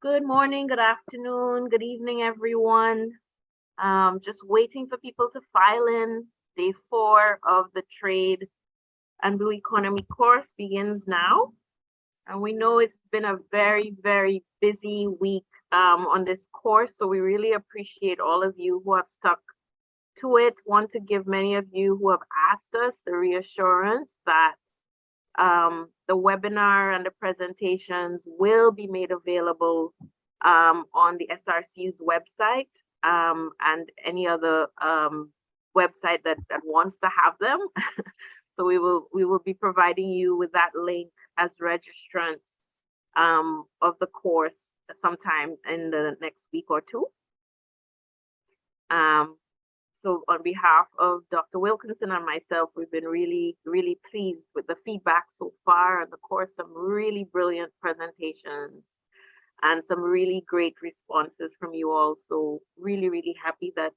Good morning, good afternoon, good evening, everyone. Just waiting for people to file in. Day 4 of the Trade and Blue Economy course begins now. And we know it's been a very, very busy week on this course. So we really appreciate all of you who have stuck to it. Want to give many of you who have asked us the reassurance that the webinar and the presentations will be made available on the SRC's website and any other website that wants to have them. So we will be providing you with that link as registrants of the course sometime in the next week or two. So on behalf of Dr. Wilkinson and myself, we've been really, really pleased with the feedback so far on the course, some really brilliant presentations and some really great responses from you all. So really, really happy that,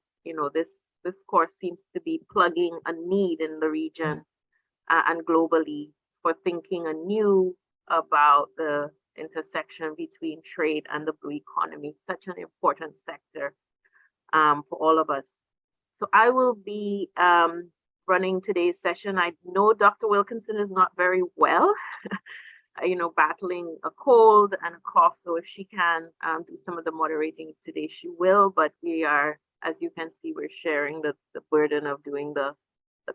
this course seems to be plugging a need in the region and globally for thinking anew about the intersection between trade and the blue economy, such an important sector for all of us. So I will be running today's session. I know Dr. Wilkinson is not very well, battling a cold and a cough. So if she can do some of the moderating today, she will. But we are, as you can see, we're sharing the burden of doing the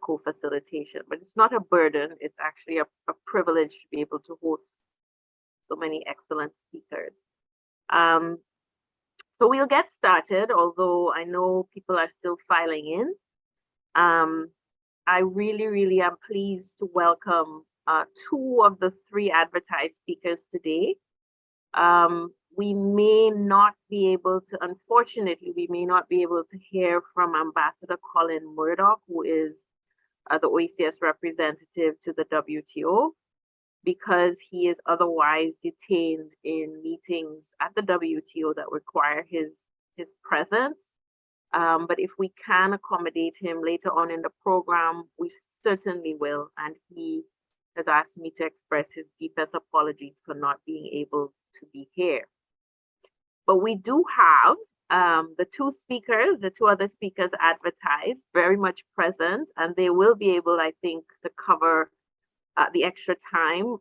co-facilitation. But it's not a burden. It's actually a privilege to be able to host so many excellent speakers. So we'll get started, although I know people are still filing in. I really, really am pleased to welcome 2 of the 3 advertised speakers today. We may not be able to, unfortunately, we may not be able to hear from Ambassador Colin Murdoch, who is the OECS representative to the WTO, because he is otherwise detained in meetings at the WTO that require his presence. But if we can accommodate him later on in the program, we certainly will. And he has asked me to express his deepest apologies for not being able to be here. But we do have the 2 speakers, the 2 other speakers advertised, very much present, and they will be able, I think, to cover the extra time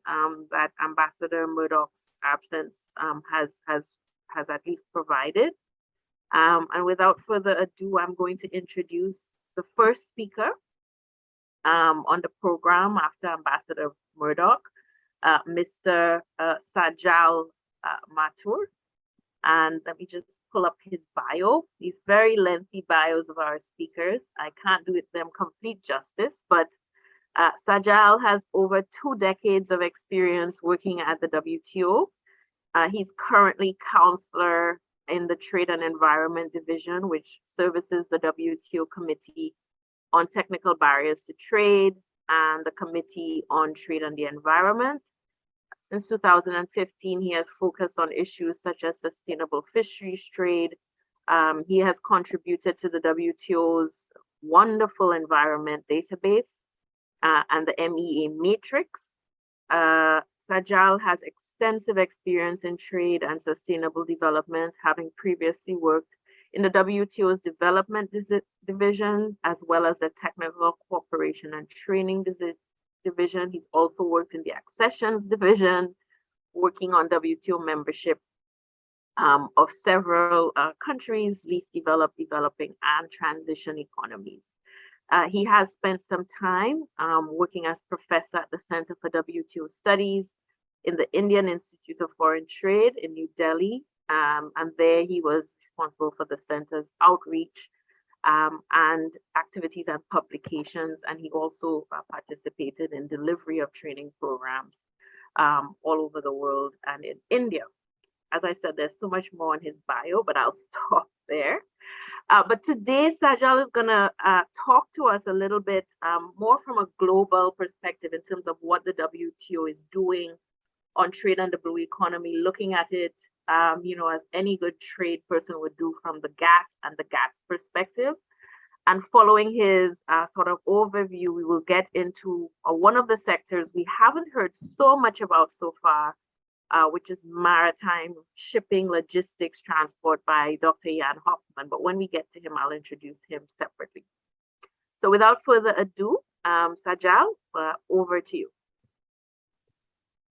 that Ambassador Murdoch's absence has at least provided. And without further ado, I'm going to introduce the first speaker on the program after Ambassador Murdoch, Mr. Sajal Mathur. And let me just pull up his bio. These very lengthy bios of our speakers. I can't do them complete justice, but Sajal has over 2 decades of experience working at the WTO. He's currently counselor in the Trade and Environment Division, which services the WTO Committee on Technical Barriers to Trade and the Committee on Trade and the Environment. Since 2015, he has focused on issues such as sustainable fisheries trade. He has contributed to the WTO's wonderful environment database and the MEA matrix. Sajal has extensive experience in trade and sustainable development, having previously worked in the WTO's development division, as well as the technical cooperation and training division. He's also worked in the accessions division, working on WTO membership of several countries, least developed, developing, and transition economies. He has spent some time working as professor at the Center for WTO Studies in the Indian Institute of Foreign Trade in New Delhi. And there he was responsible for the center's outreach and activities and publications. And he also participated in delivery of training programs all over the world and in India. As I said, there's so much more in his bio, but I'll stop there. But today, Sajal is going to talk to us a little bit more from a global perspective in terms of what the WTO is doing on trade and the blue economy, looking at it, as any good trade person would do from the GATT and the GATT's perspective. And following his sort of overview, we will get into one of the sectors we haven't heard so much about so far, which is maritime shipping, logistics, transport by Dr. Jan Hoffman. But when we get to him, I'll introduce him separately. So without further ado, Sajal, over to you.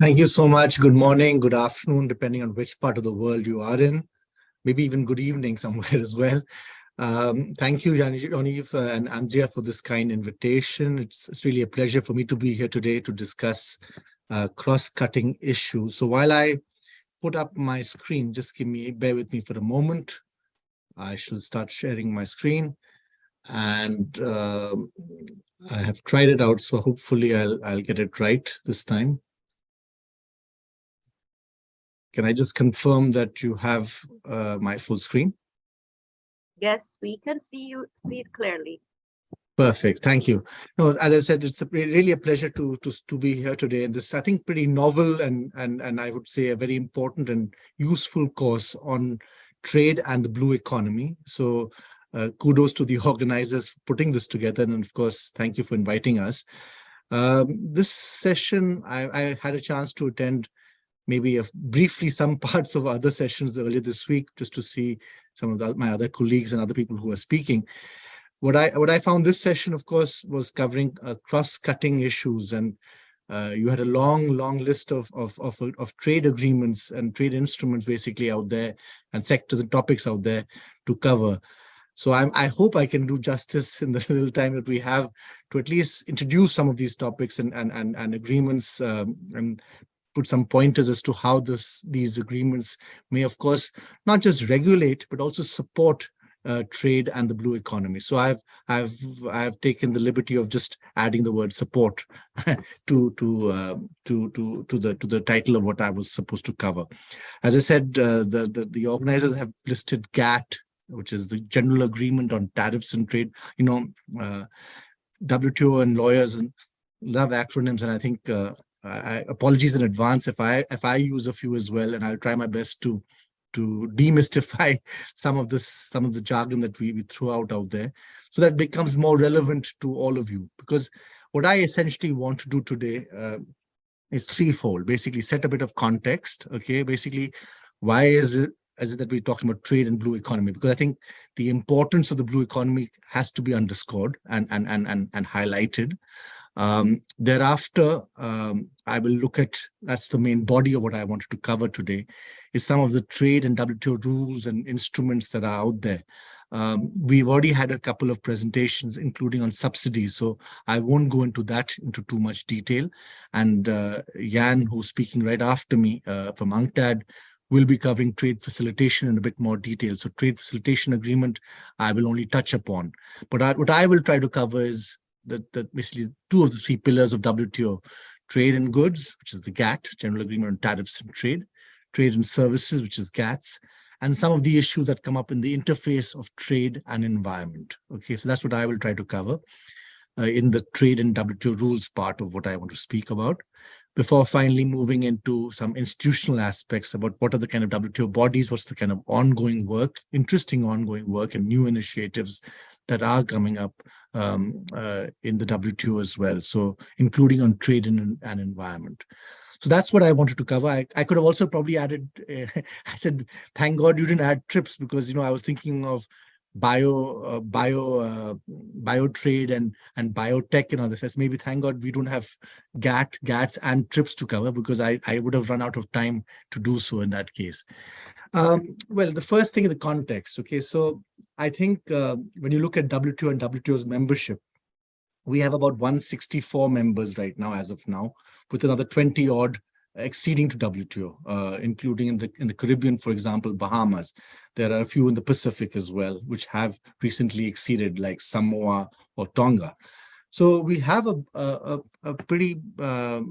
Thank you so much. Good morning, good afternoon, depending on which part of the world you are in. Maybe even good evening somewhere as well. Thank you, Genevieve and Andrea, for this kind invitation. It's really a pleasure for me to be here today to discuss cross-cutting issues. So while I put up my screen, just bear with me for a moment. I shall start sharing my screen, and I have tried it out, so hopefully I'll get it right this time. Can I just confirm that you have my full screen? Yes, we can see it clearly. Perfect. Thank you. No, as I said, it's really a pleasure to be here today. And this, I think, pretty novel and I would say a very important and useful course on trade and the blue economy. So kudos to the organizers for putting this together. And of course, thank you for inviting us. This session, I had a chance to attend maybe briefly some parts of other sessions earlier this week, just to see some of my other colleagues and other people who are speaking. What I found this session, of course, was covering cross-cutting issues, and you had a long list of trade agreements and trade instruments basically out there, and sectors and topics out there to cover. So I hope I can do justice in the little time that we have to at least introduce some of these topics and agreements and put some pointers as to how these agreements may, of course, not just regulate, but also support trade and the blue economy. So I've taken the liberty of just adding the word support to the title of what I was supposed to cover. As I said, the organizers have listed GATT, which is the General Agreement on Tariffs and Trade. You know, WTO and lawyers love acronyms, and I think apologies in advance if I use a few as well, and I'll try my best to demystify some of the jargon that we throw out there, so that becomes more relevant to all of you. Because what I essentially want to do today is threefold. Basically, set a bit of context. Okay, basically, why is it that we're talking about trade and blue economy? Because I think the importance of the blue economy has to be underscored and highlighted. Thereafter, I will look at, that's the main body of what I wanted to cover today, is some of the trade and WTO rules and instruments that are out there. We've already had a couple of presentations, including on subsidies, so I won't go into too much detail. And Jan, who's speaking right after me from UNCTAD, will be covering trade facilitation in a bit more detail. So trade facilitation agreement, I will only touch upon. But what I will try to cover is that basically two of the three pillars of WTO: trade and goods, which is the GATT, General Agreement on Tariffs and Trade; trade and services, which is GATS; and some of the issues that come up in the interface of trade and environment. Okay, so that's what I will try to cover in the trade and WTO rules part of what I want to speak about, before finally moving into some institutional aspects about what are the kind of WTO bodies, what's the kind of ongoing work, interesting ongoing work and new initiatives that are coming up in the WTO as well. So including on trade and environment. So that's what I wanted to cover. I could have also probably added, I said, thank God you didn't add TRIPS, because, you know, I was thinking of bio trade and biotech and all this. That's maybe thank God we don't have GATS and TRIPS to cover, because I would have run out of time to do so in that case. Well, the first thing is the context. Okay, so I think when you look at WTO and WTO's membership, we have about 164 members right now, as of now, with another 20 odd exceeding to WTO, including in the Caribbean, for example, Bahamas. There are a few in the Pacific as well, which have recently exceeded, like Samoa or Tonga. So we have a pretty about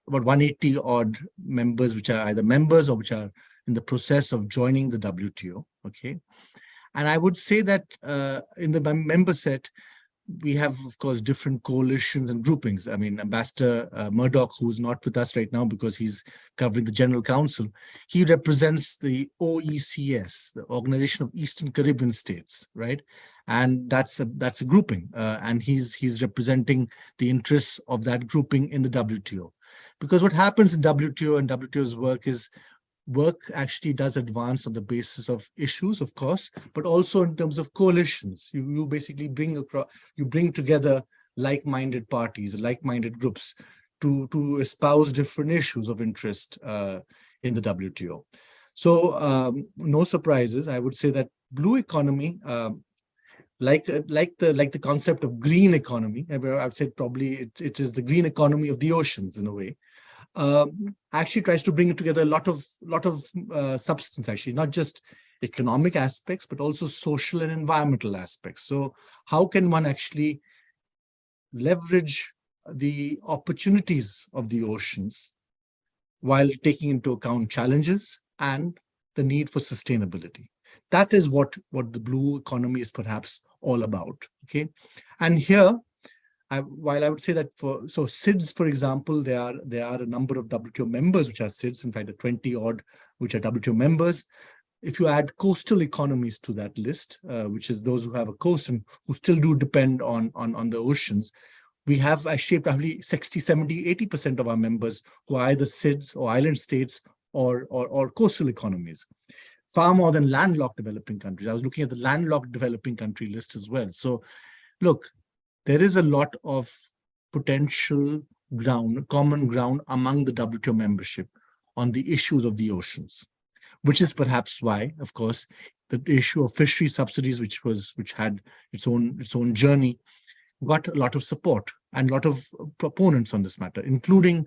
180 odd members, which are either members or which are in the process of joining the WTO. Okay, and I would say that in the member set, we have, of course, different coalitions and groupings. I mean, Ambassador Murdoch, who's not with us right now because he's covering the General Council, he represents the OECS, the Organization of Eastern Caribbean States, right? And that's a grouping, and he's representing the interests of that grouping in the WTO. Because what happens in WTO and WTO's work is work actually does advance on the basis of issues, of course, but also in terms of coalitions. You basically bring together like-minded parties, like-minded groups to espouse different issues of interest in the WTO. So no surprises. I would say that blue economy, like the concept of green economy, I would say probably it is the green economy of the oceans in a way. Actually tries to bring together a lot of substance, actually, not just economic aspects, but also social and environmental aspects. So how can one actually leverage the opportunities of the oceans while taking into account challenges and the need for sustainability? That is what the blue economy is perhaps all about. Okay, and here, while I would say that so SIDS, for example, there are a number of WTO members which are SIDS, in fact, the 20 odd which are WTO members. If you add coastal economies to that list, which is those who have a coast and who still do depend on the oceans, we have actually probably 60, 70, 80% of our members who are either SIDS or island states or coastal economies, far more than landlocked developing countries. I was looking at the landlocked developing country list as well. So look, there is a lot of potential common ground among the WTO membership on the issues of the oceans, which is perhaps why, of course, the issue of fishery subsidies, which had its own journey, got a lot of support and a lot of proponents on this matter, including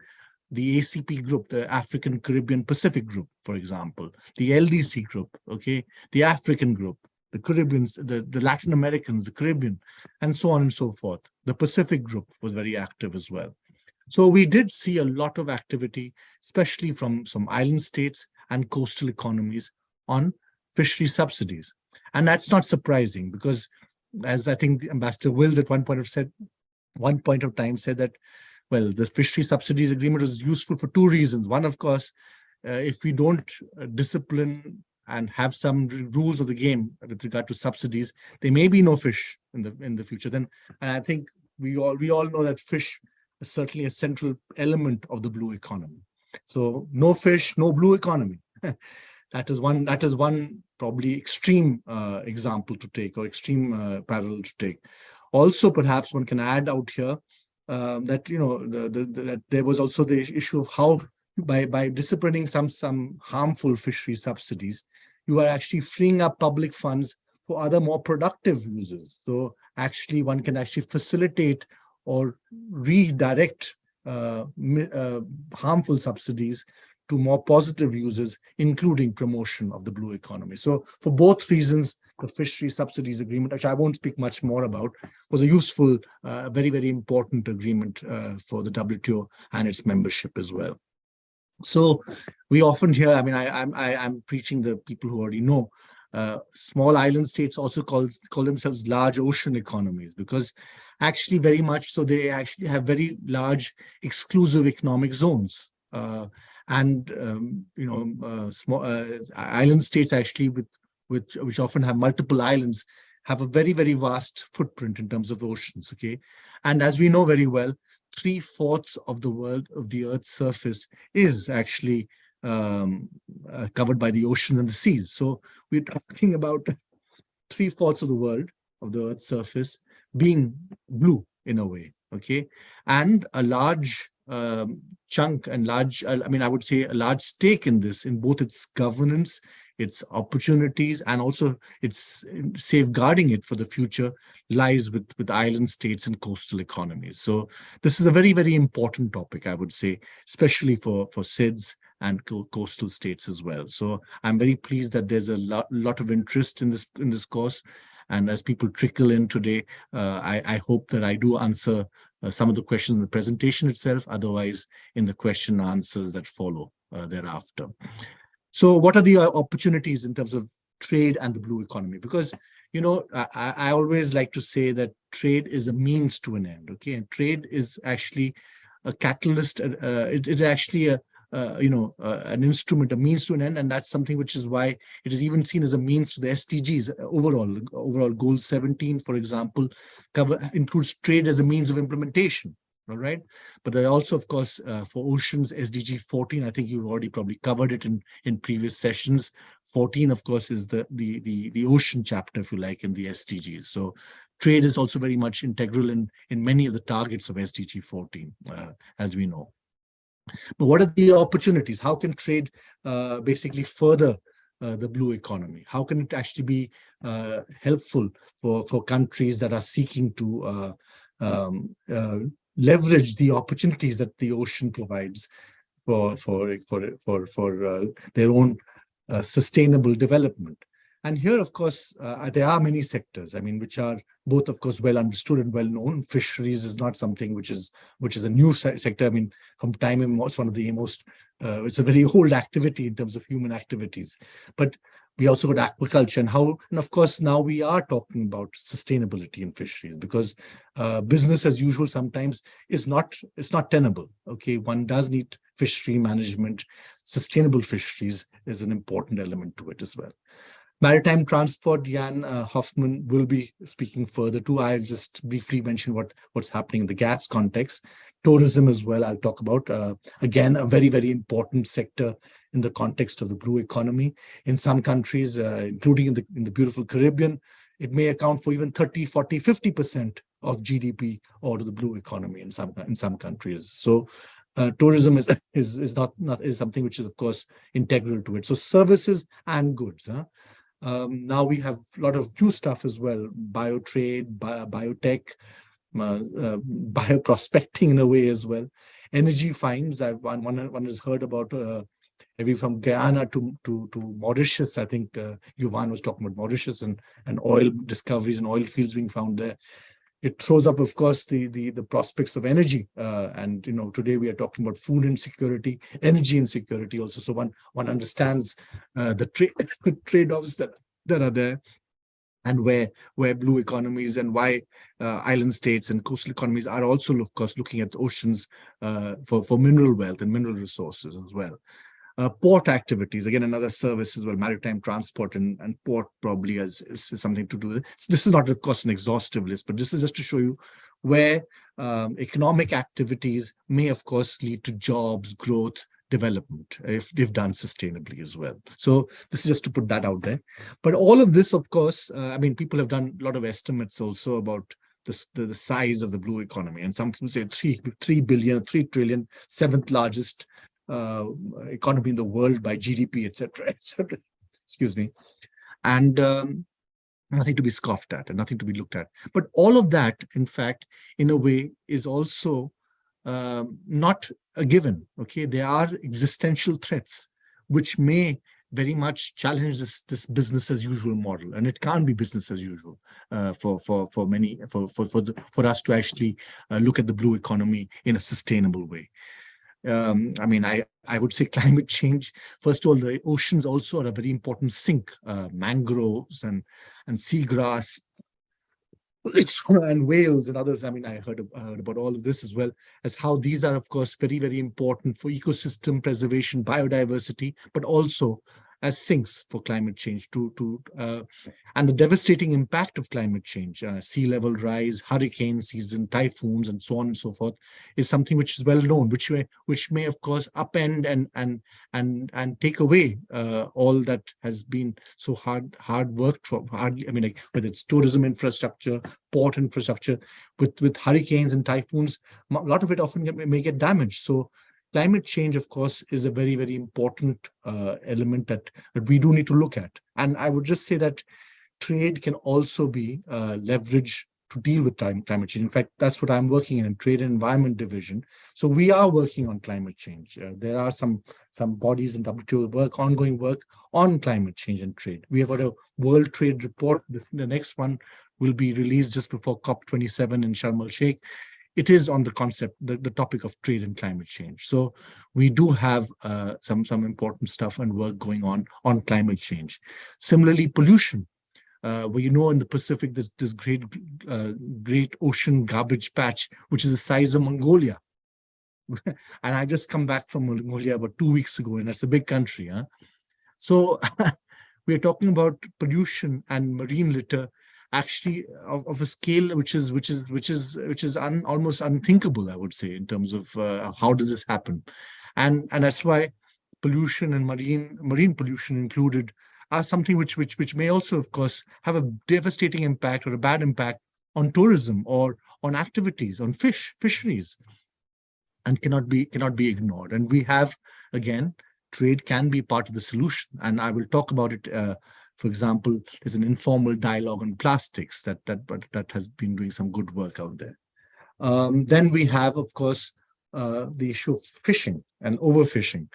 the ACP group, the African, Caribbean, Pacific group, for example, the LDC group, okay, the African group, the Caribbeans, the Latin Americans, the Caribbean, and so on and so forth. The Pacific group was very active as well. So we did see a lot of activity, especially from some island states and coastal economies on fishery subsidies. And that's not surprising because, as I think Ambassador Wills at one point of time said that, well, the fishery subsidies agreement was useful for two reasons. One, of course, if we don't discipline and have some rules of the game with regard to subsidies, there may be no fish in the future. Then, and I think we all know that fish is certainly a central element of the blue economy. So no fish, no blue economy. That is one probably extreme example to take, or extreme parallel to take. Also, perhaps one can add out here that that there was also the issue of how by disciplining some harmful fishery subsidies, you are actually freeing up public funds for other more productive uses. So actually, one can actually facilitate or redirect harmful subsidies to more positive uses, including promotion of the blue economy. So for both reasons, the fishery subsidies agreement, which I won't speak much more about, was a useful, very, very important agreement for the WTO and its membership as well. So we often hear, I mean, I'm preaching the people who already know, small island states also call themselves large ocean economies, because actually very much so they actually have very large exclusive economic zones. Small island states actually which often have multiple islands have a very, very vast footprint in terms of oceans. Okay, and as we know very well, 3/4 of the Earth's surface is actually covered by the oceans and the seas. So we're talking about 3/4 of the world of the Earth's surface being blue in a way. Okay, and a large chunk and I would say a large stake in this, in both its governance, its opportunities, and also its safeguarding it for the future, lies with island states and coastal economies. So this is a very, very important topic, I would say, especially for SIDS and coastal states as well. So I'm very pleased that there's a lot of interest in this course. And as people trickle in today, I hope that I do answer some of the questions in the presentation itself, otherwise in the question answers that follow thereafter. So what are the opportunities in terms of trade and the blue economy? Because, I always like to say that trade is a means to an end, okay? And trade is actually a catalyst. It is actually an instrument, a means to an end, and that's something which is why it is even seen as a means to the SDGs overall. Goal 17, for example, includes trade as a means of implementation. all right? But there are also, of course, for oceans, SDG 14, I think you've already probably covered it in previous sessions. 14, of course, is the ocean chapter, if you like, in the SDGs. So trade is also very much integral in many of the targets of SDG 14, as we know. But what are the opportunities? How can trade basically further the blue economy? How can it actually be helpful for countries that are seeking to leverage the opportunities that the ocean provides for their own sustainable development? And here, of course, there are many sectors, I mean, which are both, of course, well understood and well known. Fisheries is not something which is a new sector. I mean, from time immemorial, it's one of the most, it's a very old activity in terms of human activities. But we also got aquaculture and of course, now we are talking about sustainability in fisheries, because business as usual sometimes it's not tenable. Okay, one does need fishery management. Sustainable fisheries is an important element to it as well. Maritime transport, Jan Hoffman will be speaking further to. I'll just briefly mention what's happening in the GATS context. Tourism as well, I'll talk about. Again, a very, very important sector in the context of the blue economy. In some countries, including in the beautiful Caribbean, it may account for even 30, 40, 50% of GDP or the blue economy in some countries. So tourism is something which is, of course, integral to it. So services and goods. Now we have a lot of new stuff as well: biotrade, biotech, bioprospecting in a way as well. Energy finds. One has heard about every from Guyana to Mauritius. I think Yuvan was talking about Mauritius and oil discoveries and oil fields being found there. It throws up, of course, the prospects of energy, and today we are talking about food insecurity, energy insecurity also. So one understands the trade-offs that are there, and where blue economies and why island states and coastal economies are also, of course, looking at the oceans for mineral wealth and mineral resources as well. Port activities, again, another service as well. Maritime transport and port probably is something to do with it. So this is not, of course, an exhaustive list, but this is just to show you where economic activities may, of course, lead to jobs, growth, development, if done sustainably as well. So this is just to put that out there. But all of this, of course, I mean, people have done a lot of estimates also about the size of the blue economy. And some people say 3 billion, 3 trillion, seventh largest economy in the world by GDP, etc., etc. Excuse me. And nothing to be scoffed at and nothing to be looked at. But all of that, in fact, in a way, is also not a given. Okay, there are existential threats which may very much challenge this business as usual model, and it can't be business as usual for us to actually look at the blue economy in a sustainable way. I mean, I would say climate change. First of all, the oceans also are a very important sink. Mangroves and seagrass and whales and others. I mean, I heard about all of this as well, as how these are, of course, very, very important for ecosystem preservation, biodiversity, but also as sinks for climate change and the devastating impact of climate change, sea level rise, hurricane season, typhoons, and so on and so forth, is something which is well known, which may of course upend and take away all that has been so hard worked for. I mean, like, whether it's tourism infrastructure, port infrastructure, with hurricanes and typhoons, a lot of it often may get damaged. So climate change, of course, is a very, very important element that we do need to look at. And I would just say that trade can also be leveraged to deal with climate change. In fact, that's what I'm working in Trade and Environment Division. So we are working on climate change. There are some bodies in WTO ongoing work on climate change and trade. We have got a World Trade Report. The next one will be released just before COP27 in Sharm el-Sheikh. It is on the concept, the topic of trade and climate change. So we do have some important stuff and work going on climate change. Similarly, pollution. Well, in the Pacific, there's this great ocean garbage patch, which is the size of Mongolia. And I just come back from Mongolia about 2 weeks ago, and that's a big country. Huh? So we're talking about pollution and marine litter. actually of a scale which is almost unthinkable, I would say, in terms of how did this happen, and that's why pollution and marine pollution included are something which may also, of course, have a devastating impact or a bad impact on tourism or on activities, on fisheries, and cannot be ignored. And we have, again, trade can be part of the solution, and I will talk about it. For example, there's an informal dialogue on plastics that has been doing some good work out there. Then we have, of course, the issue of fishing and overfishing.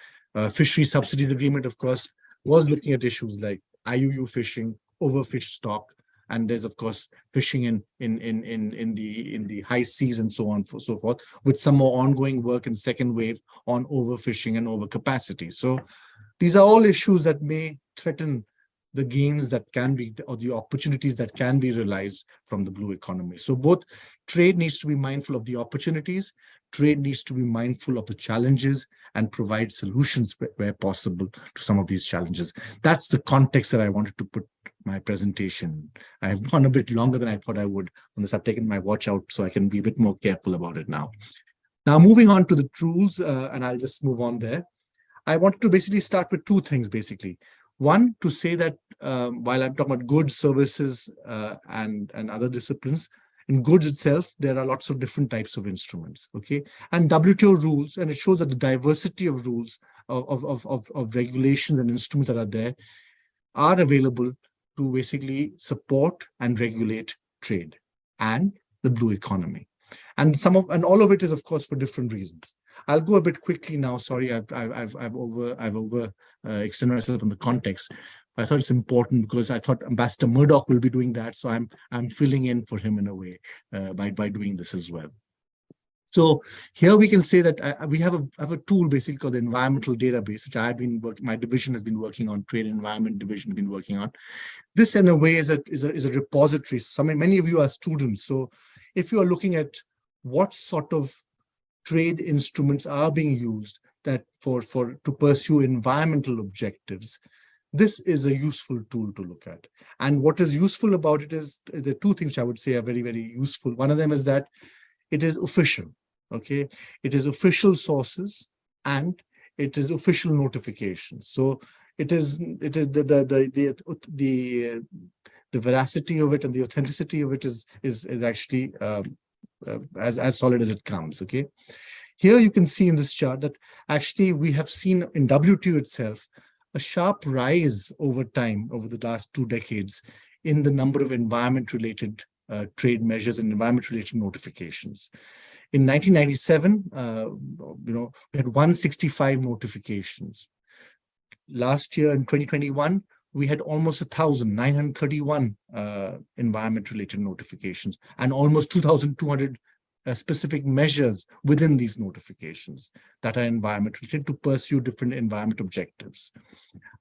Fishery subsidies agreement, of course, was looking at issues like IUU fishing, overfish stock, and there's, of course, fishing in the high seas and so on so forth, with some more ongoing work in second wave on overfishing and overcapacity. So these are all issues that may threaten the gains that can be, or the opportunities that can be realized from the blue economy. So both trade needs to be mindful of the opportunities, trade needs to be mindful of the challenges, and provide solutions where possible to some of these challenges. That's the context that I wanted to put my presentation. I have gone a bit longer than I thought I would on this. I've taken my watch out so I can be a bit more careful about it now. Now, moving on to the rules, and I'll just move on there. I wanted to basically start with two things, basically. One, to say that while I'm talking about goods, services, and other disciplines, in goods itself, there are lots of different types of instruments, okay? And WTO rules, and it shows that the diversity of rules, of regulations and instruments that are there are available to basically support and regulate trade and the blue economy. And all of it is, of course, for different reasons. I'll go a bit quickly now. Sorry, I've extended myself on the context. I thought it's important because I thought Ambassador Murdoch will be doing that, so I'm filling in for him in a way by doing this as well. So here we can say that we have a tool basically called the environmental database, which I've been working. My division has been working on. Trade and Environment division has been working on. This, in a way, is a repository. Many of you are students, so if you are looking at what sort of trade instruments are being used that to pursue environmental objectives, this is a useful tool to look at. And what is useful about it is the two things I would say are very, very useful. One of them is that it is official, okay? It is official sources and it is official notifications. So it is the veracity of it and the authenticity of it is actually as solid as it comes, okay? Here you can see in this chart that actually we have seen in WTO itself a sharp rise over time, over the last 2 decades, in the number of environment-related trade measures and environment-related notifications. In 1997, we had 165 notifications. Last year, in 2021, we had almost 1,000, 931 environment-related notifications, and almost 2,200 specific measures within these notifications that are environment-related to pursue different environment objectives.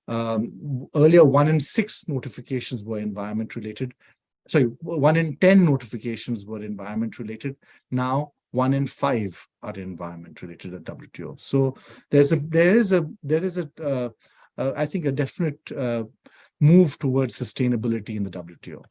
Earlier, 1 in 6 notifications were environment-related. Sorry, 1 in 10 notifications were environment-related. Now, 1 in 5 are environment-related at WTO. So there is a I think a definite move towards sustainability in the WTO.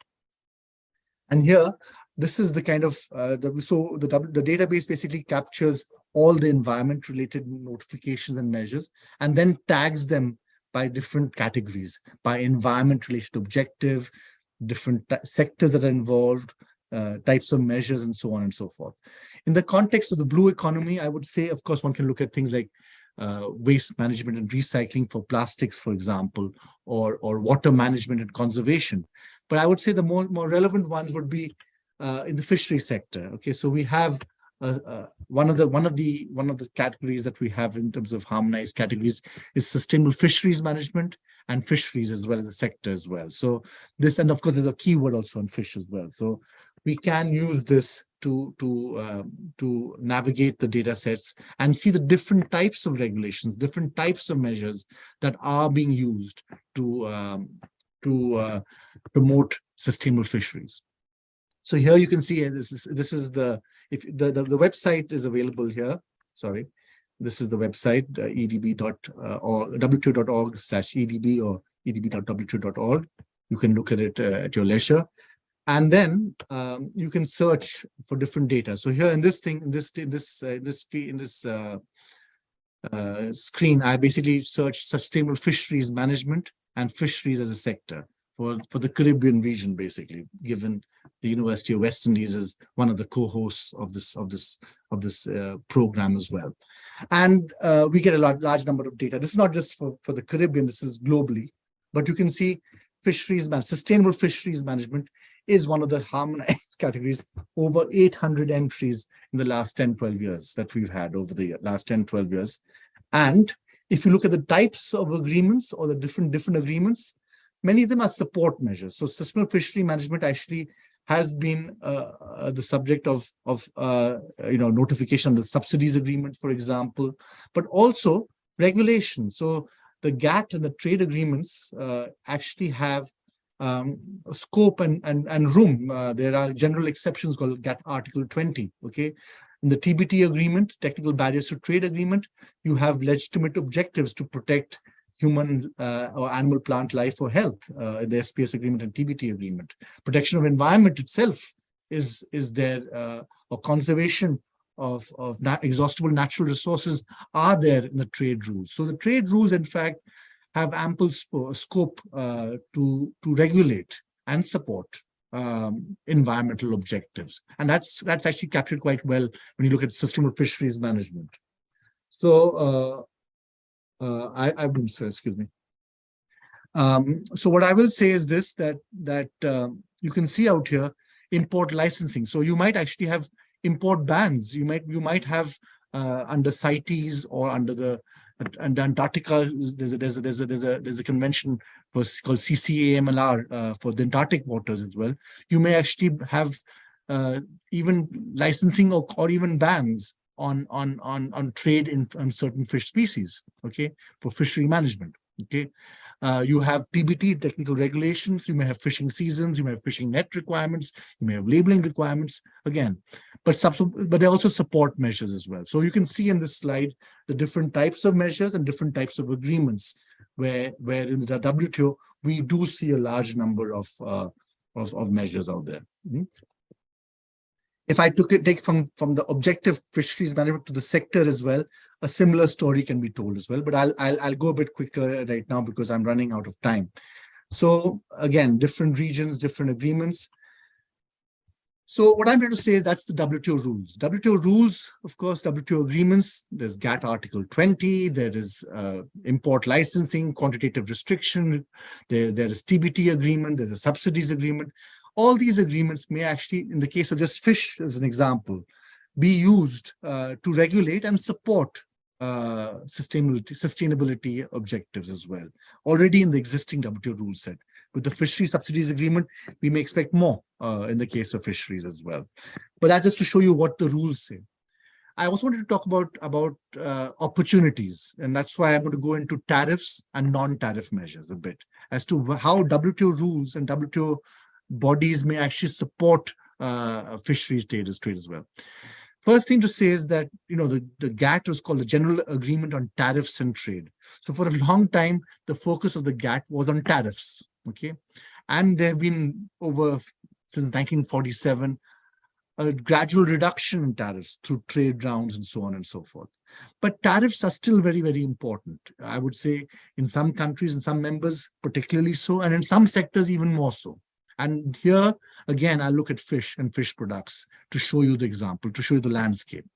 And here, this is the kind of the database basically captures all the environment-related notifications and measures, and then tags them by different categories, by environment-related objective, different sectors that are involved, types of measures, and so on and so forth. In the context of the blue economy, I would say, of course, one can look at things like waste management and recycling for plastics, for example, or water management and conservation. But I would say the more relevant ones would be in the fishery sector. Okay, so we have one of the categories that we have in terms of harmonized categories is sustainable fisheries management and fisheries as well as a sector as well. So this, and of course, there's a keyword also on fish as well. So we can use this to navigate the data sets and see the different types of regulations, different types of measures that are being used to promote sustainable fisheries. So here you can see this is the website is available here. Sorry, this is the website wto.org/edb or edb.wto.org. You can look at it at your leisure. And then you can search for different data. So here in this thing, in this screen, I basically search sustainable fisheries management and fisheries as a sector for the Caribbean region, basically, given the University of West Indies is one of the co-hosts of this program as well. And we get a large number of data. This is not just for the Caribbean, this is globally, but you can see sustainable fisheries management is one of the harmonized categories. Over 800 entries in the last 10-12 years that we've had over the last 10-12 years. And if you look at the types of agreements or the different agreements, many of them are support measures. So sustainable fishery management actually has been the subject of notification of the subsidies agreement, for example, but also regulation. So the GATT and the trade agreements actually have scope and room. There are general exceptions called GATT Article 20. Okay, in the TBT agreement, Technical Barriers to Trade agreement, you have legitimate objectives to protect human or animal plant life or health. In the SPS agreement and TBT agreement, protection of environment itself is there, or conservation of exhaustible natural resources are there in the trade rules. So the trade rules, in fact, have ample scope to regulate and support environmental objectives, and that's actually captured quite well when you look at sustainable fisheries management. So excuse me. So what I will say is this, that you can see out here import licensing. So you might actually have import bans. You might have under CITES or under the Antarctica. There's a convention called CCAMLR for the Antarctic waters as well. You may actually have even licensing or even bans on trade on certain fish species, okay, for fishery management, okay. You have TBT, technical regulations, you may have fishing seasons, you may have fishing net requirements, you may have labeling requirements, again, but there are also support measures as well. So you can see in this slide the different types of measures and different types of agreements where in the WTO, we do see a large number of measures out there. Mm-hmm. If I take from the objective fisheries management to the sector as well, a similar story can be told as well. But I'll go a bit quicker right now because I'm running out of time. So again, different regions, different agreements. So what I'm going to say is that's the WTO rules. WTO rules, of course, WTO agreements. There's GATT Article 20. There is import licensing, quantitative restriction. There is TBT agreement. There's a subsidies agreement. All these agreements may actually, in the case of just fish as an example, be used to regulate and support sustainability objectives as well, already in the existing WTO rule set. With the fishery subsidies agreement, we may expect more in the case of fisheries as well. But that's just to show you what the rules say. I also wanted to talk about opportunities, and that's why I'm going to go into tariffs and non-tariff measures a bit, as to how WTO rules and WTO bodies may actually support fisheries trade as well. First thing to say is that, the GATT was called the General Agreement on Tariffs and Trade. So for a long time, the focus of the GATT was on tariffs, okay? And there have been since 1947, a gradual reduction in tariffs through trade rounds and so on and so forth. But tariffs are still very, very important. I would say in some countries and some members, particularly so, and in some sectors, even more so. And here, again, I look at fish and fish products to show you the example, to show you the landscape.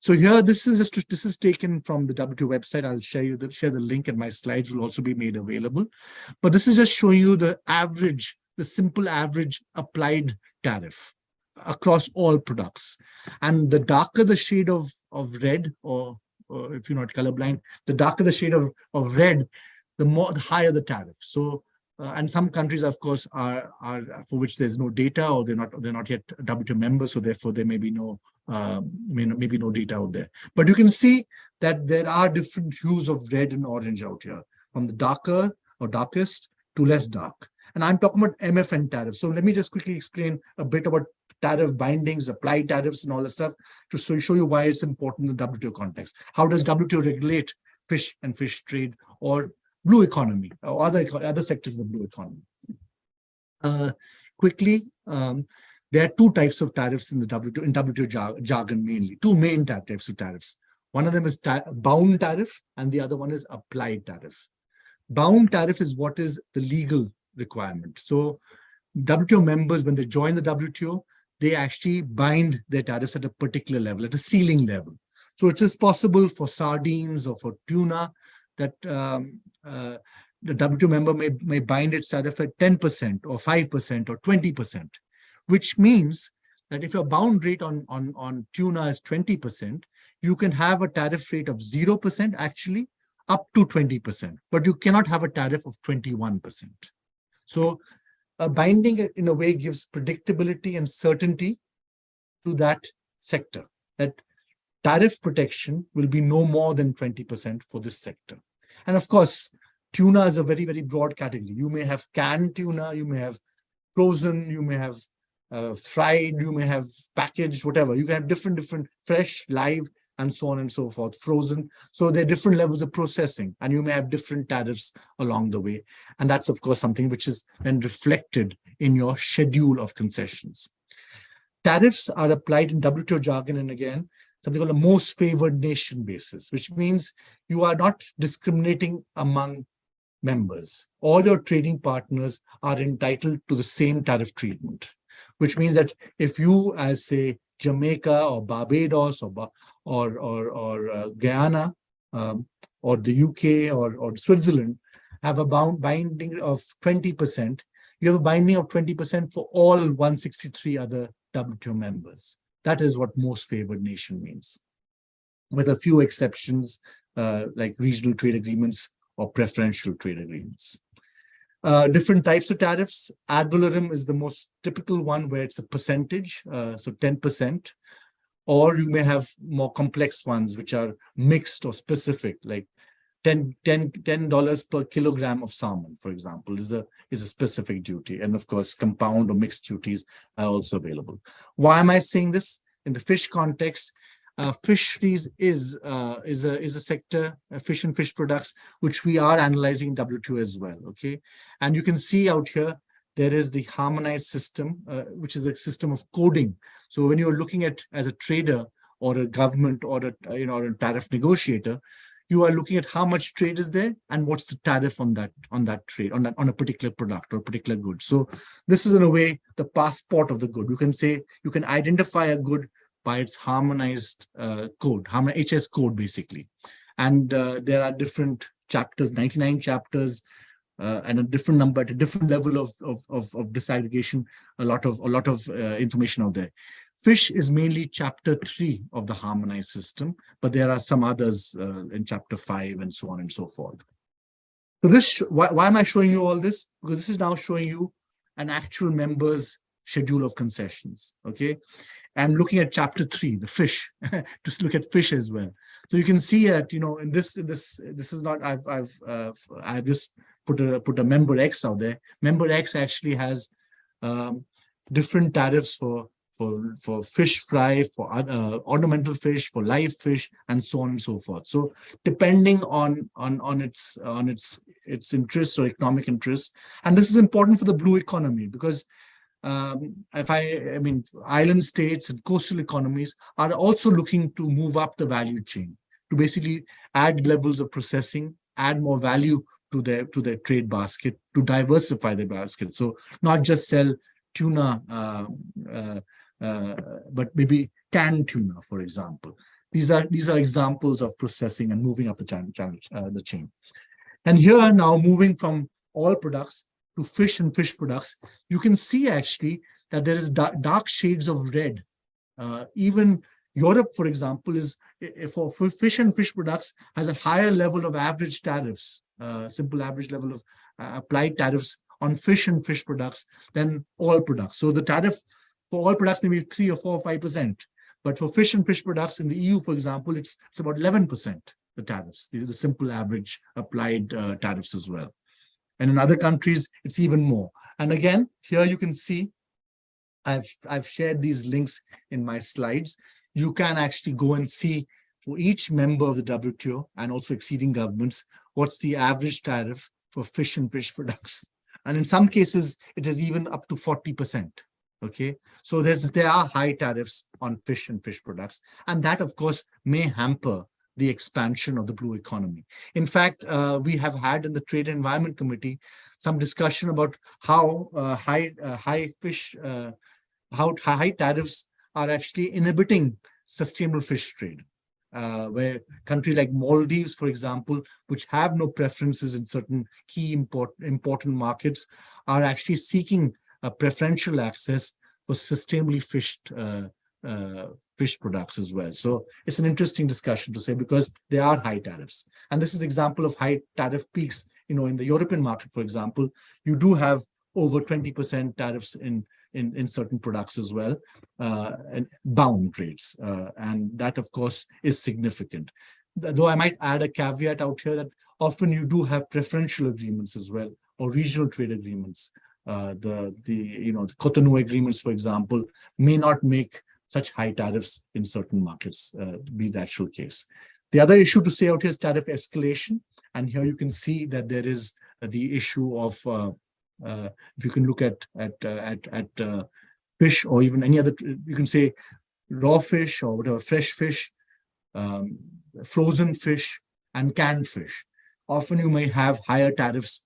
So here, this is taken from the WTO website. I'll share the link, and my slides will also be made available. But this is just showing you the simple average applied tariff across all products. And the darker the shade of red, or if you're not colorblind, the darker the shade of red, the higher the tariff. So and some countries, of course, are for which there's no data, or they're not yet WTO members, so therefore there may be no data out there. But you can see that there are different hues of red and orange out here, from the darker or darkest to less dark. And I'm talking about MFN tariffs. So let me just quickly explain a bit about tariff bindings, applied tariffs, and all that stuff to show you why it's important in the WTO context. How does WTO regulate fish and fish trade, or blue economy, or other sectors of the blue economy? Quickly, there are two types of tariffs in the WTO jargon mainly, two main types of tariffs. One of them is bound tariff and the other one is applied tariff. Bound tariff is what is the legal requirement. So WTO members, when they join the WTO, they actually bind their tariffs at a particular level, at a ceiling level. So it is possible for sardines or for tuna that the WTO member may bind its tariff at 10% or 5% or 20%, which means that if your bound rate on tuna is 20%, you can have a tariff rate of 0% actually up to 20%, but you cannot have a tariff of 21%. So binding in a way gives predictability and certainty to that sector, that tariff protection will be no more than 20% for this sector. And of course, tuna is a very, very broad category. You may have canned tuna, you may have frozen, you may have fried, you may have packaged, whatever. You can have different fresh, live, and so on and so forth, frozen. So there are different levels of processing, and you may have different tariffs along the way. And that's, of course, something which is then reflected in your schedule of concessions. Tariffs are applied in WTO jargon, and again, something called a most favored nation basis, which means you are not discriminating among members. All your trading partners are entitled to the same tariff treatment, which means that if you, as say Jamaica or Barbados or Guyana or the UK or Switzerland have a binding of 20%, you have a binding of 20% for all 163 other WTO members. That is what most favored nation means, with a few exceptions like regional trade agreements or preferential trade agreements. Different types of tariffs. Ad valorem is the most typical one where it's a percentage, so 10%. Or you may have more complex ones which are mixed or specific, like $10 per kilogram of salmon, for example, is a specific duty. And of course, compound or mixed duties are also available. Why am I saying this? In the fish context, fisheries is a sector, fish and fish products, which we are analyzing in WTO as well. Okay, and you can see out here there is the harmonized system, which is a system of coding. So when you're looking at as a trader or a government or a tariff negotiator, you are looking at how much trade is there and what's the tariff on that trade on a particular product or a particular good. So this is in a way the passport of the good. You can say you can identify a good by its harmonized code, HS code basically. And there are different chapters, 99 chapters, and a different number at a different level of disaggregation. A lot of information out there. Fish is mainly chapter 3 of the harmonized system, but there are some others in chapter 5 and so on and so forth. So this, why am I showing you all this? Because this is now showing you an actual member's schedule of concessions. Okay. And looking at chapter 3, the fish, just look at fish as well. So you can see that, in this is not, I've just put a member X out there. Member X actually has different tariffs for fish fry, for ornamental fish, for live fish, and so on and so forth. So depending on its interests or economic interests, and this is important for the blue economy because island states and coastal economies are also looking to move up the value chain, to basically add levels of processing, add more value to their trade basket, to diversify their basket. So not just sell tuna, but maybe canned tuna, for example. These are examples of processing and moving up the chain. And here now, moving from oil products to fish and fish products, you can see actually that there is dark shades of red. Even Europe, for example, is for fish and fish products has a higher level of average tariffs, simple average level of applied tariffs on fish and fish products than oil products. So the tariff for oil products may be 3 or 4 or 5%, but for fish and fish products in the EU, for example, it's about 11%. The tariffs, the simple average applied tariffs as well. And in other countries, it's even more. And again, here you can see, I've shared these links in my slides. You can actually go and see for each member of the WTO and also exceeding governments, what's the average tariff for fish and fish products And in some cases, it is even up to 40%. Okay, so there are high tariffs on fish and fish products, and that, of course, may hamper the expansion of the blue economy. In fact, we have had in the Trade and Environment Committee some discussion about how high tariffs are actually inhibiting sustainable fish trade. Where countries like Maldives, for example, which have no preferences in certain key important markets, are actually seeking a preferential access for sustainably fished fish products as well. So it's an interesting discussion to say, because there are high tariffs. And this is an example of high tariff peaks. In the European market, for example, you do have over 20% tariffs in certain products as well, and bound rates. And that, of course, is significant. Though I might add a caveat out here that often you do have preferential agreements as well, or regional trade agreements. The Cotonou agreements, for example, may not make such high tariffs in certain markets, to be the actual case. The other issue to say out here is tariff escalation. And here you can see that there is the issue of, if you can look at fish, or even any other, you can say raw fish or whatever, fresh fish, frozen fish, and canned fish. Often you may have higher tariffs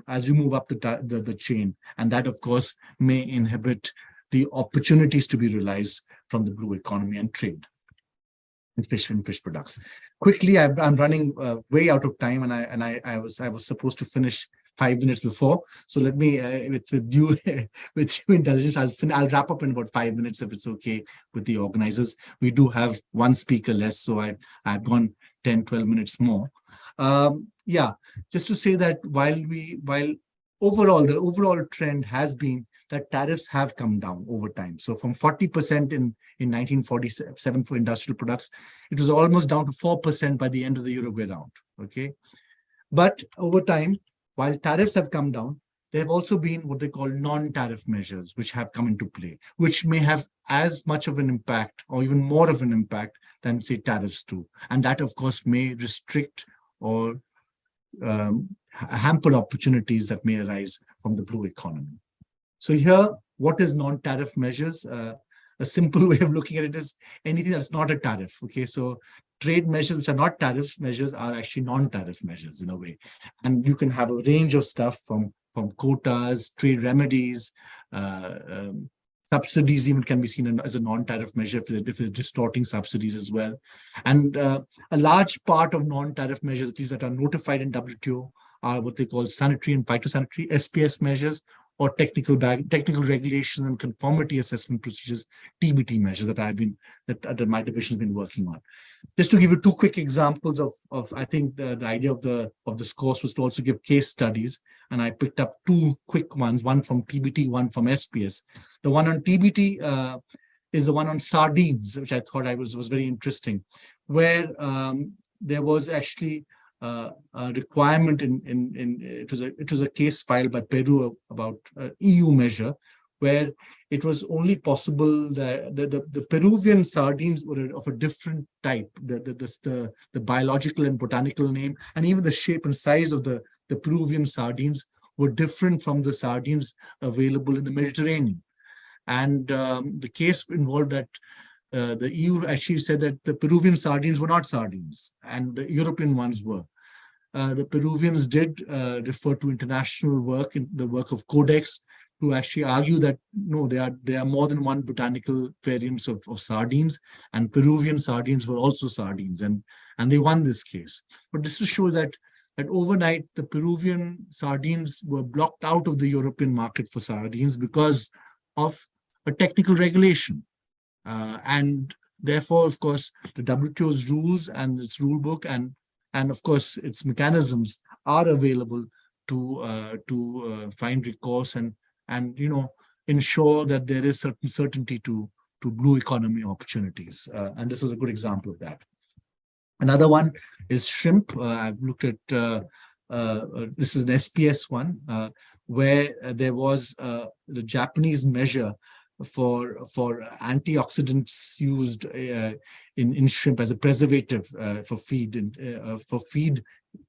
as you move up the chain, and that, of course, may inhibit the opportunities to be realized from the blue economy and trade in fish products. Quickly, I'm running way out of time, and I was supposed to finish 5 minutes before. So let me, with due intelligence, I'll wrap up in about 5 minutes if it's okay with the organizers. We do have one speaker less, so I've gone 10, 12 minutes more. Just to say that while the overall trend has been that tariffs have come down over time. So from 40% in 1947 for industrial products, it was almost down to 4% by the end of the Uruguay round. Okay, but over time, while tariffs have come down, there have also been what they call non-tariff measures, which have come into play, which may have as much of an impact or even more of an impact than, say, tariffs do. And that, of course, may restrict or hamper opportunities that may arise from the blue economy. So here, what is non-tariff measures? A simple way of looking at it is anything that's not a tariff. Okay, so trade measures which are not tariff measures are actually non-tariff measures in a way. And you can have a range of stuff from quotas, trade remedies, subsidies even can be seen as a non-tariff measure if they're distorting subsidies as well. And a large part of non-tariff measures, these that are notified in WTO, are what they call sanitary and phytosanitary, SPS measures, or technical regulations and conformity assessment procedures, TBT measures that my division has been working on. Just to give you two quick examples of I think the idea of this course was to also give case studies, and I picked up two quick ones, one from TBT, one from SPS. The one on TBT is the one on sardines, which I thought was very interesting, where there was actually a requirement it was a case filed by Peru about EU measure, where it was only possible that the Peruvian sardines were of a different type, the biological and botanical name, and even the shape and size of the Peruvian sardines were different from the sardines available in the Mediterranean. And the case involved that the EU actually said that the Peruvian sardines were not sardines, and the European ones were. The Peruvians did refer to international work, in the work of Codex, to actually argue that no, there are more than one botanical variants of sardines, and Peruvian sardines were also sardines, and they won this case. But this to show that overnight the Peruvian sardines were blocked out of the European market for sardines because of a technical regulation, and therefore, of course, the WTO's rules and its rule book and of course its mechanisms are available to find recourse and ensure that there is certain certainty to blue economy opportunities. And this was a good example of that. Another one is shrimp. I've looked at this is an SPS one, where there was the Japanese measure for antioxidants used in shrimp as a preservative for feed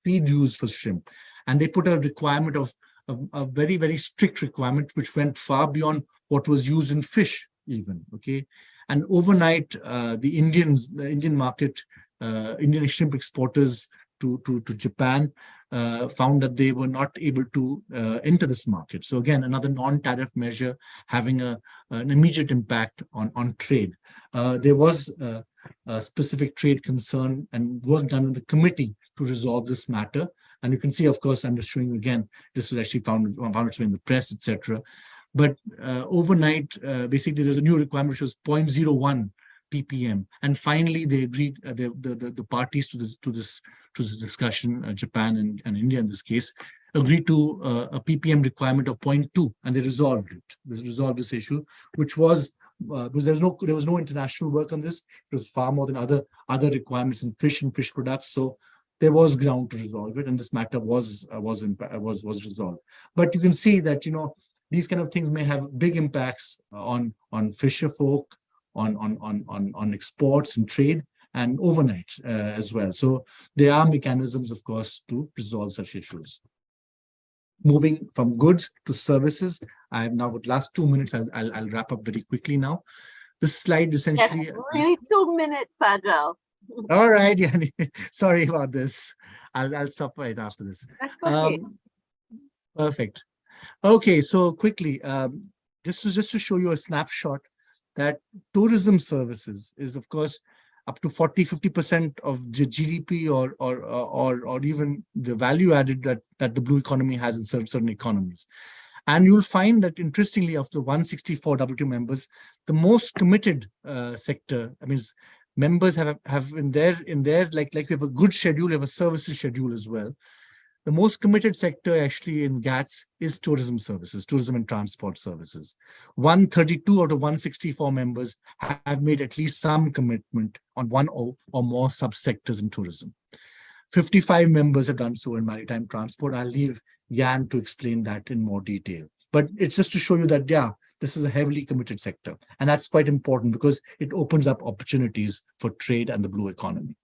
used for shrimp, and they put a requirement of a very, very strict requirement, which went far beyond what was used in fish even, okay? And overnight, the Indian market, Indian shrimp exporters to Japan found that they were not able to enter this market. So again, another non-tariff measure having an immediate impact on trade. There was a specific trade concern and work done in the committee to resolve this matter. And you can see, of course, I'm just showing you again, this was actually found its way in the press, etc. But overnight, basically, there's a new requirement which was 0.01 ppm, and finally they agreed. The parties to this discussion, Japan and India in this case, agreed to a ppm requirement of 0.2, and they resolved it. They resolved this issue, which was because there was no international work on this. It was far more than other requirements in fish and fish products. So there was ground to resolve it, and this matter was resolved. But you can see that these kind of things may have big impacts on fisher folk, on exports and trade, and overnight as well. So there are mechanisms, of course, to resolve such issues. Moving from goods to services, I have now got last 2 minutes. I'll wrap up very quickly now. This slide essentially. Yes, really 2 minutes, Sajal. All right, Yani. Sorry about this. I'll stop right after this. That's okay. Perfect. Okay, so quickly, this was just to show you a snapshot that tourism services is, of course, up to 40-50% of the GDP or even the value added that the blue economy has in certain economies. And you'll find that, interestingly, of the 164 WTO members, the most committed sector, I mean, members have in their like we have a good schedule, we have a services schedule as well. The most committed sector actually in GATS is tourism services, tourism and transport services. 132 out of 164 members have made at least some commitment on one or more subsectors in tourism. 55 members have done so in maritime transport. I'll leave Jan to explain that in more detail. But it's just to show you that, yeah, this is a heavily committed sector. And that's quite important because it opens up opportunities for trade and the blue economy.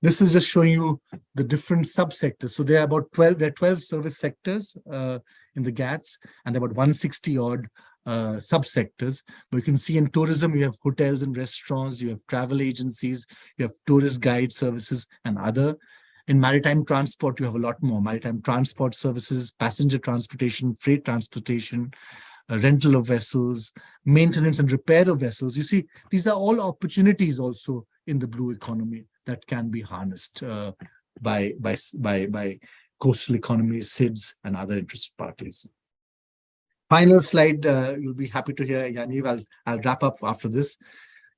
This is just showing you the different subsectors. So there are about 12 service sectors in the GATS, and about 160 odd subsectors. But you can see in tourism, you have hotels and restaurants, you have travel agencies, you have tourist guide services and other. In maritime transport, you have a lot more. Maritime transport services, passenger transportation, freight transportation, rental of vessels, maintenance and repair of vessels. You see, these are all opportunities also in the blue economy that can be harnessed by coastal economies, SIDS, and other interested parties. Final slide, you'll be happy to hear, Yaniv. I'll wrap up after this.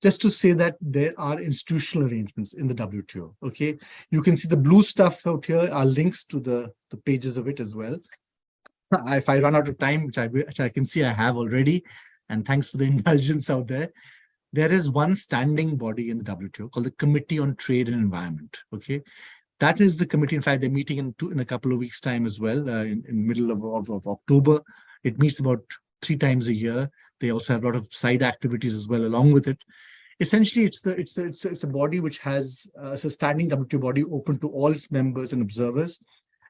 Just to say that there are institutional arrangements in the WTO, okay? You can see the blue stuff out here are links to the pages of it as well. If I run out of time, which I can see I have already, and thanks for the indulgence out there, there is one standing body in the WTO called the Committee on Trade and Environment, okay? That is the committee. In fact, they're meeting in a couple of weeks' time as well, in middle of October. It meets about 3 times a year. They also have a lot of side activities as well along with it. Essentially, it's a body which has a standing WTO body open to all its members and observers.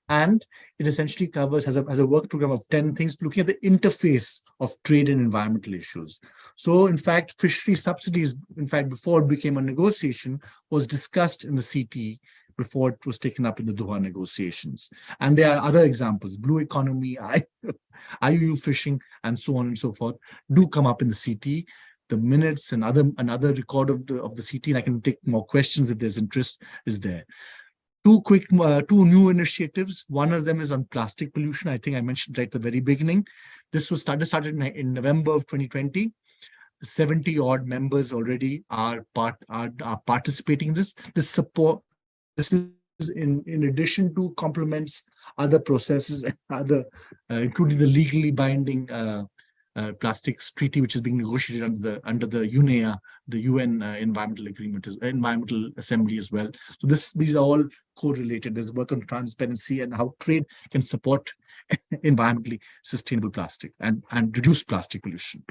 And it essentially covers, has a work program of 10 things, looking at the interface of trade and environmental issues. So, in fact, fishery subsidies, in fact, before it became a negotiation, was discussed in the CT before it was taken up in the Doha negotiations. And there are other examples, blue economy, IUU fishing, and so on and so forth, do come up in the CT. The minutes and another record of the CT, and I can take more questions if there's interest, is there. Two new initiatives. One of them is on plastic pollution. I think I mentioned right at the very beginning. This was started in November of 2020. 70 odd members already are participating in this. This is in addition to complements other processes and other, including the legally binding plastics treaty, which is being negotiated under the UNEA, the UN Environmental Assembly as well. So these are all correlated. There's work on transparency and how trade can support environmentally sustainable plastic and reduce plastic pollution.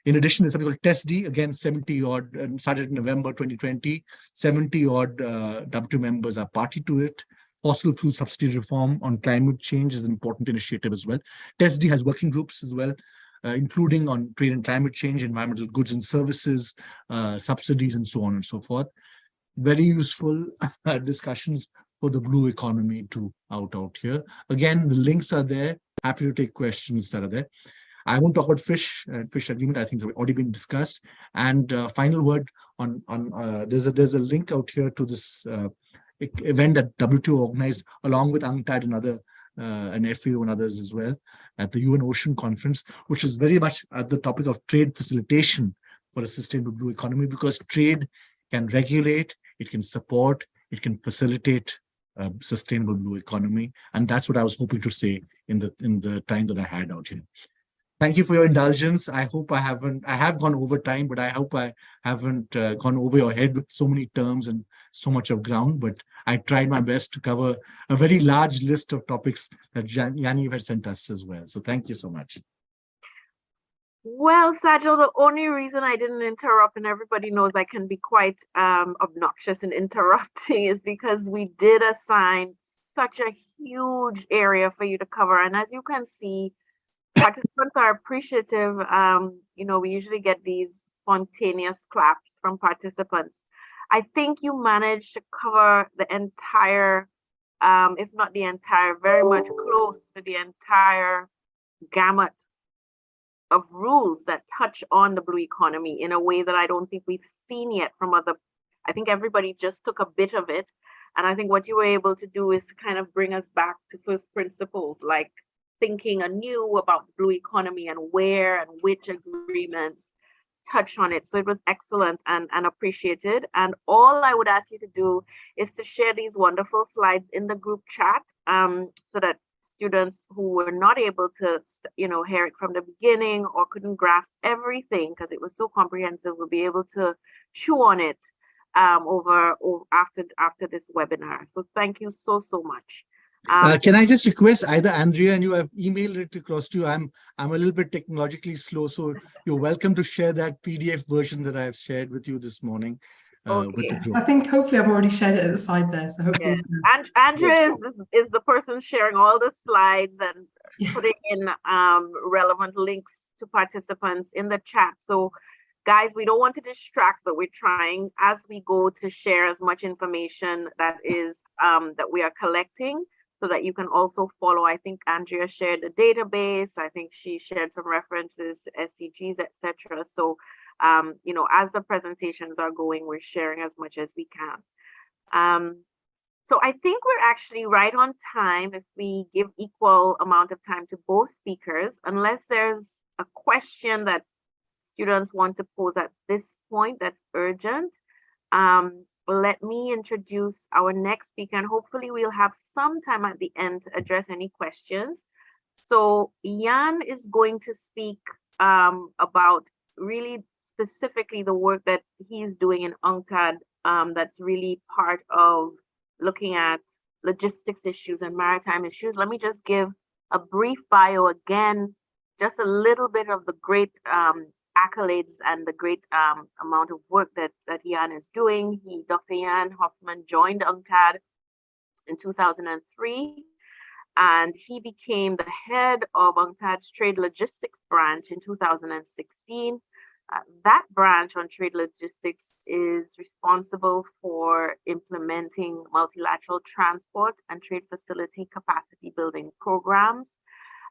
In addition, there's something called TESD, again, 70 odd, started in November 2020, 70 odd WTO members are party to it. fossil fuel subsidy reform on climate change is an important initiative as well. TESD has working groups as well, including on trade and climate change, environmental goods and services, subsidies, and so on and so forth. Very useful discussions for the blue economy to out here. Again, the links are there. Happy to take questions that are there. I won't talk about fish agreement. I think it's already been discussed. And final word on there's a link out here to this event that WTO organized along with UNCTAD and other and FAO and others as well at the UN Ocean Conference, which is very much at the topic of trade facilitation for a sustainable blue economy, because trade can regulate, it can support, it can facilitate a sustainable blue economy. And that's what I was hoping to say in the time that I had out here. Thank you for your indulgence. I hope I have gone over time, but I hope I haven't gone over your head with so many terms and so much of ground, but I tried my best to cover a very large list of topics that Yaniv had sent us as well. So thank you so much. Well, Sajal, the only reason I didn't interrupt, and everybody knows I can be quite obnoxious in interrupting, is because we did assign such a huge area for you to cover. And as you can see, participants are appreciative. We usually get these spontaneous claps from participants. I think you managed to cover the entire, if not the entire, very much close to the entire gamut of rules that touch on the blue economy in a way that I don't think we've seen yet from other. I think everybody just took a bit of it. And I think what you were able to do is to kind of bring us back to first principles, like thinking anew about the blue economy and where and which agreements touch on it. So it was excellent and appreciated. And all I would ask you to do is to share these wonderful slides in the group chat so that students who were not able to hear it from the beginning or couldn't grasp everything because it was so comprehensive will be able to chew on it after this webinar. So thank you so much. Can I just request either Andrea and you have emailed it across to you? I'm a little bit technologically slow, so you're welcome to share that PDF version that I've shared with you this morning with the group. I think hopefully I've already shared it at the side there, so hopefully. Yeah. Andrea is the person sharing all the slides and putting in relevant links to participants in the chat. So guys, we don't want to distract, but we're trying as we go to share as much information that is that we are collecting, so that you can also follow. I think Andrea shared the database. I think she shared some references to SDGs, etc. So, as the presentations are going, we're sharing as much as we can. So I think we're actually right on time if we give equal amount of time to both speakers, unless there's a question that students want to pose at this point that's urgent. Let me introduce our next speaker, and hopefully we'll have some time at the end to address any questions. So Jan is going to speak about really specifically the work that he's doing in UNCTAD that's really part of looking at logistics issues and maritime issues. Let me just give a brief bio again, just a little bit of the great accolades and the great amount of work that Jan is doing. Dr. Jan Hoffman joined UNCTAD in 2003, and he became the head of UNCTAD's trade logistics branch in 2016. That branch on trade logistics is responsible for implementing multilateral transport and trade facility capacity building programs,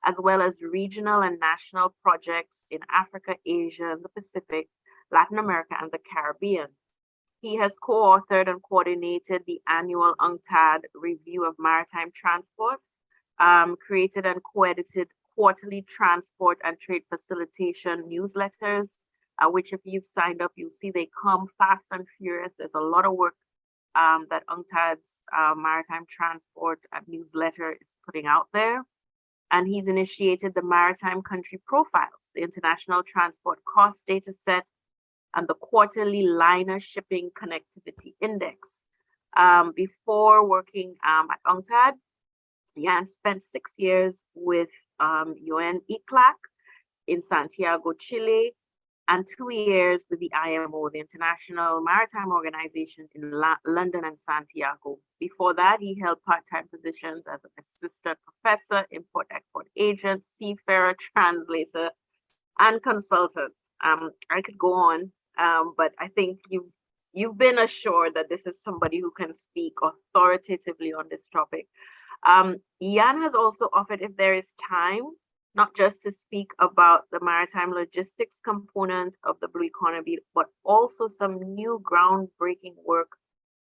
as well as regional and national projects in Africa, Asia, the Pacific, Latin America, and the Caribbean. He has co-authored and coordinated the annual UNCTAD Review of Maritime Transport, created and co-edited quarterly transport and trade facilitation newsletters, which if you've signed up, you'll see they come fast and furious. There's a lot of work that UNCTAD's Maritime Transport newsletter is putting out there. And he's initiated the Maritime Country Profiles, the International Transport Cost Data Set, and the Quarterly Liner Shipping Connectivity Index. Before working at UNCTAD, Jan spent 6 years with UN ICLAC in Santiago, Chile, and 2 years with the IMO, the International Maritime Organization in London and Santiago. Before that, he held part-time positions as an assistant professor, import-export agent, seafarer, translator, and consultant. I could go on, but I think you've been assured that this is somebody who can speak authoritatively on this topic. Jan has also offered, if there is time, not just to speak about the maritime logistics component of the blue economy, but also some new groundbreaking work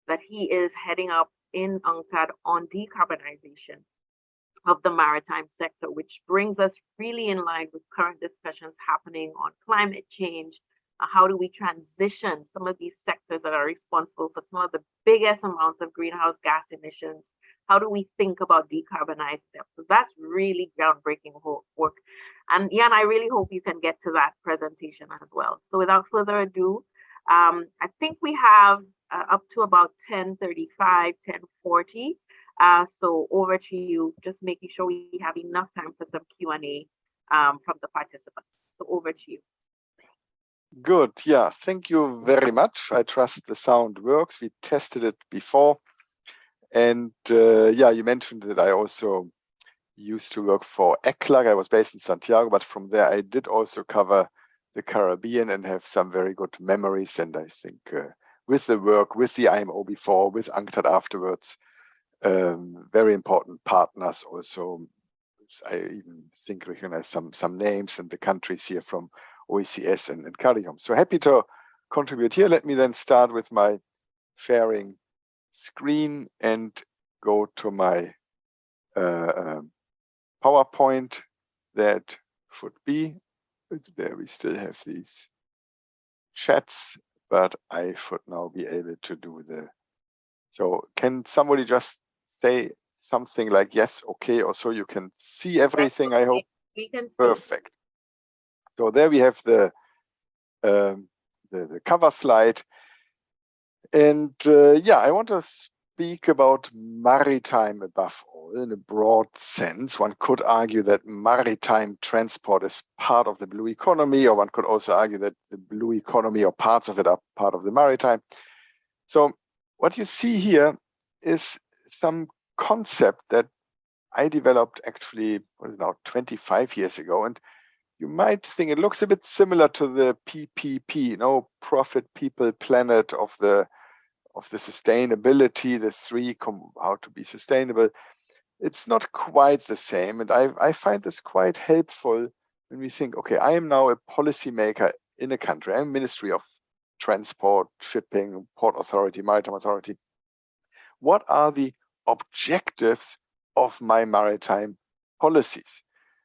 that he is heading up in UNCTAD on decarbonization of the maritime sector, which brings us really in line with current discussions happening on climate change. How do we transition some of these sectors that are responsible for some of the biggest amounts of greenhouse gas emissions? How do we think about decarbonizing them? So that's really groundbreaking work. And Jan, I really hope you can get to that presentation as well. So without further ado, I think we have up to about 10:35, 10:40. So over to you, just making sure we have enough time for some Q&A from the participants. So over to you. Good. Yeah, thank you very much. I trust the sound works. We tested it before. And yeah, you mentioned that I also used to work for ECLAG. I was based in Santiago, but from there I did also cover the Caribbean and have some very good memories. And I think with the work, with the IMO before, with UNCTAD afterwards, very important partners also. I even think recognize some names and the countries here from OECS and CARICOM. So happy to contribute here. Let me then start with my sharing screen and go to my PowerPoint. That should be, there we still have these chats, but I should now be able to do the, so can somebody just say something like yes, okay, or so you can see everything, I hope. We can see. Perfect. So there we have the cover slide. And yeah, I want to speak about maritime above all in a broad sense. One could argue that maritime transport is part of the blue economy, or one could also argue that the blue economy or parts of it are part of the maritime. So what you see here is some concept that I developed actually, what is it now, 25 years ago. And you might think it looks a bit similar to the PPP, you know, profit, people, planet of the sustainability, the three, how to be sustainable. It's not quite the same. And I find this quite helpful when we think, okay, I am now a policymaker in a country. I'm Ministry of Transport, Shipping, Port Authority, Maritime Authority. What are the objectives of my maritime policies?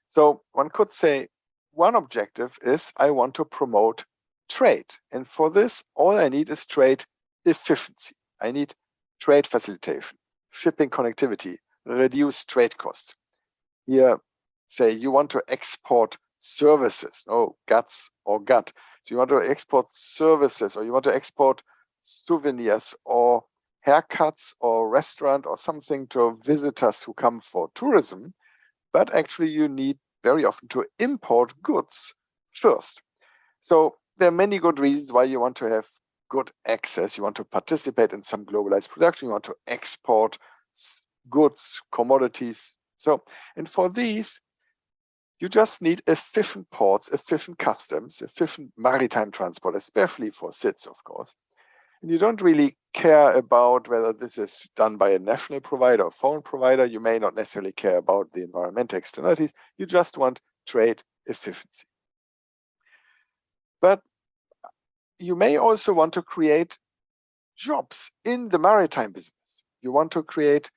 So one could say one objective is I want to promote trade. And for this, all I need is trade efficiency. I need trade facilitation, shipping connectivity, reduce trade costs. Here, say you want to export services, GUTS or GUT. So you want to export services, or you want to export souvenirs or haircuts or restaurant or something to visitors who come for tourism, but actually you need very often to import goods first. So there are many good reasons why you want to have good access. You want to participate in some globalized production. You want to export goods, commodities. So, and for these, you just need efficient ports, efficient customs, efficient maritime transport, especially for SIDS, of course. And you don't really care about whether this is done by a national provider or foreign provider. You may not necessarily care about the environmental externalities. You just want trade efficiency. But you may also want to create jobs in the maritime business. You want to create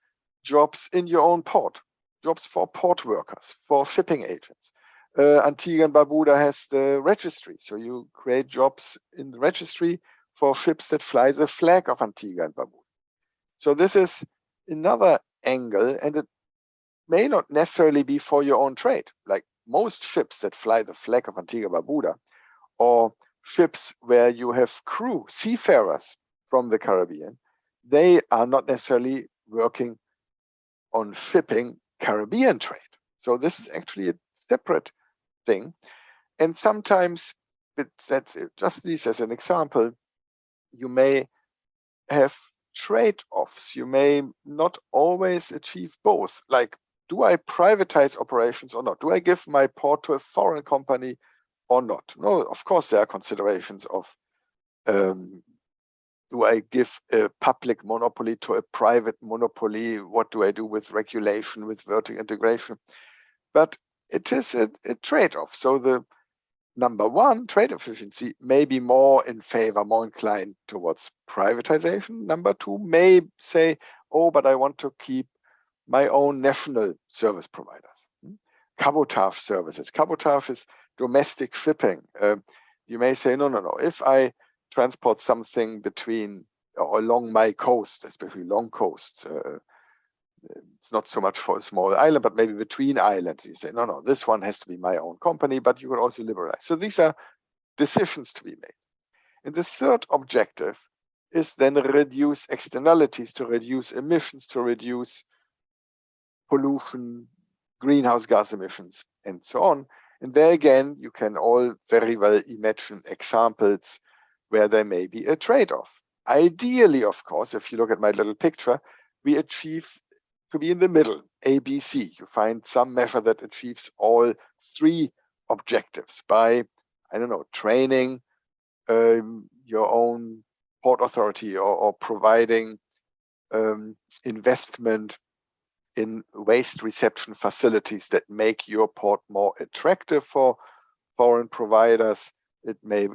jobs in your own port, jobs for port workers, for shipping agents. Antigua and Barbuda has the registry. So you create jobs in the registry for ships that fly the flag of Antigua and Barbuda. So this is another angle, and it may not necessarily be for your own trade. Like most ships that fly the flag of Antigua and Barbuda, or ships where you have crew, seafarers from the Caribbean, they are not necessarily working on shipping Caribbean trade. So this is actually a separate thing. And sometimes that's it. Just this as an example, you may have trade-offs. You may not always achieve both. Like, do I privatize operations or not? Do I give my port to a foreign company or not? No, of course there are considerations of do I give a public monopoly to a private monopoly? What do I do with regulation, with vertical integration? But it is a trade-off. So the number one, trade efficiency, may be more in favor, more inclined towards privatization. Number two may say, oh, but I want to keep my own national service providers. Cabotage services. Cabotage is domestic shipping. You may say, no. If I transport something between or along my coast, especially long coasts, it's not so much for a small island, but maybe between islands, you say, no, this one has to be my own company, but you could also liberalize. So these are decisions to be made. And the third objective is then reduce externalities, to reduce emissions, to reduce pollution, greenhouse gas emissions, and so on. And there again, you can all very well imagine examples where there may be a trade-off. Ideally, of course, if you look at my little picture, we achieve to be in the middle, ABC. You find some measure that achieves all three objectives by, I don't know, training your own port authority or providing investment in waste reception facilities that make your port more attractive for foreign providers. It may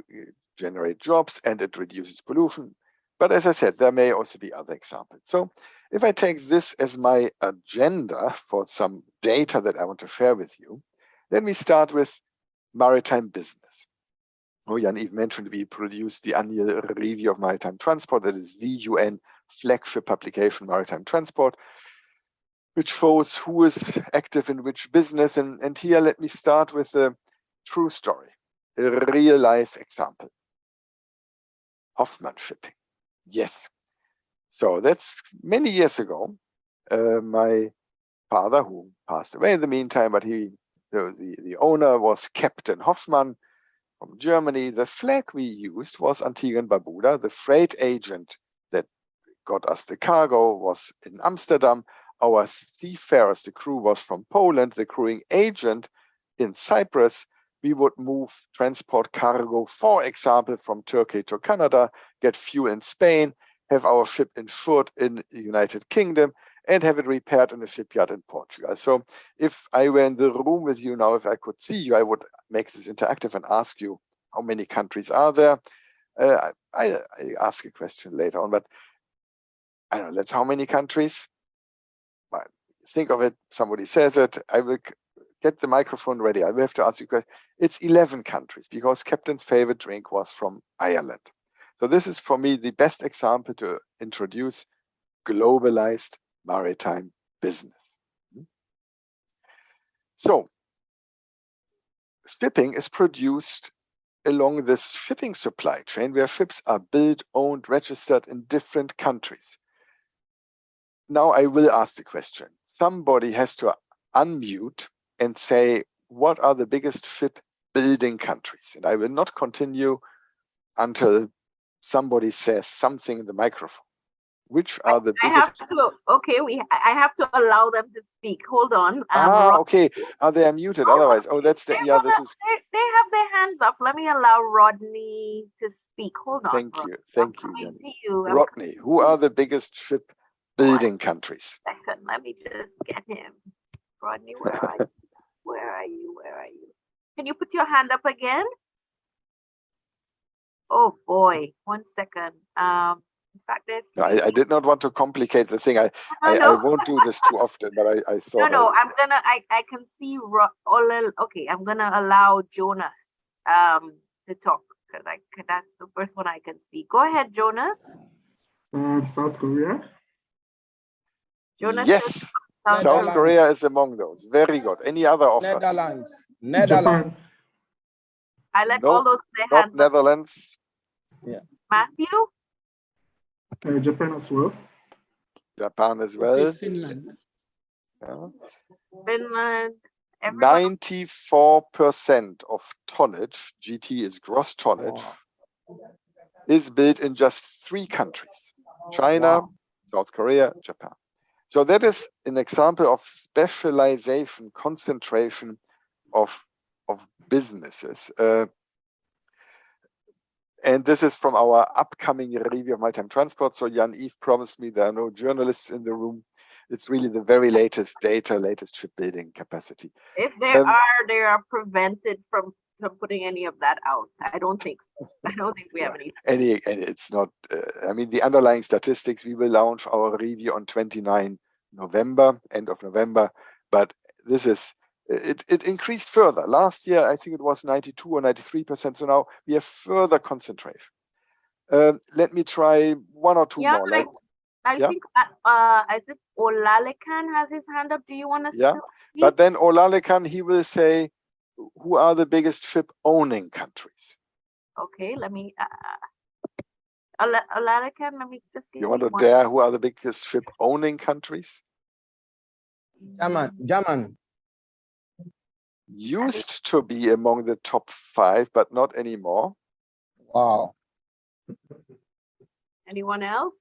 generate jobs and it reduces pollution. But as I said, there may also be other examples. So if I take this as my agenda for some data that I want to share with you, let me start with maritime business. Oh, Jan-Yves mentioned we produced the annual review of maritime transport. That is the UN flagship publication, Maritime Transport, which shows who is active in which business. And here, let me start with a true story, a real life example. Hoffmann Shipping. Yes. So that's many years ago. My father, who passed away in the meantime, but the owner was Captain Hoffmann from Germany. The flag we used was Antigua and Barbuda. The freight agent that got us the cargo was in Amsterdam. Our seafarers, the crew, was from Poland. The crewing agent in Cyprus. We would move transport cargo, for example, from Turkey to Canada, get fuel in Spain, have our ship insured in the United Kingdom, and have it repaired in a shipyard in Portugal. So if I were in the room with you now, if I could see you, I would make this interactive and ask you, how many countries are there? I ask a question later on, but I don't know, that's how many countries? Think of it, somebody says it, I will get the microphone ready. I will have to ask you a question. It's 11 countries because Captain's favorite drink was from Ireland. So this is for me the best example to introduce globalized maritime business. So shipping is produced along this shipping supply chain where ships are built, owned, registered in different countries. Now I will ask the question. Somebody has to unmute and say, what are the biggest ship building countries? And I will not continue until somebody says something in the microphone. Which are the biggest? I have to allow them to speak. Hold on. Okay. Are they muted? Otherwise, this is. They have their hands up. Let me allow Rodney to speak. Hold on. Thank Rodney. you. Thank you. Rodney, who are the biggest ship building countries? Second, let me just get him. Rodney, where are you? Where are you? Can you put your hand up again? Oh boy, 1 second. In fact, I did not want to complicate the thing. I won't do this too often, but I thought. I can see okay, I'm gonna allow Jonas to talk because that's the first one I can see. Go ahead, Jonas. South Korea. Jonas, yes, South Korea is among those. Very good. Any other offers? Netherlands. Japan. I let all those their not hands Netherlands. Yeah. Matthew? Japan as well. Japan as well. Finland. Yeah. Finland. everyone. 94% of tonnage, GT is gross tonnage, is built in just 3 countries: China, South Korea, Japan. So that is an example of specialization, concentration of businesses. And this is from our upcoming review of maritime transport. So Jan-Yves promised me there are no journalists in the room. It's really the very latest data, latest shipbuilding capacity. If there are, they are prevented from putting any of that out. I don't think so. I don't think we have any. And it's not, I mean, the underlying statistics, we will launch our review on 29 November, end of November, but this is, it increased further. Last year, I think it was 92 or 93%. So now we have further concentration. Let me try 1 or 2 more. I think I think Olalekan has his hand up. Do you want to? Yeah, but then Olalekan, he will say, who are the biggest ship owning countries? Okay, let me. Olalekan, let me just. You want to dare who are the biggest ship owning countries? German. Used to be among the top 5, but not anymore. Wow. Anyone else?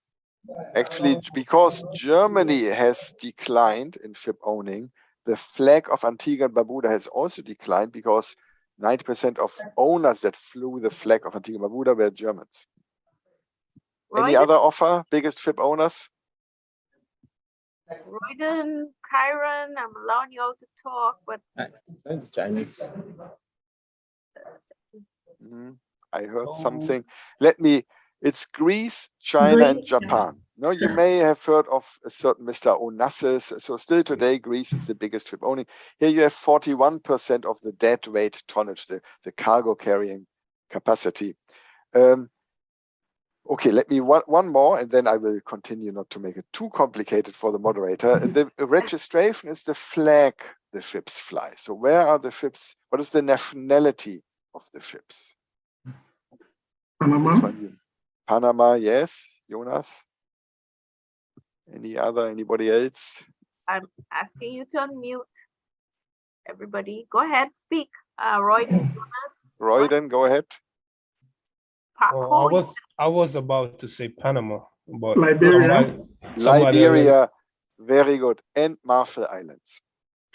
Actually, because Germany has declined in ship owning, the flag of Antigua and Barbuda has also declined because 90% of owners that flew the flag of Antigua and Barbuda were Germans. Any other offer? Biggest ship owners? Royden, Kyron, I'm allowing you all to talk, but It's Chinese. I heard something. It's Greece, China, and Japan. No, you may have heard of a certain Mr. Onassis. So still today, Greece is the biggest ship owning. Here you have 41% of the dead weight tonnage, the cargo carrying capacity. Okay, let me one more, and then I will continue not to make it too complicated for the moderator. The registration is the flag the ships fly. So where are the ships? What is the nationality of the ships? Panama. Panama, yes. Jonas? Anybody else? I'm asking you to unmute. Everybody, go ahead, speak. Royden, Royden, go ahead. I was about to say Panama, but Liberia. Liberia, very good, and Marshall Islands.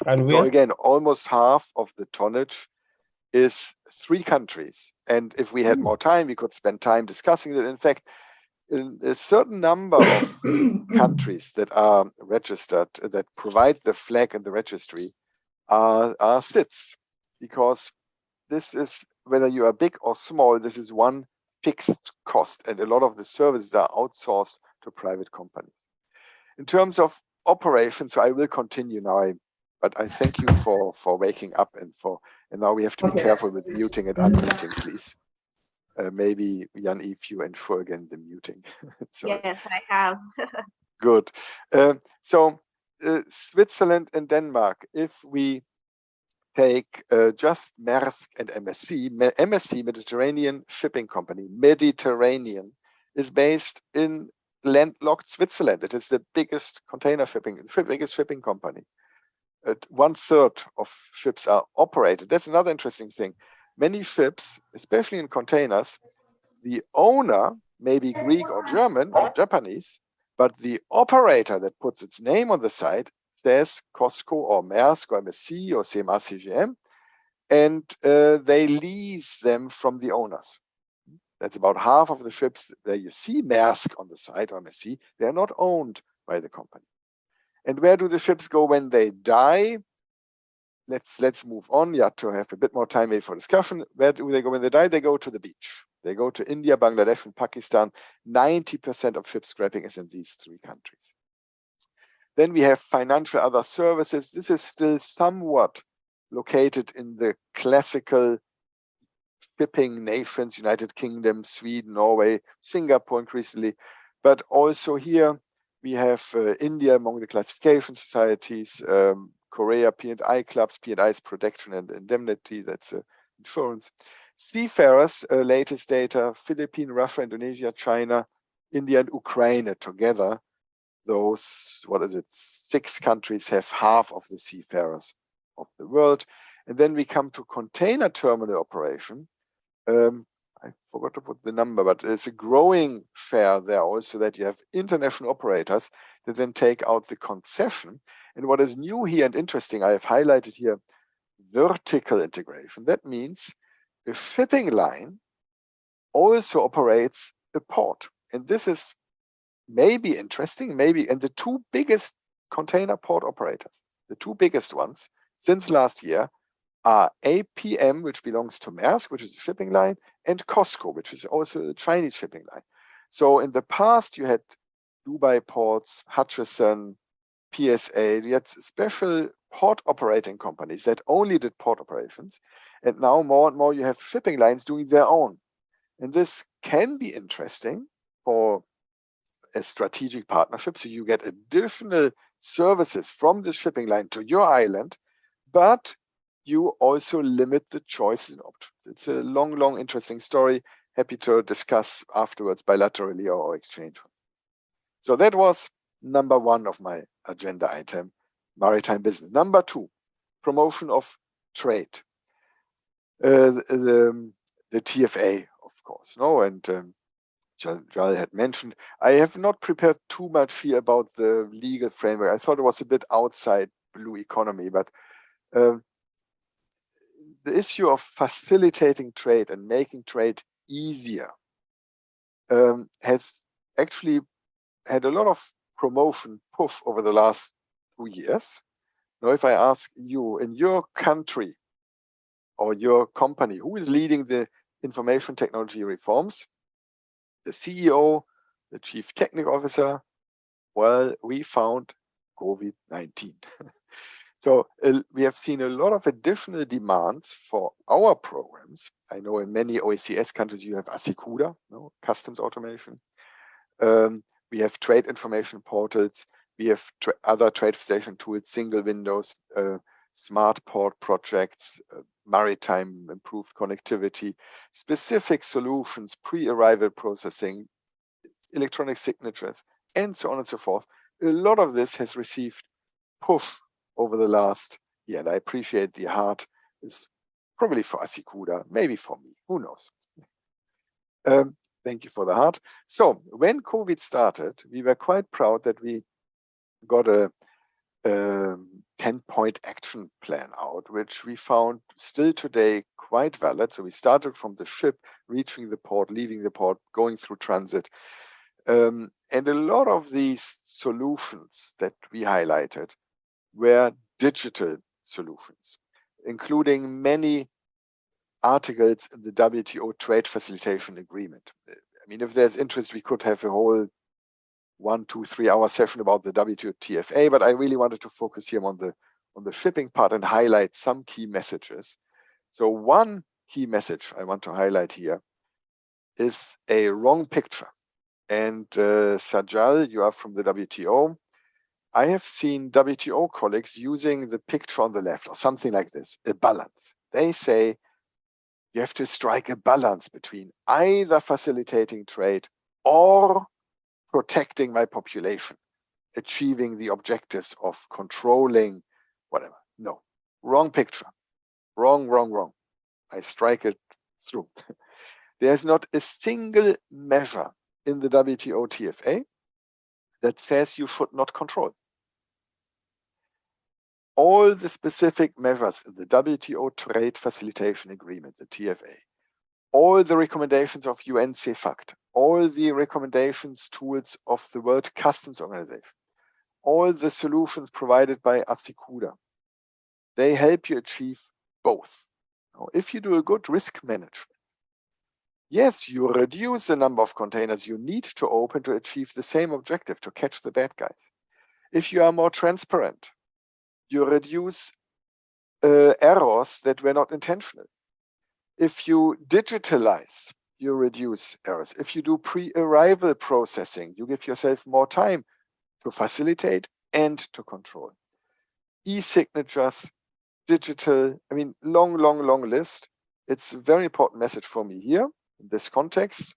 And so again, almost half of the tonnage is 3 countries. And if we had more time, we could spend time discussing it. In fact, a certain number of countries that are registered, that provide the flag in the registry, are SITs, because this is, whether you are big or small, this is one fixed cost, and a lot of the services are outsourced to private companies. In terms of operations, so I will continue now, but I thank you for waking up and now we have to be careful with muting and unmuting, please. Maybe Jan-Yves, you ensure again the muting. Yes, I have. Good. So Switzerland and Denmark, if we take just Maersk and MSC, MSC, Mediterranean Shipping Company, Mediterranean, is based in landlocked Switzerland. It is the biggest biggest shipping company. 1/3 of ships are operated. That's another interesting thing. Many ships, especially in containers, the owner may be Greek or German or Japanese, but the operator that puts its name on the side says COSCO or Maersk or MSC or CMA CGM, and they lease them from the owners. That's about half of the ships where you see Maersk on the side or MSC. They are not owned by the company. And where do the ships go when they die? Let's move on. Yeah, to have a bit more time maybe for discussion. Where do they go when they die? They go to the beach. They go to India, Bangladesh, and Pakistan. 90% of ship scrapping is in these 3 countries. Then we have financial other services. This is still somewhat located in the classical shipping nations, United Kingdom, Sweden, Norway, Singapore increasingly. But also here we have India among the classification societies, Korea, P&I clubs. P&I is protection and indemnity, that's insurance. Seafarers, latest data, Philippines, Russia, Indonesia, China, India, and Ukraine together. Those, 6 countries have half of the seafarers of the world. And then we come to container terminal operation. I forgot to put the number, but it's a growing share there also, that you have international operators that then take out the concession. And what is new here and interesting, I have highlighted here vertical integration. That means a shipping line also operates a port. And this is maybe interesting, maybe, and the two biggest container port operators, the two biggest ones since last year, are APM, which belongs to Maersk, which is a shipping line, and COSCO, which is also a Chinese shipping line. So in the past, you had Dubai ports, Hutchison, PSA, you had special port operating companies that only did port operations. And now more and more you have shipping lines doing their own. And this can be interesting for a strategic partnership. So you get additional services from the shipping line to your island, but you also limit the choices and options. It's a long, interesting story. Happy to discuss afterwards bilaterally or exchange. So that was number one of my agenda item, maritime business. Number two, promotion of trade. The TFA, of course, no, and Jal had mentioned, I have not prepared too much here about the legal framework. I thought it was a bit outside blue economy, but the issue of facilitating trade and making trade easier has actually had a lot of promotion push over the last 2 years. Now, if I ask you in your country or your company, who is leading the information technology reforms? The CEO, the chief technical officer? Well, we found COVID-19. So we have seen a lot of additional demands for our programs. I know in many OECS countries you have ASICUDA, no, customs automation. We have trade information portals. We have other trade facilitation tools, single windows, smart port projects, maritime improved connectivity, specific solutions, pre-arrival processing, electronic signatures, and so on and so forth. A lot of this has received push over the last year, and I appreciate the heart is probably for ASICUDA, maybe for me, who knows. Thank you for the heart. So when COVID started, we were quite proud that we got a 10-point action plan out, which we found still today quite valid. So we started from the ship, reaching the port, leaving the port, going through transit. And a lot of these solutions that we highlighted were digital solutions, including many articles in the WTO trade facilitation agreement. I mean, if there's interest, we could have a whole 1, 2, 3 hour session about the WTO TFA, but I really wanted to focus here on the shipping part and highlight some key messages. So one key message I want to highlight here is a wrong picture. And Sajal, you are from the WTO. I have seen WTO colleagues using the picture on the left or something like this, a balance. They say you have to strike a balance between either facilitating trade or protecting my population, achieving the objectives of controlling whatever. No, wrong picture. Wrong. I strike it through. There's not a single measure in the WTO TFA that says you should not control. All the specific measures in the WTO Trade Facilitation Agreement, the TFA, all the recommendations of UN CEFACT, all the recommendations tools of the World Customs Organization, all the solutions provided by ASICUDA, they help you achieve both. Now, if you do a good risk management, yes, you reduce the number of containers you need to open to achieve the same objective, to catch the bad guys. If you are more transparent, you reduce errors that were not intentional. If you digitalize, you reduce errors. If you do pre-arrival processing, you give yourself more time to facilitate and to control. E-signatures, digital, I mean, long list. It's a very important message for me here in this context.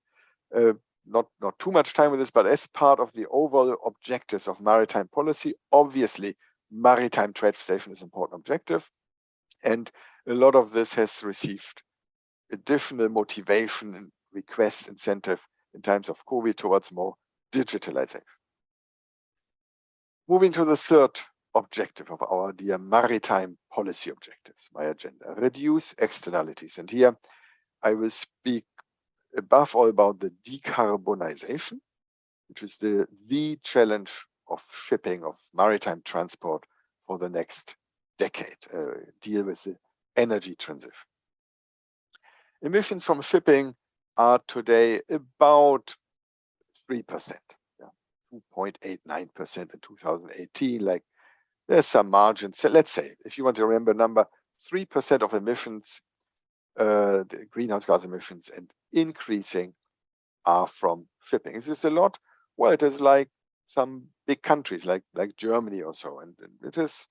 Not too much time with this, but as part of the overall objectives of maritime policy, obviously, maritime trade facilitation is an important objective. And a lot of this has received additional motivation and request incentive in times of COVID towards more digitalization. Moving to the third objective of our dear maritime policy objectives, my agenda, reduce externalities. And here I will speak above all about the decarbonization, which is the challenge of shipping, of maritime transport for the next decade, deal with the energy transition. Emissions from shipping are today about 3%, 2.89% in 2018. Like, there's some margin. So let's say, if you want to remember a number, 3% of emissions, the greenhouse gas emissions, and increasing are from shipping. Is this a lot? Well, it is like some big countries like Germany or so. And it is,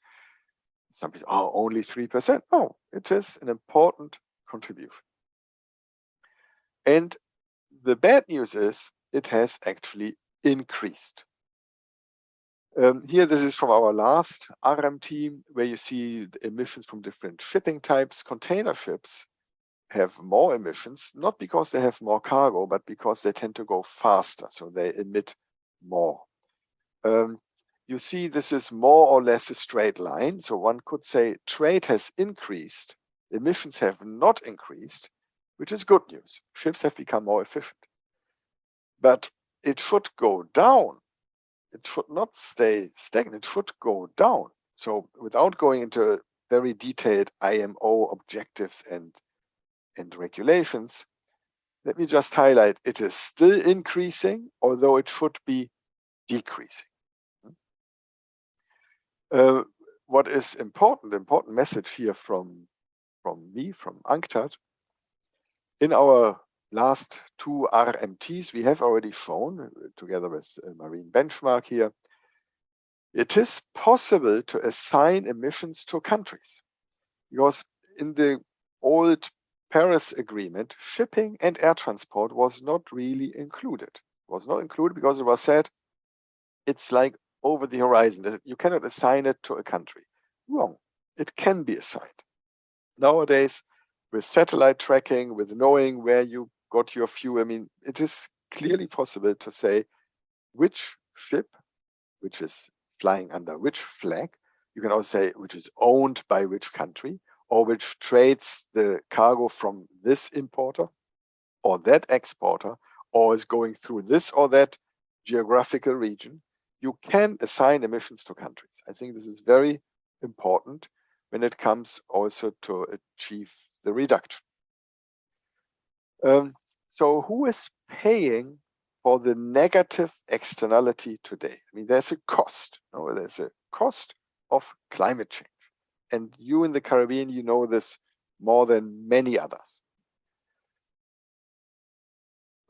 some people, oh, only 3%. No, it is an important contribution. And the bad news is it has actually increased. Here, this is from our last RMT, where you see the emissions from different shipping types. Container ships have more emissions, not because they have more cargo, but because they tend to go faster, so they emit more. You see, this is more or less a straight line. So one could say trade has increased, emissions have not increased, which is good news. Ships have become more efficient. But it should go down. It should not stay stagnant. It should go down. So without going into very detailed IMO objectives and regulations, let me just highlight it is still increasing, although it should be decreasing. What is important message here from me, from UNCTAD, in our last two RMTs, we have already shown, together with Marine Benchmark here, it is possible to assign emissions to countries. Because in the old Paris Agreement, shipping and air transport was not really included. It was not included because it was said, it's like over the horizon. You cannot assign it to a country. Wrong. It can be assigned. Nowadays, with satellite tracking, with knowing where you got your fuel, I mean, it is clearly possible to say which ship, which is flying under which flag. You can also say which is owned by which country, or which trades the cargo from this importer or that exporter, or is going through this or that geographical region. You can assign emissions to countries. I think this is very important when it comes also to achieve the reduction. So who is paying for the negative externality today? I mean, there's a cost. No, there's a cost of climate change. And you in the Caribbean, you know this more than many others.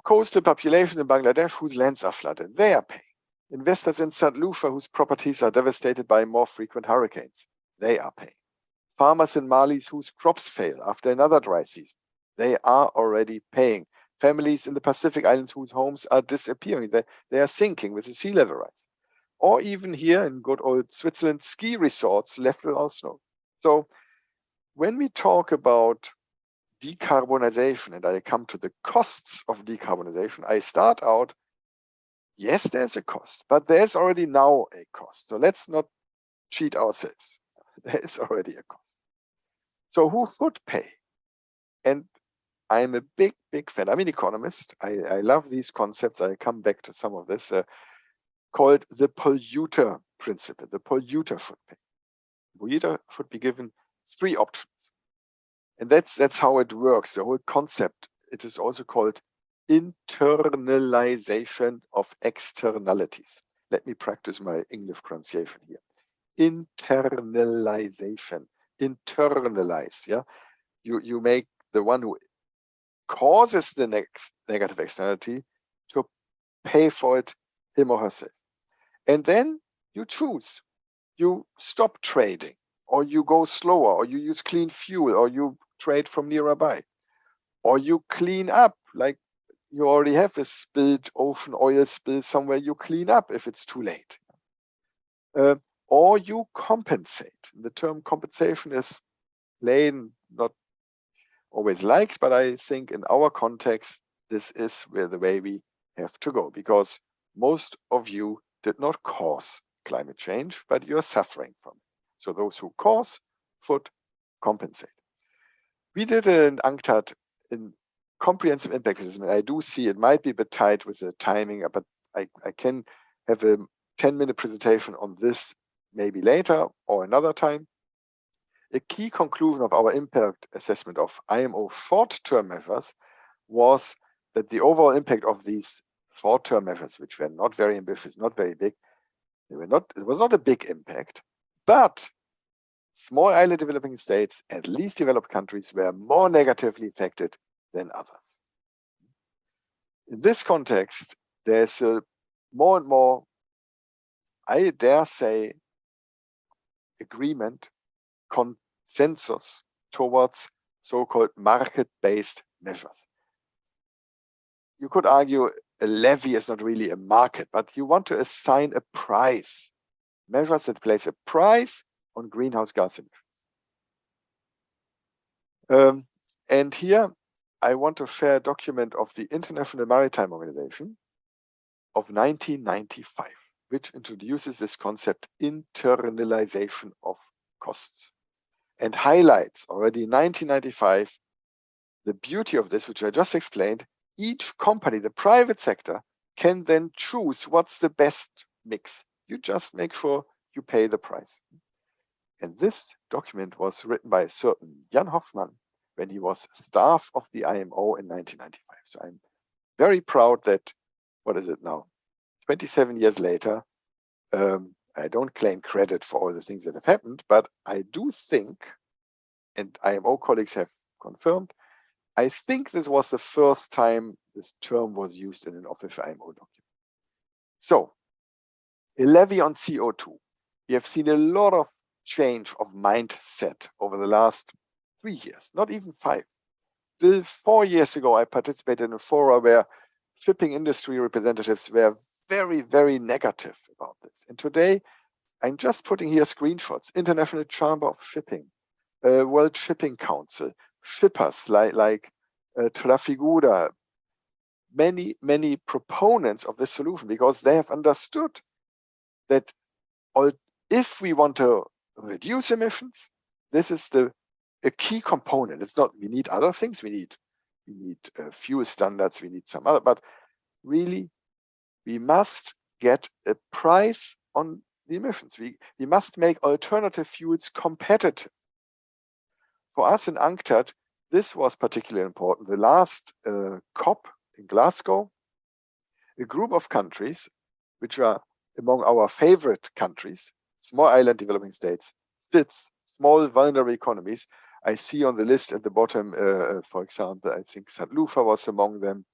Coastal population in Bangladesh whose lands are flooded, they are paying. Investors in St. Lucia whose properties are devastated by more frequent hurricanes, they are paying. Farmers in Mali whose crops fail after another dry season, they are already paying. Families in the Pacific Islands whose homes are disappearing, they are sinking with the sea level rise. Or even here in good old Switzerland, ski resorts left without snow. So when we talk about decarbonization, and I come to the costs of decarbonization, I start out, yes, there's a cost, but there's already now a cost. So let's not cheat ourselves. There is already a cost. So who should pay? And I'm a big fan. I'm an economist. I love these concepts. I come back to some of this, called the polluter principle. The polluter should pay. The polluter should be given three options. And that's how it works. The whole concept, it is also called internalization of externalities. Let me practice my English pronunciation here. Internalization. Internalize. Yeah, you make the one who causes the next negative externality to pay for it, him or herself. And then you choose. You stop trading, or you go slower, or you use clean fuel, or you trade from nearby, or you clean up, like you already have a spilled ocean oil spill somewhere, you clean up if it's too late. Or you compensate. The term compensation is plain, not always liked, but I think in our context, this is where the way we have to go, because most of you did not cause climate change, but you're suffering from it. So those who cause should compensate. We did an UNCTAD in comprehensive impact assessment. I do see it might be a bit tight with the timing, but I can have a 10-minute presentation on this maybe later or another time. A key conclusion of our impact assessment of IMO short-term measures was that the overall impact of these short-term measures, which were not very ambitious, not very big, it was not a big impact, but small island developing states and least developed countries were more negatively affected than others. In this context, there's a more and more, I dare say, agreement, consensus towards so-called market-based measures. You could argue a levy is not really a market, but you want to assign a price, measures that place a price on greenhouse gas emissions. And here I want to share a document of the International Maritime Organization of 1995, which introduces this concept internalization of costs and highlights already in 1995 the beauty of this, which I just explained. Each company, the private sector, can then choose what's the best mix. You just make sure you pay the price. And this document was written by a certain Jan Hoffmann when he was staff of the IMO in 1995. So I'm very proud that, what is it now, 27 years later, I don't claim credit for all the things that have happened, but I do think, and IMO colleagues have confirmed, I think this was the first time this term was used in an official IMO document. So, a levy on CO2. We have seen a lot of change of mindset over the last 3 years, not even 5. Still 4 years ago, I participated in a forum where shipping industry representatives were very, very negative about this. And today, I'm just putting here screenshots. International Chamber of Shipping, World Shipping Council, shippers like Trafigura, many proponents of this solution, because they have understood that if we want to reduce emissions, this is a key component. It's not, we need other things, we need fuel standards, we need some other, but really we must get a price on the emissions. We must make alternative fuels competitive. For us in UNCTAD, this was particularly important. The last COP in Glasgow, a group of countries, which are among our favorite countries, small island developing states, small vulnerable economies. I see on the list at the bottom, for example, I think St. Lucia was among them.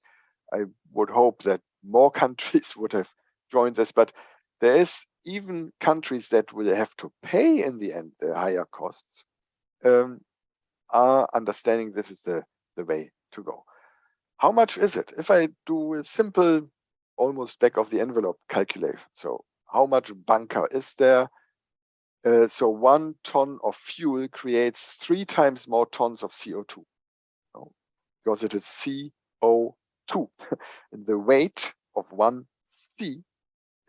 I would hope that more countries would have joined this, but there is even countries that will have to pay in the end the higher costs, are understanding this is the way to go. How much is it? If I do a simple, almost back of the envelope calculation, so how much bunker is there? So 1 ton of fuel creates 3 times more tons of CO2, because it is CO2. And the weight of 1 C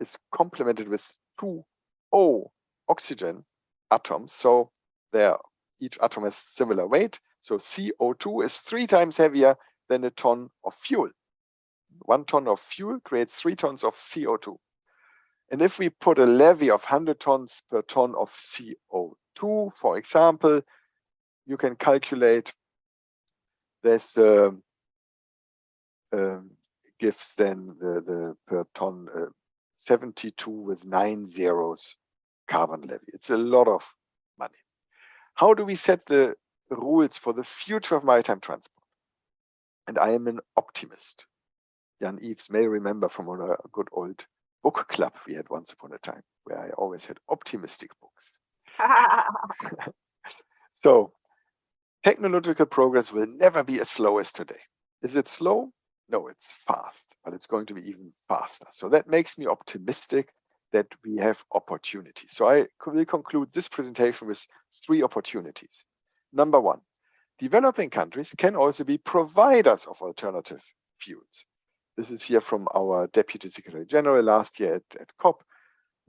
is complemented with 2 O oxygen atoms. So each atom has similar weight. So CO2 is 3 times heavier than a ton of fuel. 1 ton of fuel creates 3 tons of CO2. And if we put a levy of 100 tons per ton of CO2, for example, you can calculate this gives then the per ton 72 with 9 zeros carbon levy. It's a lot of money. How do we set the rules for the future of maritime transport? And I am an optimist. Jan Eves may remember from a good old book club we had once upon a time, where I always had optimistic books. So, technological progress will never be as slow as today. Is it slow? No, it's fast, but it's going to be even faster. So that makes me optimistic that we have opportunities. So I will conclude this presentation with 3 opportunities. Number one, developing countries can also be providers of alternative fuels. This is here from our Deputy Secretary General last year at COP.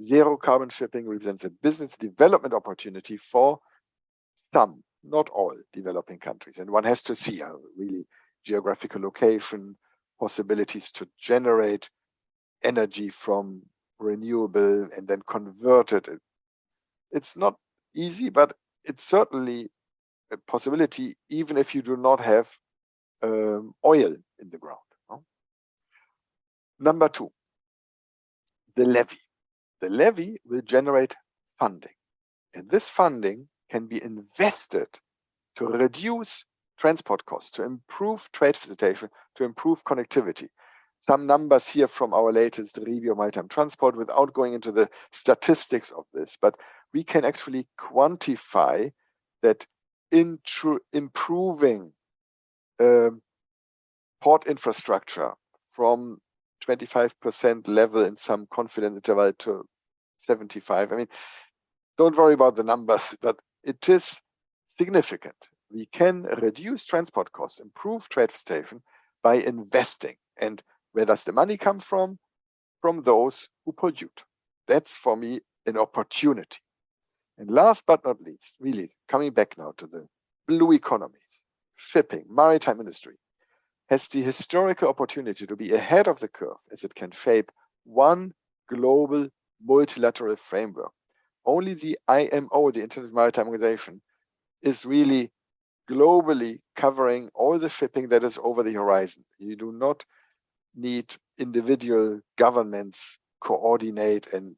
Zero carbon shipping represents a business development opportunity for some, not all, developing countries. And one has to see really geographical location, possibilities to generate energy from renewable and then convert it. It's not easy, but it's certainly a possibility, even if you do not have oil in the ground. No? Number two, the levy. The levy will generate funding, and this funding can be invested to reduce transport costs, to improve trade facilitation, to improve connectivity. Some numbers here from our latest review of maritime transport without going into the statistics of this, but we can actually quantify that improving port infrastructure from 25% level in some confidence interval to 75. I mean, don't worry about the numbers, but it is significant. We can reduce transport costs, improve trade facilitation by investing. And where does the money come from? From those who pollute. That's for me an opportunity. And last but not least, really coming back now to the blue economies, shipping, maritime industry has the historical opportunity to be ahead of the curve as it can shape one global multilateral framework. Only the IMO, the International Maritime Organization, is really globally covering all the shipping that is over the horizon. You do not need individual governments coordinate and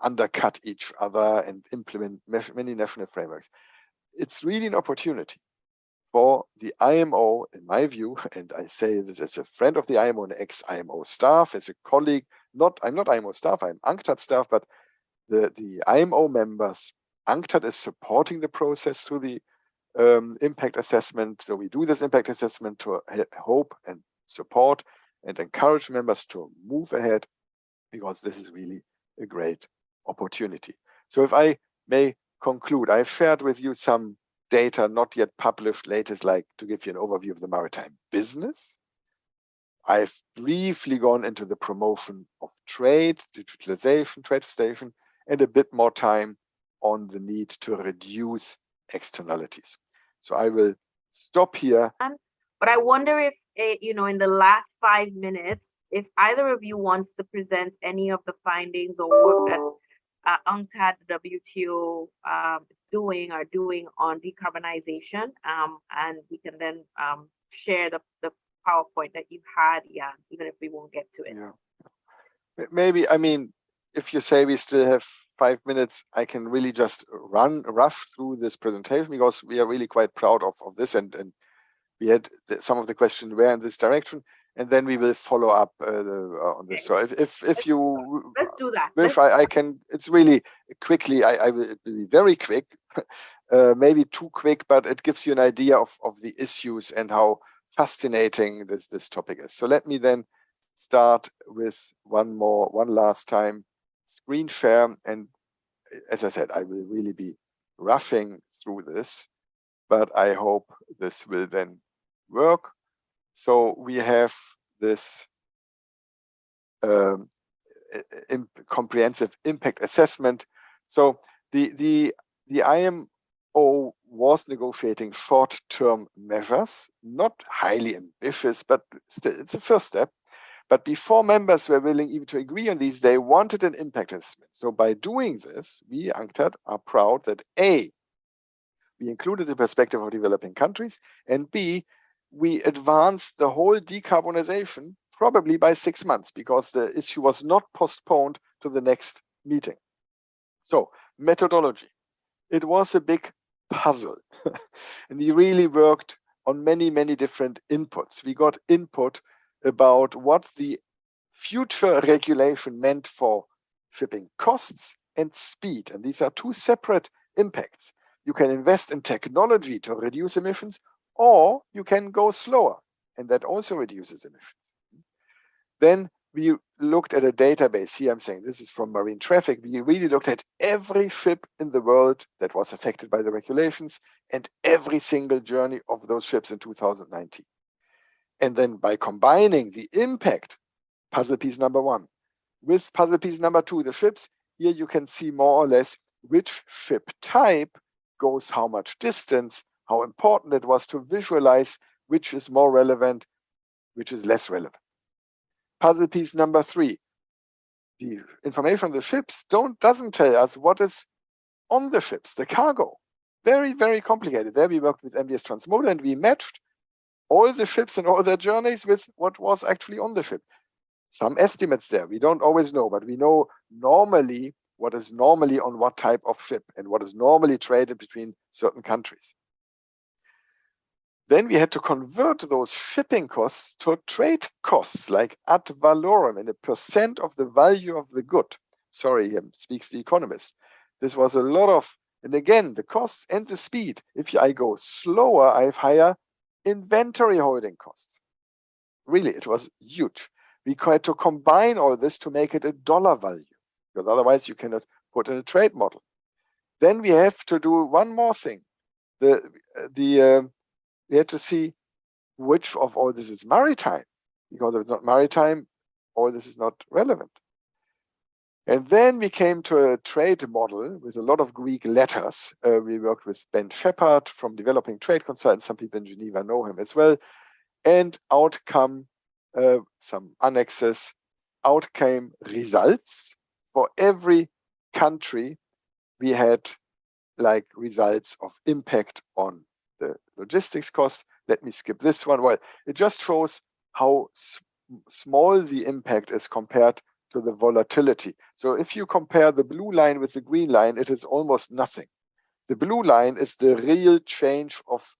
undercut each other and implement many national frameworks. It's really an opportunity for the IMO, in my view, and I say this as a friend of the IMO and ex-IMO staff, as a colleague. I'm not IMO staff, I'm UNCTAD staff, but the IMO members, UNCTAD is supporting the process through the impact assessment. So we do this impact assessment to hope and support and encourage members to move ahead, because this is really a great opportunity. So if I may conclude, I've shared with you some data not yet published, latest, like to give you an overview of the maritime business. I've briefly gone into the promotion of trade, digitalization, trade facilitation, and a bit more time on the need to reduce externalities. So I will stop here. But I wonder if, in the last 5 minutes, if either of you wants to present any of the findings or work that UNCTAD, WTO doing on decarbonization, and we can then share the PowerPoint that you've had, even if we won't get to it. Yeah. Maybe, I mean, if you say we still have 5 minutes, I can really just rush through this presentation, because we are really quite proud of this, and we had some of the questions were in this direction, and then we will follow up on this. So if you let's do that. wish, I can. It's really quickly. I will be very quick, maybe too quick, but it gives you an idea of the issues and how fascinating this topic is. So let me then start with one last time screen share, and as I said, I will really be rushing through this, but I hope this will then work. So we have this comprehensive impact assessment. So the IMO was negotiating short-term measures, not highly ambitious, but still it's a first step. But before members were willing even to agree on these, they wanted an impact assessment. So by doing this, we, UNCTAD, are proud that A, we included the perspective of developing countries, and B, we advanced the whole decarbonization probably by 6 months, because the issue was not postponed to the next meeting. So methodology, it was a big puzzle. And we really worked on many, many different inputs. We got input about what the future regulation meant for shipping costs and speed. And these are two separate impacts. You can invest in technology to reduce emissions, or you can go slower, and that also reduces emissions. Then we looked at a database. Here I'm saying this is from marine traffic. We really looked at every ship in the world that was affected by the regulations and every single journey of those ships in 2019. And then by combining the impact, puzzle piece number 1, with puzzle piece number 2, the ships, here you can see more or less which ship type goes how much distance, how important it was to visualize which is more relevant, which is less relevant. Puzzle piece number 3, the information on the ships doesn't tell us what is on the ships, the cargo. Very, very complicated. There we worked with MDS Transmodal and we matched all the ships and all their journeys with what was actually on the ship. Some estimates there, we don't always know, but we know normally what is normally on what type of ship and what is normally traded between certain countries. Then we had to convert those shipping costs to trade costs, like ad valorem, in a percent of the value of the good. Sorry, here speaks the economist. This was a lot of, and again, the costs and the speed. If I go slower, I have higher inventory holding costs. Really, it was huge. We tried to combine all this to make it a dollar value, because otherwise you cannot put in a trade model. Then we have to do one more thing. We had to see which of all this is maritime, because if it's not maritime, all this is not relevant. And then we came to a trade model with a lot of Greek letters. We worked with Ben Shepard from Developing Trade Consultants. Some people in Geneva know him as well. And out come some annexes. Out came results. For every country, we had like results of impact on the logistics costs. Let me skip this one. Well, it just shows how small the impact is compared to the volatility. So if you compare the blue line with the green line, it is almost nothing. The blue line is the real change of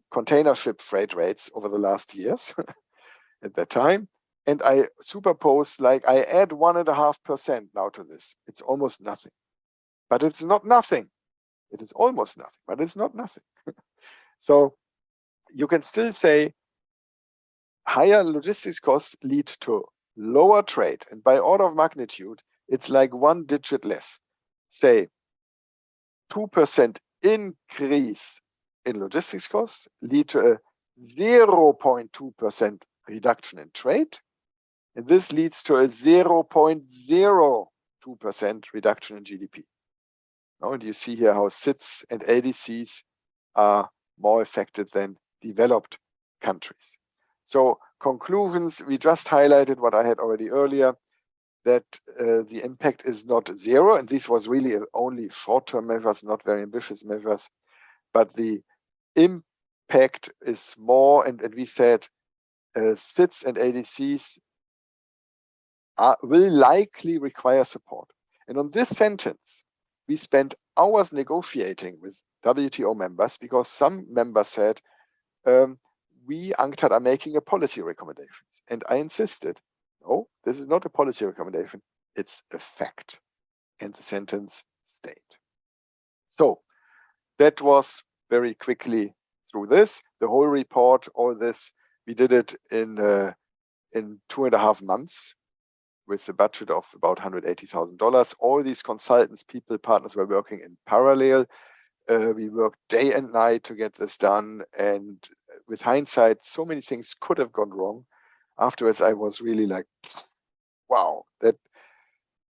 container ship freight rates over the last years at that time. And I superpose, like I add 1.5% now to this. It's almost nothing. But it's not nothing. It is almost nothing, but it's not nothing. So you can still say higher logistics costs lead to lower trade. And by order of magnitude, it's like 1 digit less. Say 2% increase in logistics costs lead to a 0.2% reduction in trade. And this leads to a 0.02% reduction in GDP. Now, and you see here how SIDS and ADCs are more affected than developed countries. So conclusions, we just highlighted what I had already earlier, that the impact is not zero. And this was really only short-term measures, not very ambitious measures. But the impact is more, and we said SIDS and ADCs will likely require support. And on this sentence, we spent hours negotiating with WTO members because some members said, we, UNCTAD, are making a policy recommendations. And I insisted, no, this is not a policy recommendation, it's a fact. And the sentence stayed. So that was very quickly through this. The whole report, all this, we did it in 2.5 months with a budget of about $180,000. All these consultants, people, partners were working in parallel. We worked day and night to get this done. And with hindsight, so many things could have gone wrong. Afterwards, I was really like, wow, that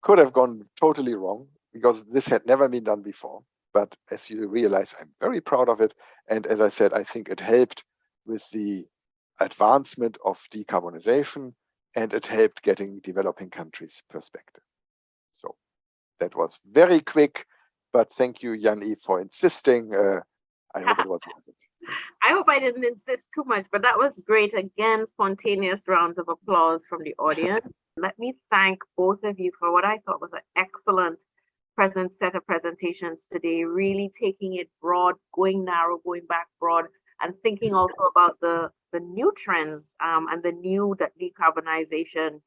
could have gone totally wrong because this had never been done before. But as you realize, I'm very proud of it. And as I said, I think it helped with the advancement of decarbonization, and it helped getting developing countries' perspective. So that was very quick, but thank you, Jan-Yves, for insisting. I hope it was worth it. I hope I didn't insist too much, but that was great. Again, spontaneous rounds of applause from the audience. Let me thank both of you for what I thought was an excellent set of presentations today, really taking it broad, going narrow, going back broad, and thinking also about the new trends and the new decarbonization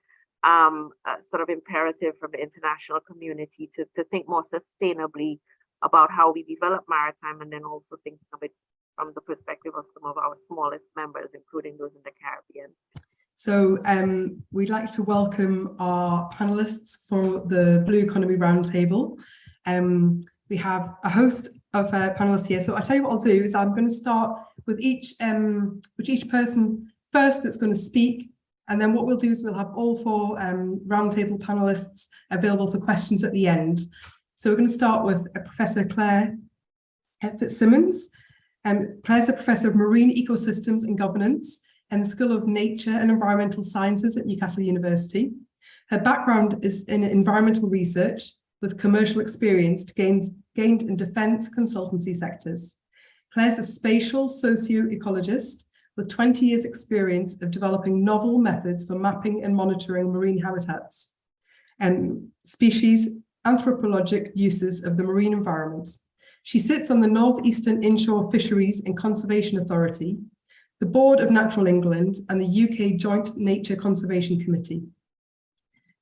sort of imperative from the international community to think more sustainably about how we develop maritime, and then also thinking of it from the perspective of some of our smallest members, including those in the Caribbean. So we'd like to welcome our panelists for the Blue Economy Roundtable. We have a host of panelists here. So I'll tell you what I'll do is I'm going to start with each person first that's going to speak. And then what we'll do is we'll have all four roundtable panelists available for questions at the end. So we're going to start with Professor Claire Fitzsimmons. Claire's a Professor of Marine Ecosystems and Governance in the School of Nature and Environmental Sciences at Newcastle University. Her background is in environmental research with commercial experience gained in defence consultancy sectors. Claire's a spatial socio-ecologist with 20 years experience of developing novel methods for mapping and monitoring marine habitats and species anthropologic uses of the marine environment. She sits on the Northeastern Inshore Fisheries and Conservation Authority, the Board of Natural England, and the UK Joint Nature Conservation Committee.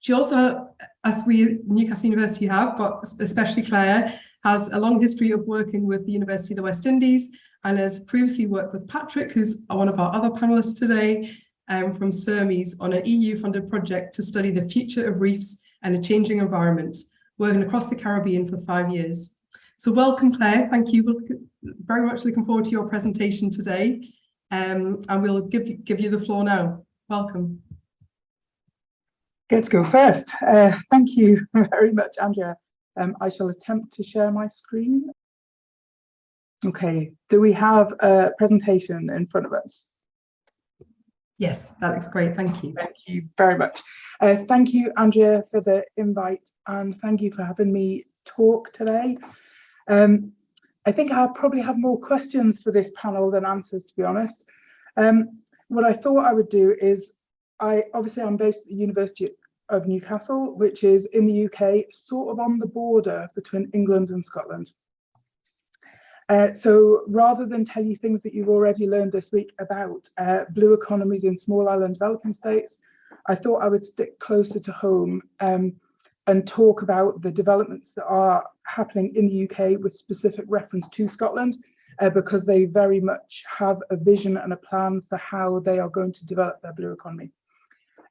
She also, as we at Newcastle University have, but especially Claire, has a long history of working with the University of the West Indies and has previously worked with Patrick, who's one of our other panelists today, from CERMES on an EU-funded project to study the future of reefs and a changing environment, working across the Caribbean for 5 years. So welcome, Claire. Thank you. We're very much looking forward to your presentation today. And we'll give you the floor now. Welcome. Let's go first. Thank you very much, Andrea. I shall attempt to share my screen. Okay, do we have a presentation in front of us? Yes, that looks great. Thank you. Thank you very much. Thank you, Andrea, for the invite, and thank you for having me talk today. I think I'll probably have more questions for this panel than answers, to be honest. What I thought I would do is, I'm based at the University of Newcastle, which is in the UK, sort of on the border between England and Scotland. So rather than tell you things that you've already learned this week about blue economies in small island developing states, I thought I would stick closer to home and talk about the developments that are happening in the UK with specific reference to Scotland, because they very much have a vision and a plan for how they are going to develop their blue economy.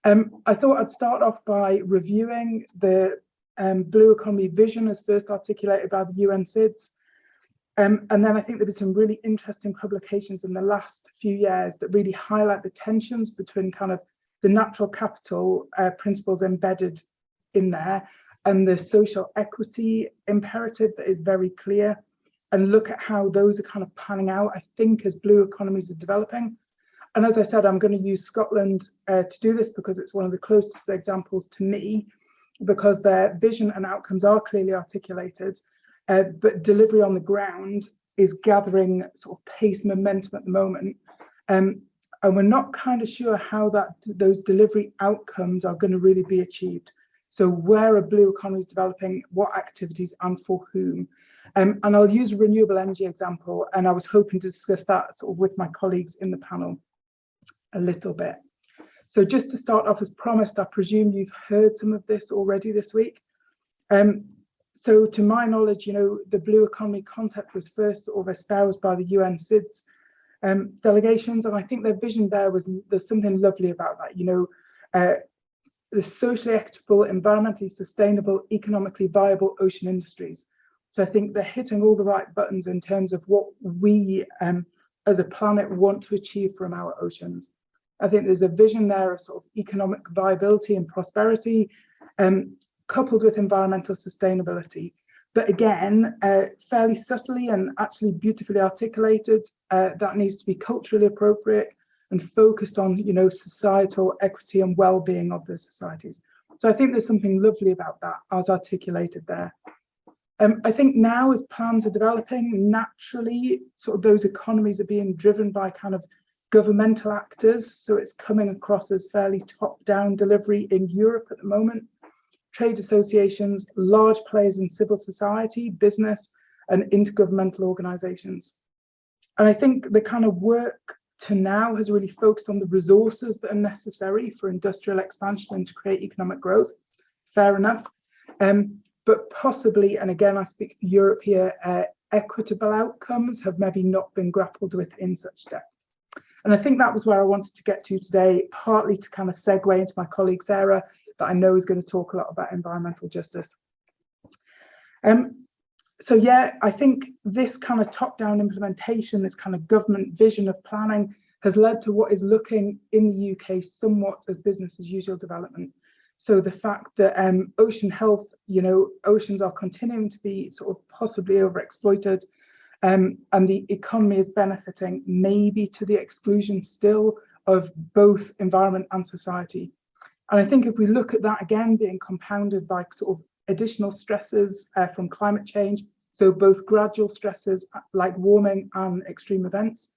I thought I'd start off by reviewing the blue economy vision as first articulated by the UN SIDS. And then I think there have been some really interesting publications in the last few years that really highlight the tensions between kind of the natural capital principles embedded in there and the social equity imperative that is very clear, and look at how those are kind of panning out, I think, as blue economies are developing. And as I said, I'm going to use Scotland to do this because it's one of the closest examples to me, because their vision and outcomes are clearly articulated, but delivery on the ground is gathering sort of pace momentum at the moment. And we're not kind of sure how those delivery outcomes are going to really be achieved. So where are blue economies developing, what activities and for whom? And I'll use a renewable energy example, and I was hoping to discuss that sort of with my colleagues in the panel a little bit. So just to start off, as promised, I presume you've heard some of this already this week. So to my knowledge, the blue economy concept was first sort of espoused by the UN SIDS delegations, and I think their vision there's something lovely about that. The socially equitable, environmentally sustainable, economically viable ocean industries. So I think they're hitting all the right buttons in terms of what we as a planet want to achieve from our oceans. I think there's a vision there of sort of economic viability and prosperity, coupled with environmental sustainability. But again, fairly subtly and actually beautifully articulated, that needs to be culturally appropriate and focused on, societal equity and well-being of those societies. So I think there's something lovely about that as articulated there. I think now as plans are developing, naturally, sort of those economies are being driven by kind of governmental actors. So it's coming across as fairly top-down delivery in Europe at the moment. Trade associations, large players in civil society, business, and intergovernmental organizations. And I think the kind of work to now has really focused on the resources that are necessary for industrial expansion and to create economic growth. Fair enough. But possibly, and again, I speak for Europe here, equitable outcomes have maybe not been grappled with in such depth. And I think that was where I wanted to get to today, partly to kind of segue into my colleague Sarah, that I know is going to talk a lot about environmental justice. So yeah, I think this kind of top-down implementation, this kind of government vision of planning has led to what is looking in the UK somewhat as business as usual development. So the fact that ocean health, oceans are continuing to be sort of possibly overexploited, and the economy is benefiting maybe to the exclusion still of both environment and society. And I think if we look at that again being compounded by sort of additional stresses from climate change, so both gradual stresses like warming and extreme events,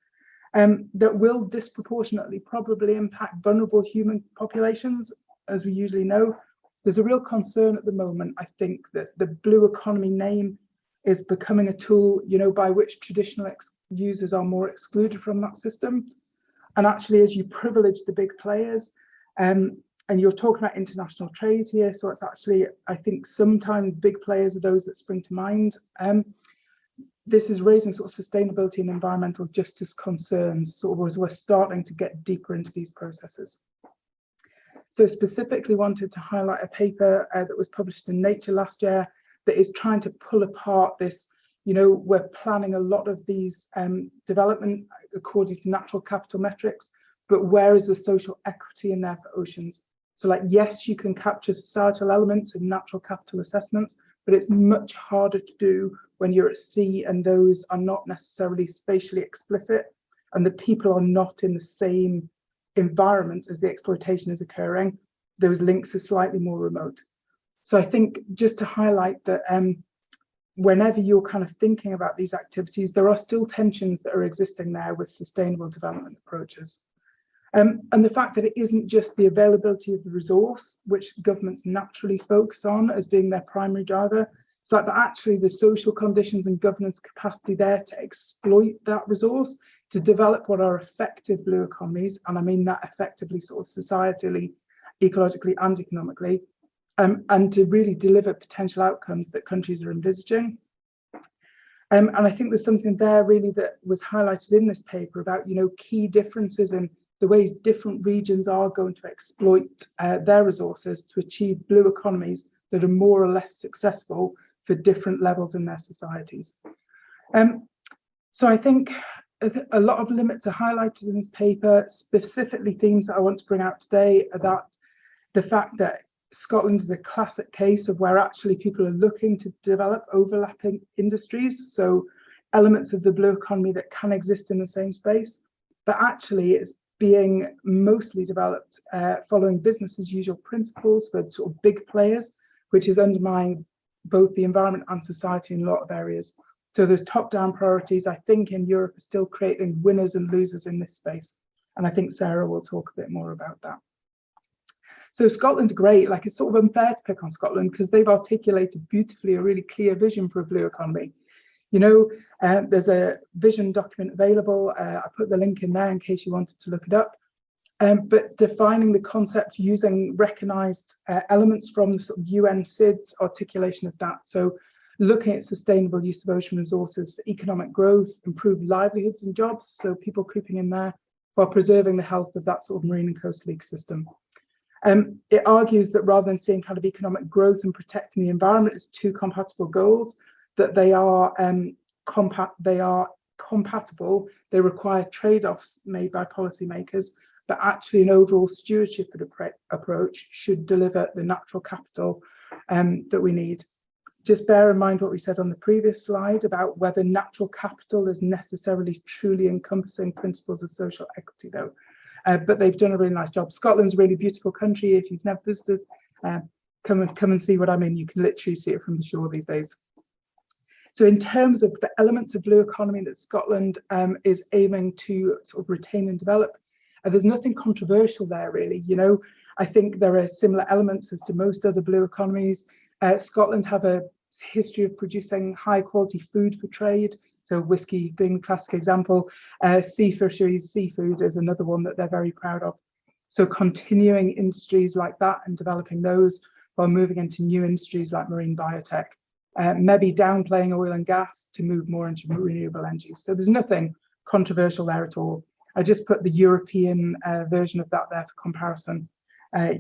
that will disproportionately probably impact vulnerable human populations, as we usually know. There's a real concern at the moment, I think, that the blue economy name is becoming a tool, by which traditional users are more excluded from that system. And actually, as you privilege the big players, and you're talking about international trade here, so it's actually, I think sometimes big players are those that spring to mind. This is raising sort of sustainability and environmental justice concerns, sort of as we're starting to get deeper into these processes. So specifically wanted to highlight a paper that was published in Nature last year that is trying to pull apart this, we're planning a lot of these development according to natural capital metrics, but where is the social equity in there for oceans? So like, yes, you can capture societal elements in natural capital assessments, but it's much harder to do when you're at sea and those are not necessarily spatially explicit and the people are not in the same environment as the exploitation is occurring. Those links are slightly more remote. So I think just to highlight that whenever you're kind of thinking about these activities, there are still tensions that are existing there with sustainable development approaches. And the fact that it isn't just the availability of the resource, which governments naturally focus on as being their primary driver, it's like that actually the social conditions and governance capacity there to exploit that resource, to develop what are effective blue economies, and I mean that effectively sort of societally, ecologically and economically, and to really deliver potential outcomes that countries are envisaging. And I think there's something there really that was highlighted in this paper about, key differences in the ways different regions are going to exploit their resources to achieve blue economies that are more or less successful for different levels in their societies. So I think a lot of limits are highlighted in this paper, specifically themes that I want to bring out today are that the fact that Scotland is a classic case of where actually people are looking to develop overlapping industries, so elements of the blue economy that can exist in the same space, but actually it's being mostly developed following business as usual principles for sort of big players, which is undermining both the environment and society in a lot of areas. So those top-down priorities, I think in Europe are still creating winners and losers in this space. And I think Sarah will talk a bit more about that. So Scotland's great, like it's sort of unfair to pick on Scotland because they've articulated beautifully a really clear vision for a blue economy. There's a vision document available. I put the link in there in case you wanted to look it up. But defining the concept using recognised elements from the sort of UN SIDS articulation of that. So looking at sustainable use of ocean resources for economic growth, improved livelihoods and jobs, so people creeping in there, while preserving the health of that sort of marine and coastal ecosystem. It argues that rather than seeing kind of economic growth and protecting the environment as two compatible goals, that they are compatible, they require trade-offs made by policymakers, but actually an overall stewardship approach should deliver the natural capital that we need. Just bear in mind what we said on the previous slide about whether natural capital is necessarily truly encompassing principles of social equity though. But they've done a really nice job. Scotland's a really beautiful country. If you've never visited, come and see what I mean. You can literally see it from the shore these days. So in terms of the elements of blue economy that Scotland is aiming to sort of retain and develop, there's nothing controversial there really. I think there are similar elements as to most other blue economies. Scotland have a history of producing high quality food for trade. So whiskey being a classic example, sea fisheries, seafood is another one that they're very proud of. So continuing industries like that and developing those while moving into new industries like marine biotech. Maybe downplaying oil and gas to move more into renewable energy. So there's nothing controversial there at all. I just put the European version of that there for comparison.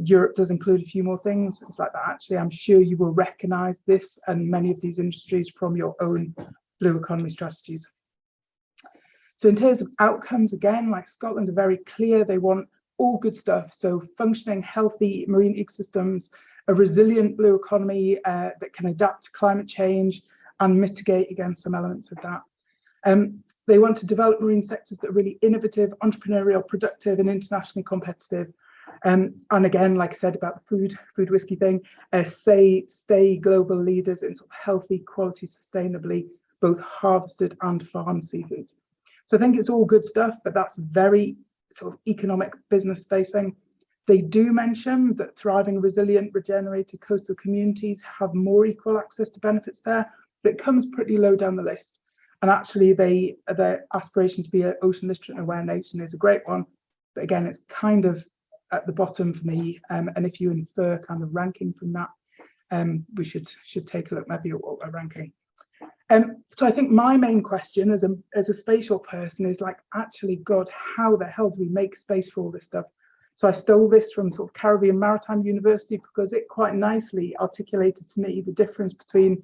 Europe does include a few more things. It's like that. Actually, I'm sure you will recognize this and many of these industries from your own blue economy strategies. So in terms of outcomes, again, like Scotland are very clear, they want all good stuff. So functioning, healthy marine ecosystems, a resilient blue economy that can adapt to climate change and mitigate against some elements of that. They want to develop marine sectors that are really innovative, entrepreneurial, productive, and internationally competitive. And again, like I said about the food whiskey thing, stay global leaders in sort of healthy, quality, sustainably, both harvested and farmed seafoods. So I think it's all good stuff, but that's very sort of economic business facing. They do mention that thriving, resilient, regenerated coastal communities have more equal access to benefits there, but it comes pretty low down the list. And actually, their aspiration to be an ocean literate and aware nation is a great one. But again, it's kind of at the bottom for me. And if you infer kind of ranking from that, we should take a look maybe at what we're ranking. So I think my main question as a spatial person is like, actually, God, how the hell do we make space for all this stuff? So I stole this from sort of Caribbean Maritime University because it quite nicely articulated to me the difference between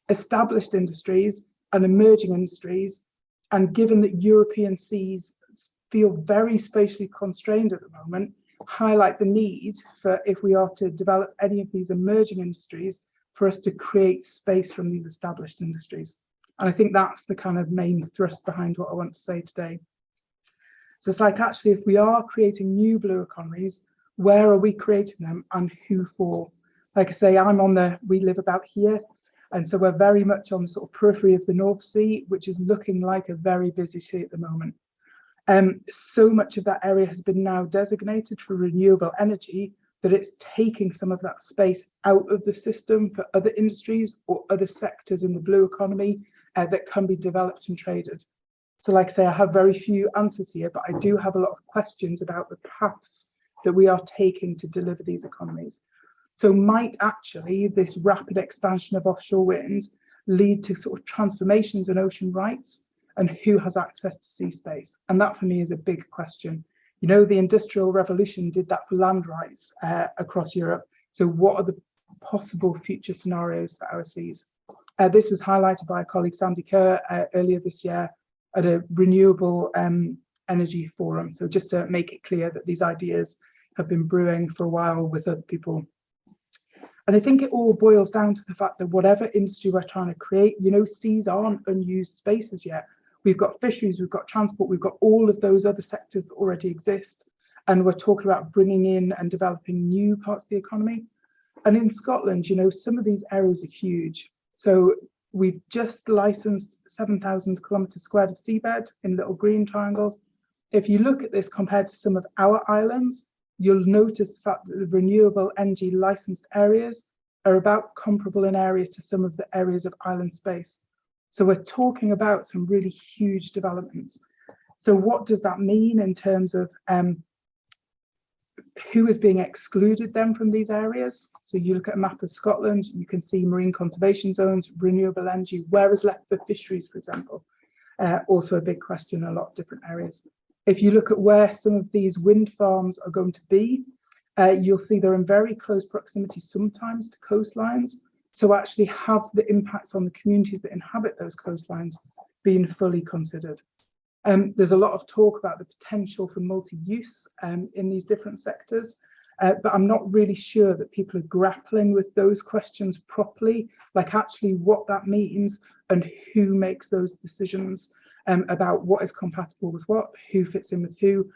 established industries and emerging industries. And given that European seas feel very spatially constrained at the moment, highlight the need for, if we are to develop any of these emerging industries, for us to create space from these established industries. And I think that's the kind of main thrust behind what I want to say today. So it's like, actually, if we are creating new blue economies, where are we creating them and who for? Like I say, we live about here. And so we're very much on the sort of periphery of the North Sea, which is looking like a very busy sea at the moment. So much of that area has been now designated for renewable energy that it's taking some of that space out of the system for other industries or other sectors in the blue economy that can be developed and traded. So like I say, I have very few answers here, but I do have a lot of questions about the paths that we are taking to deliver these economies. So might actually this rapid expansion of offshore wind lead to sort of transformations in ocean rights, and who has access to sea space? And that for me is a big question. You know, the Industrial Revolution did that for land rights across Europe. So what are the possible future scenarios for our seas? This was highlighted by a colleague, Sandy Kerr, earlier this year at a renewable energy forum. So just to make it clear that these ideas have been brewing for a while with other people. And I think it all boils down to the fact that whatever industry we're trying to create, you know, seas aren't unused spaces yet. We've got fisheries, we've got transport, we've got all of those other sectors that already exist. And we're talking about bringing in and developing new parts of the economy. And in Scotland, you know, some of these areas are huge. So we've just licensed 7,000 kilometres squared of seabed in little green triangles. If you look at this compared to some of our islands, you'll notice the fact that the renewable energy licensed areas are about comparable in area to some of the areas of island space. So we're talking about some really huge developments. So what does that mean in terms of who is being excluded then from these areas? So you look at a map of Scotland, you can see marine conservation zones, renewable energy, where is left for fisheries, for example? Also a big question in a lot of different areas. If you look at where some of these wind farms are going to be, you'll see they're in very close proximity sometimes to coastlines. So actually have the impacts on the communities that inhabit those coastlines been fully considered? There's a lot of talk about the potential for multi-use in these different sectors, but I'm not really sure that people are grappling with those questions properly, like actually what that means and who makes those decisions about what is compatible with what, who fits in with who,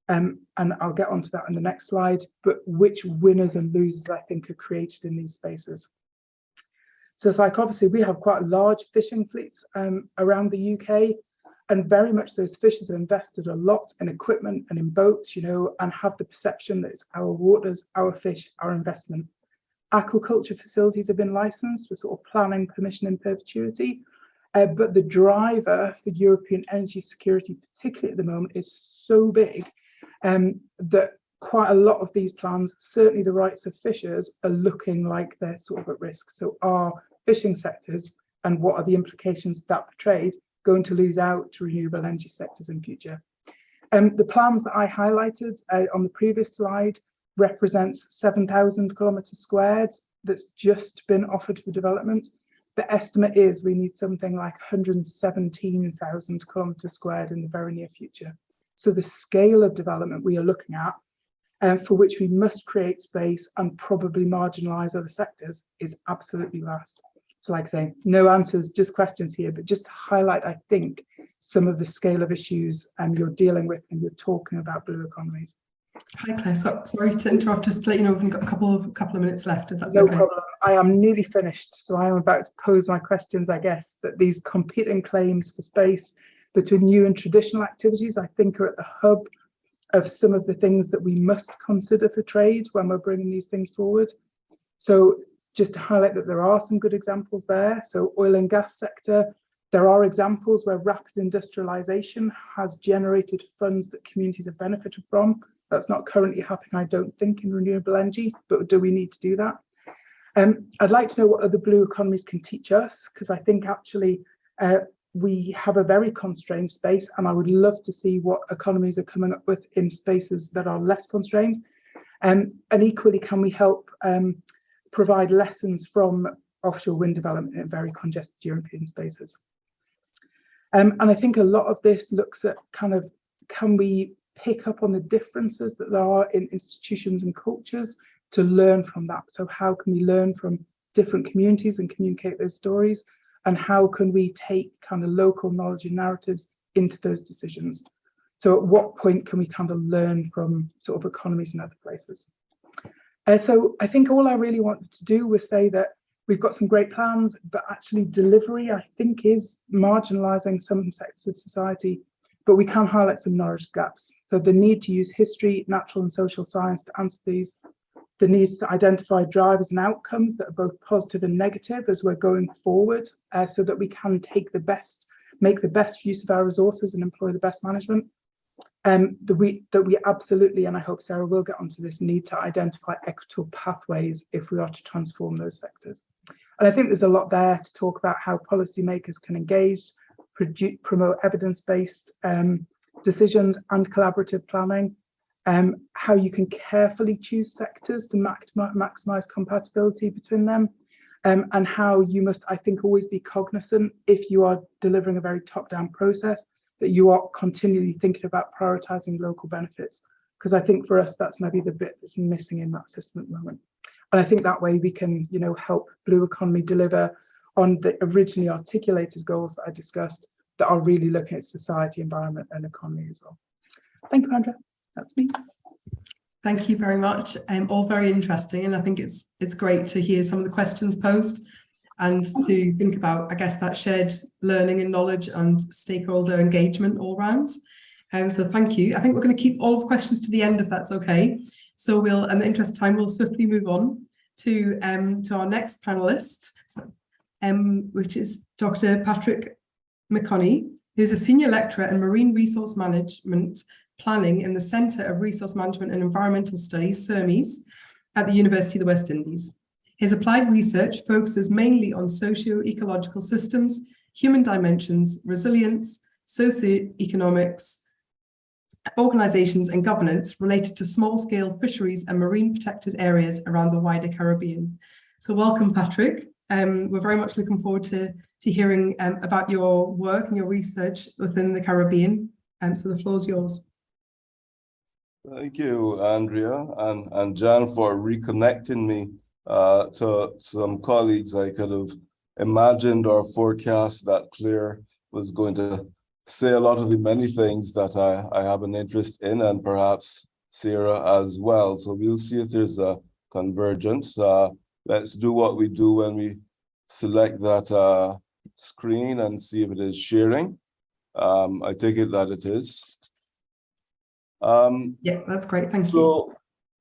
and I'll get onto that in the next slide, but which winners and losers I think are created in these spaces. So it's like, obviously we have quite large fishing fleets around the UK, and very much those fishers are invested a lot in equipment and in boats, you know, and have the perception that it's our waters, our fish, our investment. Aquaculture facilities have been licensed for sort of planning, permission in perpetuity. But the driver for European energy security, particularly at the moment, is so big that quite a lot of these plans, certainly the rights of fishers, are looking like they're sort of at risk. So are fishing sectors, and what are the implications of that for trade, going to lose out to renewable energy sectors in future? The plans that I highlighted on the previous slide represents 7,000 kilometres squared that's just been offered for development. The estimate is we need something like 117,000 kilometres squared in the very near future. So the scale of development we are looking at, for which we must create space and probably marginalise other sectors, is absolutely vast. So like I say, no answers, just questions here, but just to highlight, I think, some of the scale of issues you're dealing with when you're talking about blue economies. Hi Claire, sorry to interrupt, just to let you know we've got a couple of minutes left, if that's no okay. problem. I am nearly finished, so I am about to pose my questions, I guess, that these competing claims for space between new and traditional activities, I think, are at the hub of some of the things that we must consider for trade when we're bringing these things forward. So just to highlight that there are some good examples there. So oil and gas sector, there are examples where rapid industrialization has generated funds that communities have benefited from. That's not currently happening, I don't think, in renewable energy, but do we need to do that? I'd like to know what other blue economies can teach us, because I think actually we have a very constrained space, and I would love to see what economies are coming up with in spaces that are less constrained. And equally, can we help provide lessons from offshore wind development in very congested European spaces? And I think a lot of this looks at kind of, can we pick up on the differences that there are in institutions and cultures to learn from that? So how can we learn from different communities and communicate those stories? And how can we take kind of local knowledge and narratives into those decisions? So at what point can we kind of learn from sort of economies in other places? So I think all I really wanted to do was say that we've got some great plans, but actually delivery, I think, is marginalising some sectors of society, but we can highlight some knowledge gaps. So the need to use history, natural and social science to answer these, the needs to identify drivers and outcomes that are both positive and negative as we're going forward, so that we can make the best use of our resources and employ the best management. That we absolutely, and I hope Sarah will get onto this, need to identify equitable pathways if we are to transform those sectors. And I think there's a lot there to talk about how policymakers can engage, promote evidence-based decisions and collaborative planning, how you can carefully choose sectors to maximize compatibility between them, and how you must, I think, always be cognizant, if you are delivering a very top-down process, that you are continually thinking about prioritizing local benefits, because I think for us that's maybe the bit that's missing in that system at the moment. And I think that way we can, you know, help blue economy deliver on the originally articulated goals that I discussed, that are really looking at society, environment and economy as well. Thank you, Andrea. That's me. Thank you very much. All very interesting, and I think it's great to hear some of the questions posed and to think about, I guess, that shared learning and knowledge and stakeholder engagement all round. So thank you. I think we're going to keep all of the questions to the end, if that's okay. So we'll, in the interest of time, we'll swiftly move on to our next panelist, which is Dr. Patrick McConney, who's a senior lecturer in marine resource management planning in the Centre of Resource Management and Environmental Studies, CERMES, at the University of the West Indies. His applied research focuses mainly on socio-ecological systems, human dimensions, resilience, socio-economics, organisations and governance related to small-scale fisheries and marine protected areas around the wider Caribbean. So welcome, Patrick. We're very much looking forward to hearing about your work and your research within the Caribbean. So the floor is yours. Thank you, Andrea and Jan, for reconnecting me to some colleagues. I could have imagined or forecast that Claire was going to say a lot of the many things that I have an interest in, and perhaps Sarah as well. So we'll see if there's a convergence. Let's do what we do when we select that screen and see if it is sharing. I take it that it is. Yeah, that's great. Thank you. So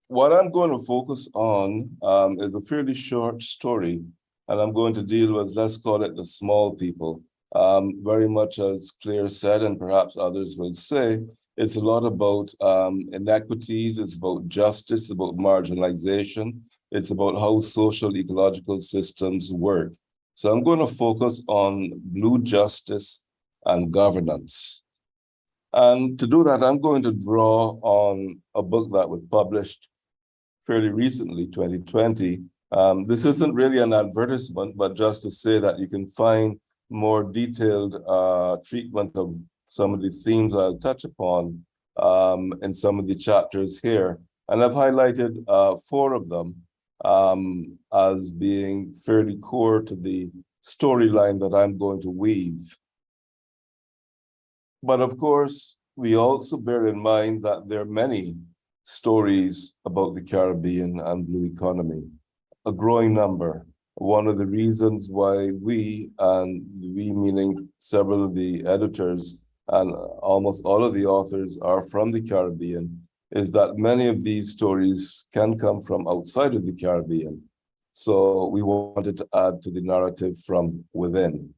what I'm going to focus on is a fairly short story, and I'm going to deal with, let's call it, the small people. Very much as Claire said, and perhaps others will say, it's a lot about inequities, it's about justice, it's about marginalization, it's about how social ecological systems work. So I'm going to focus on blue justice and governance. And to do that, I'm going to draw on a book that was published fairly recently, 2020. This isn't really an advertisement, but just to say that you can find more detailed treatment of some of the themes I'll touch upon in some of the chapters here. And I've highlighted 4 of them as being fairly core to the storyline that I'm going to weave. But of course, we also bear in mind that there are many stories about the Caribbean and blue economy, a growing number. One of the reasons why we, and we meaning several of the editors and almost all of the authors are from the Caribbean, is that many of these stories can come from outside of the Caribbean. So we wanted to add to the narrative from within.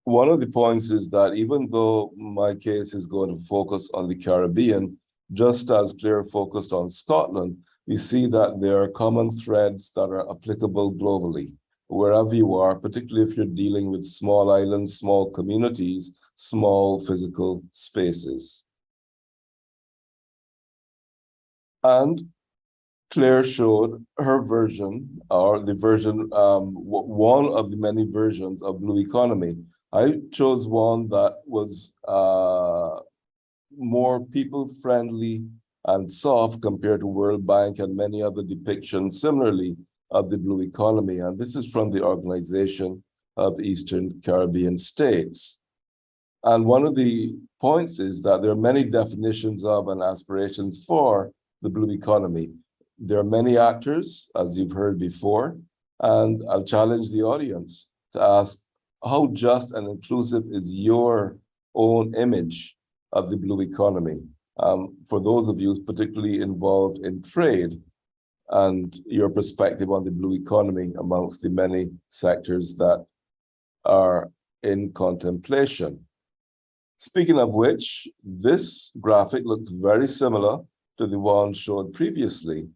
One of the points is that even though my case is going to focus on the Caribbean, just as Claire focused on Scotland, we see that there are common threads that are applicable globally, wherever you are, particularly if you're dealing with small islands, small communities, small physical spaces. And Claire showed her version, or the version, one of the many versions of blue economy. I chose one that was more people-friendly and soft compared to World Bank and many other depictions similarly of the blue economy. And this is from the Organization of Eastern Caribbean States. And one of the points is that there are many definitions of and aspirations for the blue economy. There are many actors, as you've heard before, and I'll challenge the audience to ask, how just and inclusive is your own image of the blue economy? For those of you particularly involved in trade and your perspective on the blue economy amongst the many sectors that are in contemplation. Speaking of which, this graphic looks very similar to the one shown previously.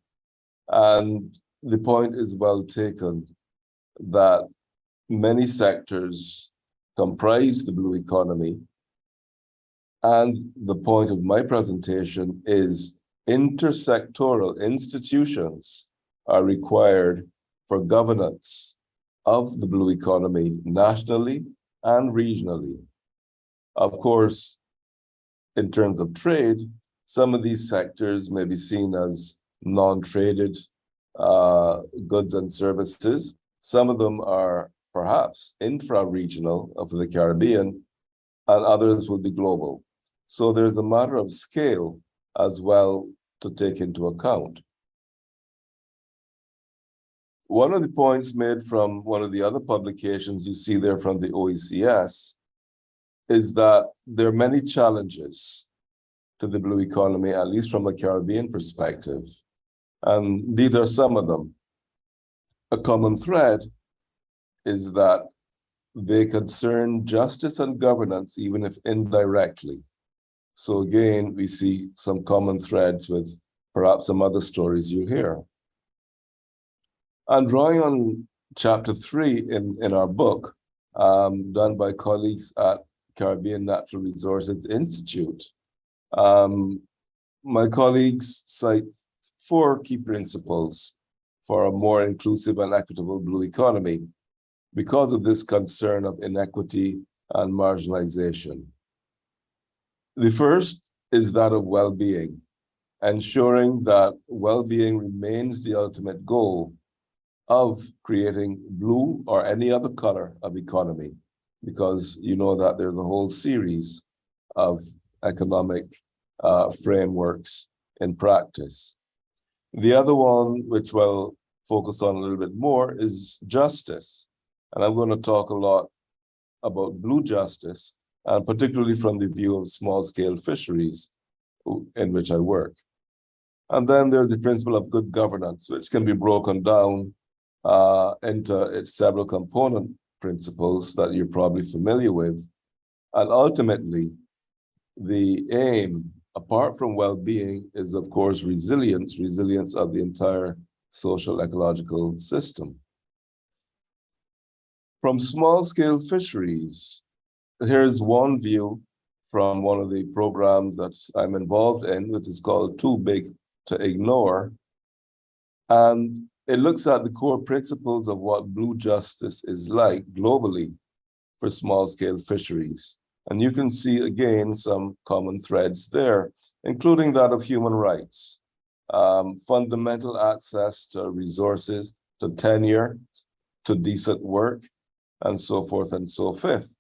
And the point is well taken that many sectors comprise the blue economy. And the point of my presentation is intersectoral institutions are required for governance of the blue economy nationally and regionally. Of course, in terms of trade, some of these sectors may be seen as non-traded goods and services. Some of them are perhaps intra-regional of the Caribbean, and others will be global. So there's a matter of scale as well to take into account. One of the points made from one of the other publications you see there from the OECS is that there are many challenges to the blue economy, at least from a Caribbean perspective. And these are some of them. A common thread is that they concern justice and governance, even if indirectly. So again, we see some common threads with perhaps some other stories you hear. And drawing on chapter 3 in our book, done by colleagues at Caribbean Natural Resources Institute, my colleagues cite 4 key principles for a more inclusive and equitable blue economy because of this concern of inequity and marginalization. The first is that of well-being, ensuring that well-being remains the ultimate goal of creating blue or any other color of economy, because you know that there's a whole series of economic frameworks in practice. The other one, which we'll focus on a little bit more, is justice. And I'm going to talk a lot about blue justice, and particularly from the view of small-scale fisheries in which I work. And then there's the principle of good governance, which can be broken down into its several component principles that you're probably familiar with. And ultimately, the aim, apart from well-being, is of course resilience of the entire social ecological system. From small-scale fisheries, here's one view from one of the programs that I'm involved in, which is called Too Big to Ignore. And it looks at the core principles of what blue justice is like globally for small-scale fisheries. And you can see, again, some common threads there, including that of human rights, fundamental access to resources, to tenure, to decent work, and so forth and so forth,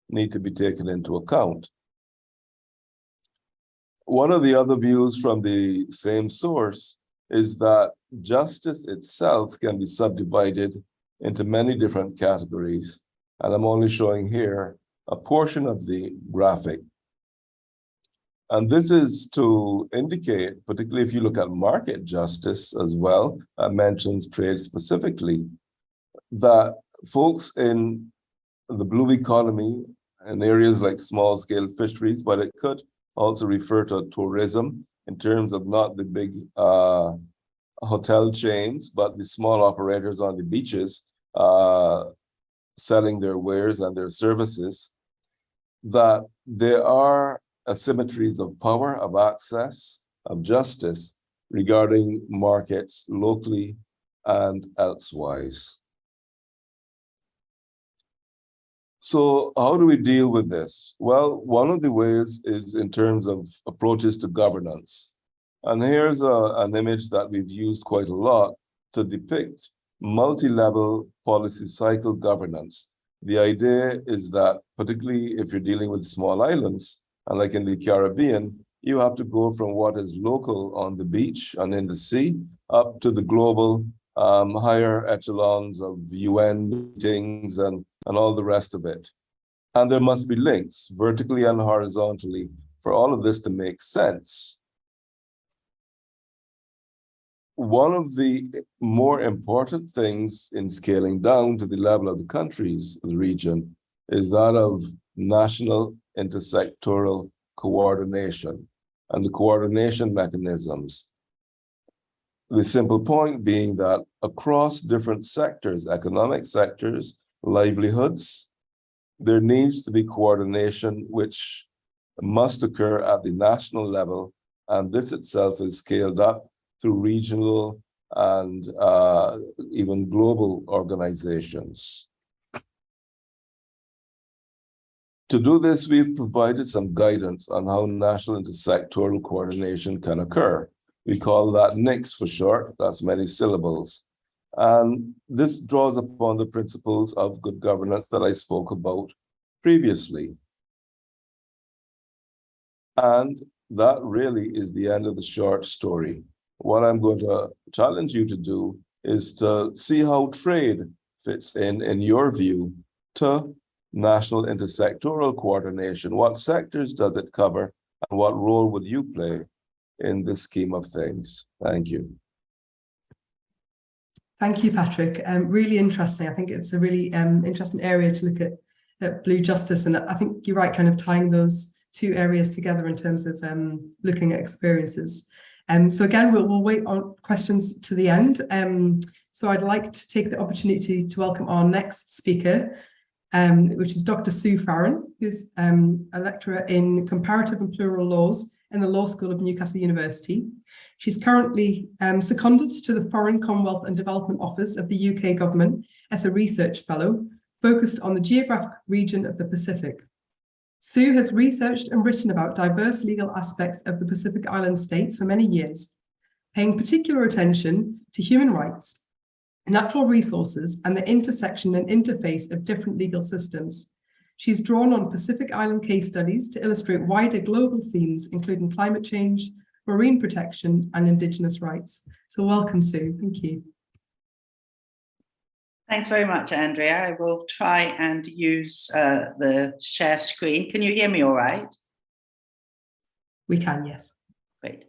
need to be taken into account. One of the other views from the same source is that justice itself can be subdivided into many different categories. And I'm only showing here a portion of the graphic. And this is to indicate, particularly if you look at market justice as well, mentions trade specifically, that folks in the blue economy in areas like small-scale fisheries, but it could also refer to tourism in terms of not the big hotel chains, but the small operators on the beaches selling their wares and their services, that there are asymmetries of power, of access, of justice regarding markets locally and elsewise. So how do we deal with this? Well, one of the ways is in terms of approaches to governance. And here's an image that we've used quite a lot to depict multi-level policy cycle governance. The idea is that, particularly if you're dealing with small islands, and like in the Caribbean, you have to go from what is local on the beach and in the sea up to the global higher echelons of UN meetings and all the rest of it. And there must be links vertically and horizontally for all of this to make sense. One of the more important things in scaling down to the level of the countries, the region, is that of national intersectoral coordination and the coordination mechanisms. The simple point being that across different sectors, economic sectors, livelihoods, there needs to be coordination which must occur at the national level, and this itself is scaled up through regional and even global organizations. To do this, we've provided some guidance on how national intersectoral coordination can occur. We call that NICS for short, that's many syllables. And this draws upon the principles of good governance that I spoke about previously. And that really is the end of the short story. What I'm going to challenge you to do is to see how trade fits in your view, to national intersectoral coordination. What sectors does it cover, and what role would you play in this scheme of things? Thank you. Thank you, Patrick. Really interesting. I think it's a really interesting area to look at blue justice. And I think you're right, kind of tying those two areas together in terms of looking at experiences. So again, we'll wait on questions to the end. So I'd like to take the opportunity to welcome our next speaker, which is Dr. Sue Farron, who's a lecturer in comparative and plural laws in the Law School of Newcastle University. She's currently seconded to the Foreign, Commonwealth and Development Office of the UK Government as a research fellow, focused on the geographic region of the Pacific. Sue has researched and written about diverse legal aspects of the Pacific Island states for many years, paying particular attention to human rights, natural resources, and the intersection and interface of different legal systems. She's drawn on Pacific Island case studies to illustrate wider global themes, including climate change, marine protection, and Indigenous rights. So welcome, Sue. Thank you. Thanks very much, Andrea. I will try and use the share screen. Can you hear me all right? We can, yes. Great.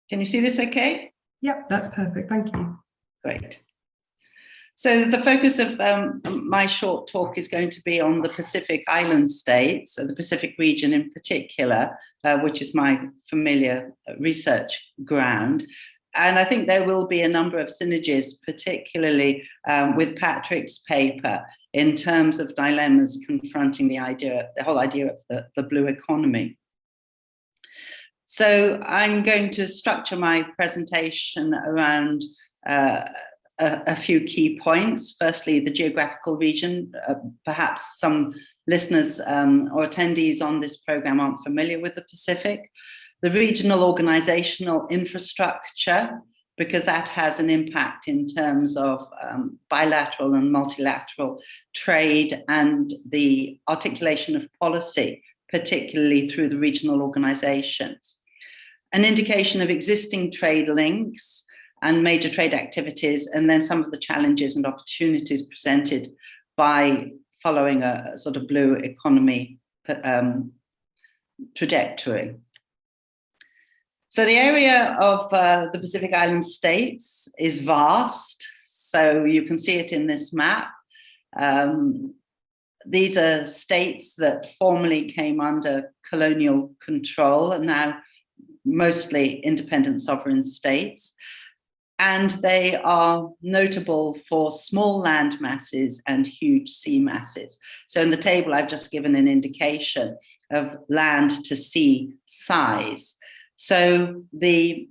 Can you see this okay? Yep, that's perfect. Thank you. Great. So the focus of my short talk is going to be on the Pacific Island states, the Pacific region in particular, which is my familiar research ground. And I think there will be a number of synergies, particularly with Patrick's paper, in terms of dilemmas confronting the whole idea of the blue economy. So I'm going to structure my presentation around a few key points. Firstly, the geographical region. Perhaps some listeners or attendees on this program aren't familiar with the Pacific. The regional organizational infrastructure, because that has an impact in terms of bilateral and multilateral trade and the articulation of policy, particularly through the regional organizations. An indication of existing trade links and major trade activities, and then some of the challenges and opportunities presented by following a sort of blue economy trajectory. So the area of the Pacific Island states is vast. So you can see it in this map. These are states that formerly came under colonial control and now mostly independent sovereign states. And they are notable for small land masses and huge sea masses. So in the table, I've just given an indication of land to sea size. So the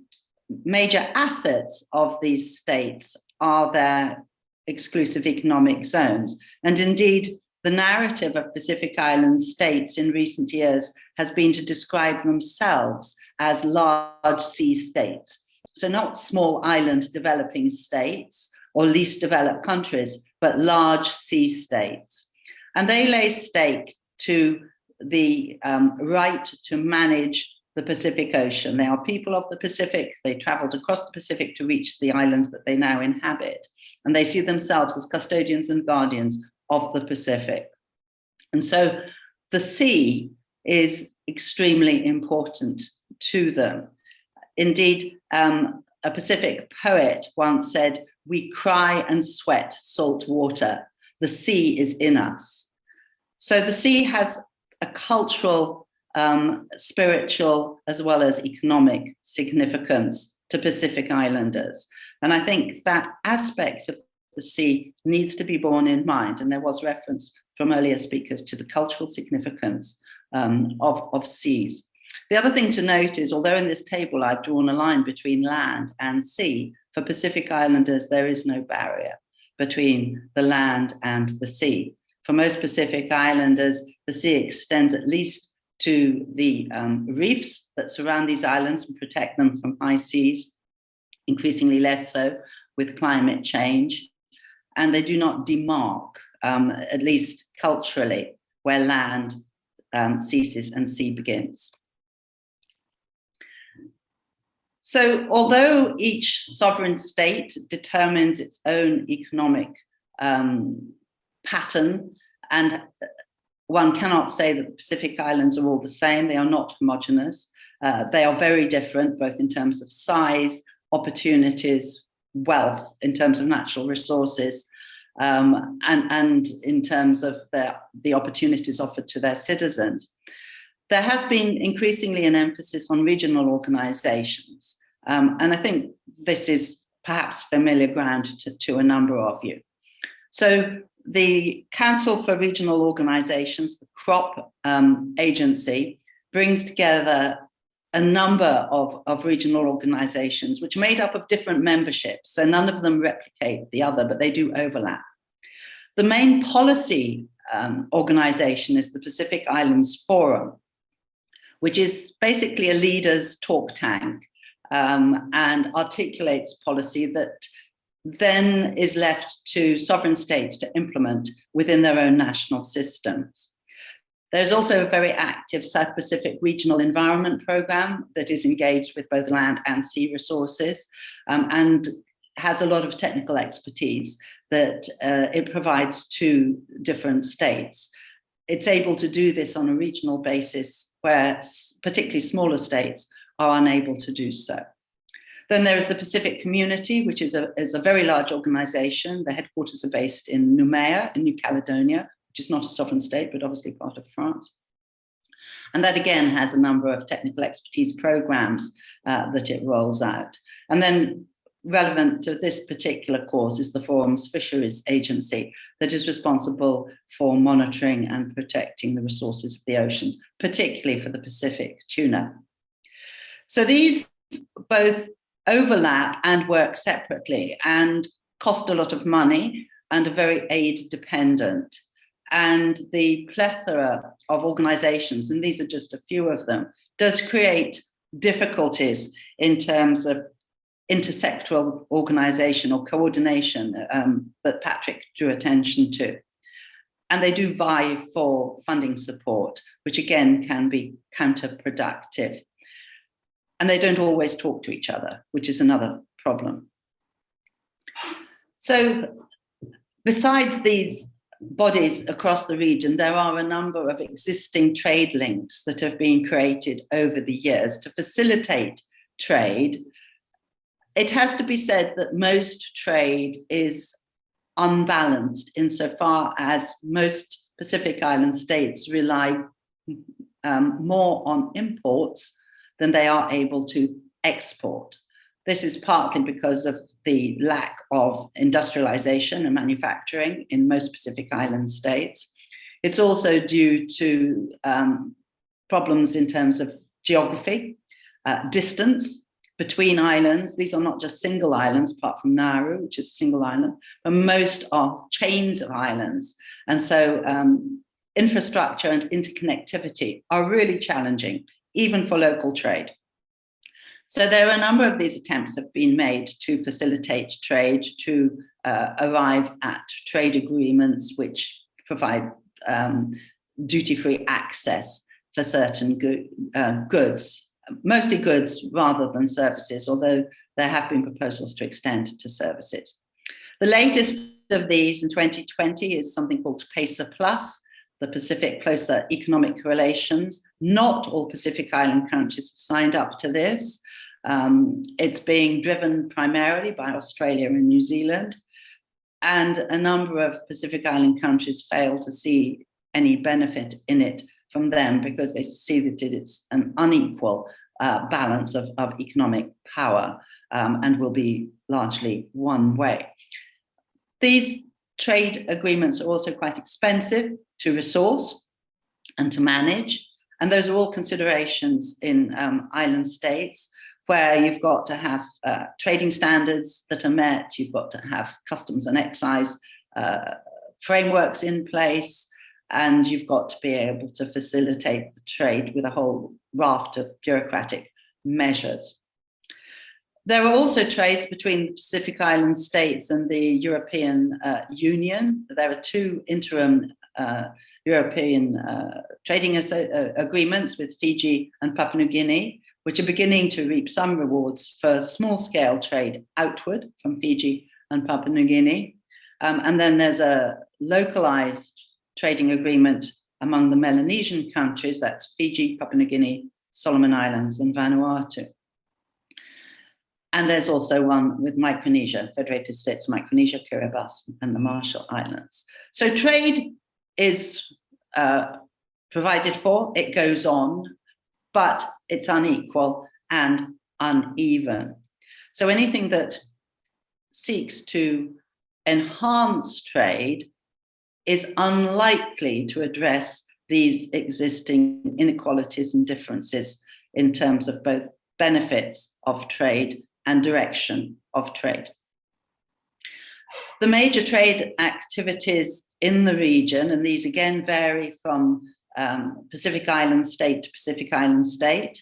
major assets of these states are their exclusive economic zones. And indeed, the narrative of Pacific Island states in recent years has been to describe themselves as large sea states. So not small island developing states or least developed countries, but large sea states. And they lay stake to the right to manage the Pacific Ocean. They are people of the Pacific. They traveled across the Pacific to reach the islands that they now inhabit. And they see themselves as custodians and guardians of the Pacific. And so the sea is extremely important to them. Indeed, a Pacific poet once said, "We cry and sweat salt water. The sea is in us." So the sea has a cultural, spiritual, as well as economic significance to Pacific Islanders. And I think that aspect of the sea needs to be borne in mind. And there was reference from earlier speakers to the cultural significance of seas. The other thing to note is, although in this table I've drawn a line between land and sea, for Pacific Islanders, there is no barrier between the land and the sea. For most Pacific Islanders, the sea extends at least to the reefs that surround these islands and protect them from high seas, increasingly less so with climate change. And they do not demarc, at least culturally, where land ceases and sea begins. So although each sovereign state determines its own economic pattern, and one cannot say that the Pacific Islands are all the same, they are not homogeneous. They are very different, both in terms of size, opportunities, wealth, in terms of natural resources, and in terms of the opportunities offered to their citizens. There has been increasingly an emphasis on regional organizations. And I think this is perhaps familiar ground to a number of you. So the Council for Regional Organizations, the CROP agency, brings together a number of regional organizations which are made up of different memberships. So none of them replicate the other, but they do overlap. The main policy organization is the Pacific Islands Forum, which is basically a leaders' talk tank and articulates policy that then is left to sovereign states to implement within their own national systems. There's also a very active South Pacific Regional Environment Program that is engaged with both land and sea resources and has a lot of technical expertise that it provides to different states. It's able to do this on a regional basis where particularly smaller states are unable to do so. Then there is the Pacific Community, which is a very large organization. The headquarters are based in Noumea in New Caledonia, which is not a sovereign state, but obviously part of France. And that again has a number of technical expertise programs that it rolls out. And then relevant to this particular cause is the Forum's Fisheries Agency that is responsible for monitoring and protecting the resources of the oceans, particularly for the Pacific tuna. So these both overlap and work separately and cost a lot of money and are very aid dependent. And the plethora of organizations, and these are just a few of them, does create difficulties in terms of intersectoral organization or coordination that Patrick drew attention to. And they do vie for funding support, which again can be counterproductive. And they don't always talk to each other, which is another problem. So besides these bodies across the region, there are a number of existing trade links that have been created over the years to facilitate trade. It has to be said that most trade is unbalanced insofar as most Pacific Island states rely more on imports than they are able to export. This is partly because of the lack of industrialization and manufacturing in most Pacific Island states. It's also due to problems in terms of geography, distance between islands. These are not just single islands, apart from Nauru, which is a single island, but most are chains of islands. And so infrastructure and interconnectivity are really challenging, even for local trade. So there are a number of these attempts have been made to facilitate trade, to arrive at trade agreements which provide duty-free access for certain goods, mostly goods rather than services, although there have been proposals to extend to services. The latest of these in 2020 is something called PACER Plus, the Pacific Closer Economic Relations. Not all Pacific Island countries have signed up to this. It's being driven primarily by Australia and New Zealand, and a number of Pacific Island countries fail to see any benefit in it from them because they see that it's an unequal balance of economic power and will be largely one way. These trade agreements are also quite expensive to resource and to manage. And those are all considerations in island states where you've got to have trading standards that are met, you've got to have customs and excise frameworks in place, and you've got to be able to facilitate the trade with a whole raft of bureaucratic measures. There are also trades between the Pacific Island states and the European Union. There are two interim European trading agreements with Fiji and Papua New Guinea, which are beginning to reap some rewards for small-scale trade outward from Fiji and Papua New Guinea. And then there's a localized trading agreement among the Melanesian countries, that's Fiji, Papua New Guinea, Solomon Islands, and Vanuatu. And there's also one with Micronesia, Federated States of Micronesia, Kiribati, and the Marshall Islands. So trade is provided for, it goes on, but it's unequal and uneven. So anything that seeks to enhance trade is unlikely to address these existing inequalities and differences in terms of both benefits of trade and direction of trade. The major trade activities in the region, and these again vary from Pacific Island state to Pacific Island state,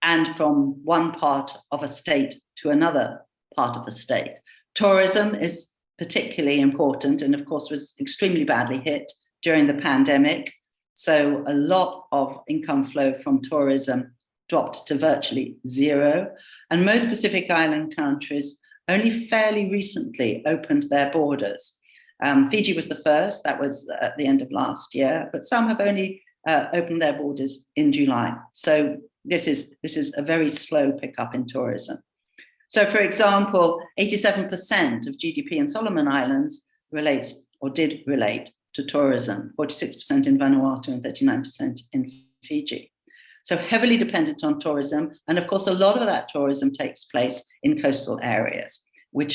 and from one part of a state to another part of a state. Tourism is particularly important and of course was extremely badly hit during the pandemic. So a lot of income flow from tourism dropped to virtually zero. And most Pacific Island countries only fairly recently opened their borders. Fiji was the first, that was at the end of last year, but some have only opened their borders in July. So this is a very slow pickup in tourism. So for example, 87% of GDP in Solomon Islands relates or did relate to tourism, 46% in Vanuatu and 39% in Fiji. So heavily dependent on tourism. And of course, a lot of that tourism takes place in coastal areas. which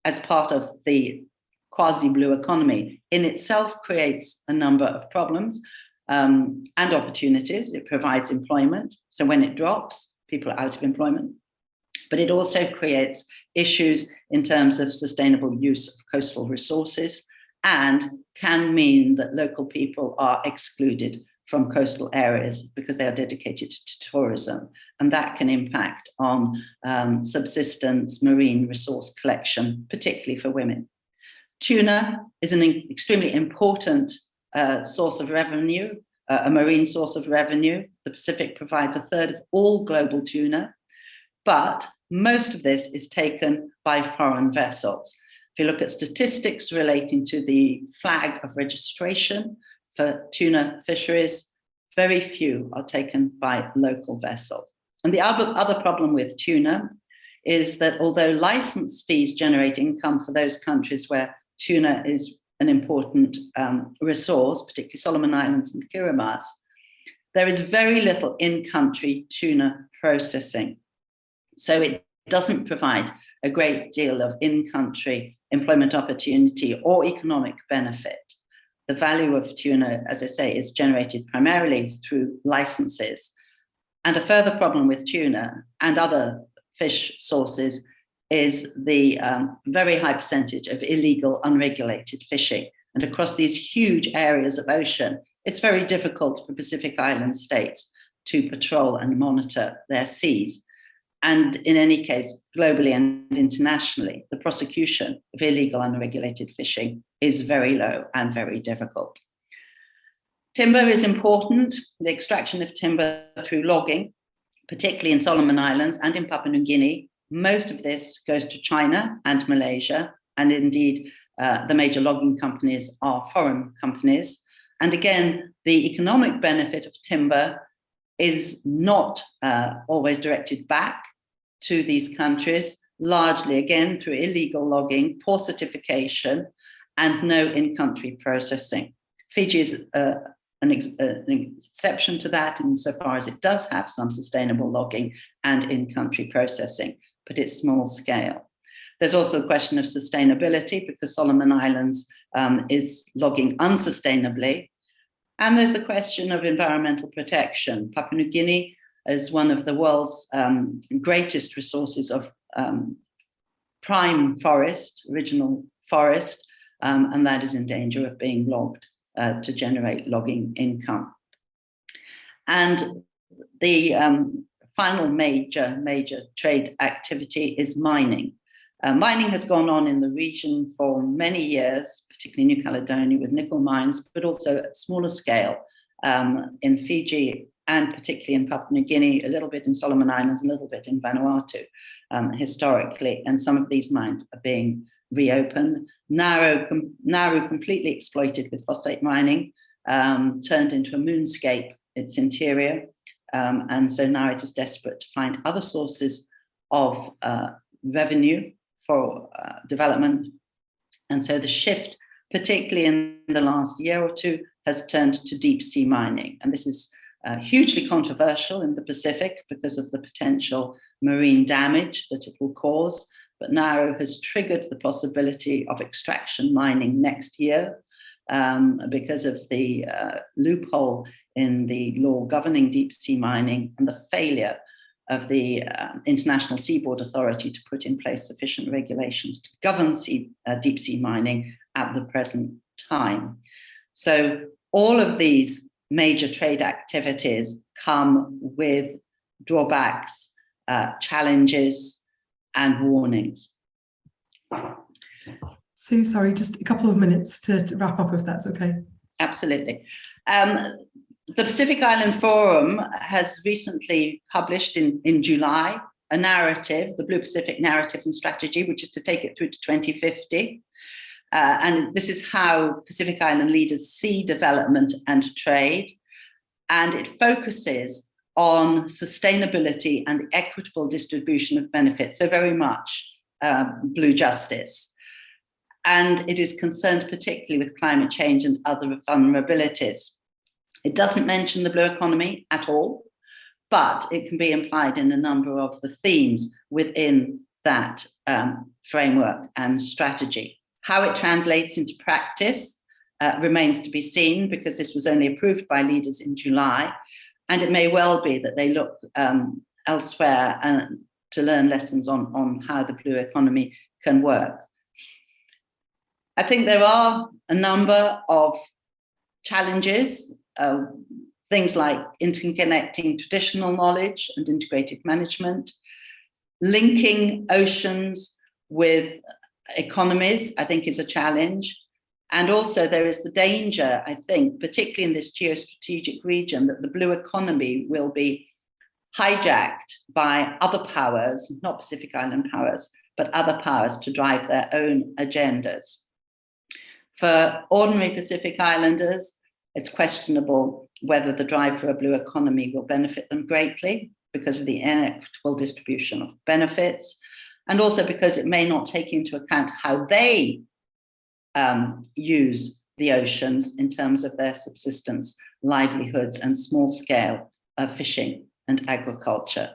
as part of the quasi-blue economy in itself creates a number of problems and opportunities. It provides employment. So when it drops, people are out of employment. But it also creates issues in terms of sustainable use of coastal resources and can mean that local people are excluded from coastal areas because they are dedicated to tourism. And that can impact on subsistence, marine resource collection, particularly for women. Tuna is an extremely important source of revenue, a marine source of revenue. The Pacific provides a third of all global tuna, but most of this is taken by foreign vessels. If you look at statistics relating to the flag of registration for tuna fisheries, very few are taken by local vessels. And the other problem with tuna is that although license fees generate income for those countries where tuna is an important resource, particularly Solomon Islands and Kirimas, there is very little in-country tuna processing. So it doesn't provide a great deal of in-country employment opportunity or economic benefit. The value of tuna, as I say, is generated primarily through licenses. And a further problem with tuna and other fish sources is the very high percentage of illegal, unregulated fishing. And across these huge areas of ocean, it's very difficult for Pacific Island states to patrol and monitor their seas. And in any case, globally and internationally, the prosecution of illegal, unregulated fishing is very low and very difficult. Timber is important. The extraction of timber through logging, particularly in Solomon Islands and in Papua New Guinea, most of this goes to China and Malaysia, and indeed the major logging companies are foreign companies. And again, the economic benefit of timber is not always directed back to these countries, largely again through illegal logging, poor certification, and no in-country processing. Fiji is an exception to that insofar as it does have some sustainable logging and in-country processing, but it's small scale. There's also the question of sustainability because Solomon Islands is logging unsustainably. And there's the question of environmental protection. Papua New Guinea is one of the world's greatest resources of prime forest, original forest, and that is in danger of being logged to generate logging income. And the final major trade activity is mining. Mining has gone on in the region for many years, particularly New Caledonia with nickel mines, but also at smaller scale in Fiji and particularly in Papua New Guinea, a little bit in Solomon Islands, a little bit in Vanuatu historically. And some of these mines are being reopened. Nauru completely exploited with phosphate mining, turned into a moonscape, its interior. And so now it is desperate to find other sources of revenue for development. And so the shift, particularly in the last year or two, has turned to deep sea mining. And this is hugely controversial in the Pacific because of the potential marine damage that it will cause. But Nauru has triggered the possibility of extraction mining next year because of the loophole in the law governing deep sea mining and the failure of the International Seaboard Authority to put in place sufficient regulations to govern deep sea mining at the present time. So all of these major trade activities come with drawbacks, challenges, and warnings. Sue, sorry, just a couple of minutes to wrap up if that's okay. Absolutely. The Pacific Island Forum has recently published in July a narrative, the Blue Pacific Narrative and Strategy, which is to take it through to 2050. And this is how Pacific Island leaders see development and trade. And it focuses on sustainability and the equitable distribution of benefits, so very much blue justice. And it is concerned particularly with climate change and other vulnerabilities. It doesn't mention the blue economy at all, but it can be implied in a number of the themes within that framework and strategy. How it translates into practice remains to be seen, because this was only approved by leaders in July, and it may well be that they look elsewhere to learn lessons on how the blue economy can work. I think there are a number of challenges, things like interconnecting traditional knowledge and integrated management, linking oceans with economies, I think, is a challenge. And also there is the danger, I think, particularly in this geostrategic region, that the blue economy will be hijacked by other powers, not Pacific Island powers, but other powers to drive their own agendas. For ordinary Pacific Islanders, it's questionable whether the drive for a blue economy will benefit them greatly because of the inequitable distribution of benefits, and also because it may not take into account how they use the oceans in terms of their subsistence, livelihoods, and small-scale fishing and agriculture.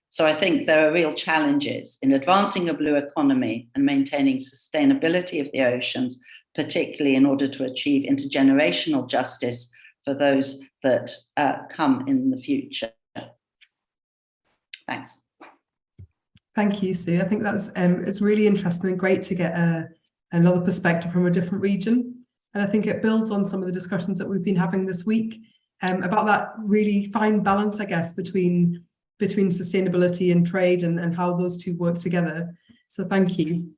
So I think there are real challenges in advancing a blue economy and maintaining sustainability of the oceans, particularly in order to achieve intergenerational justice for those that come in the future. Thanks. Thank you, Sue. I think that's it's really interesting and great to get another perspective from a different region. And I think it builds on some of the discussions that we've been having this week about that really fine balance, I guess, between sustainability and trade and how those two work together. So thank you.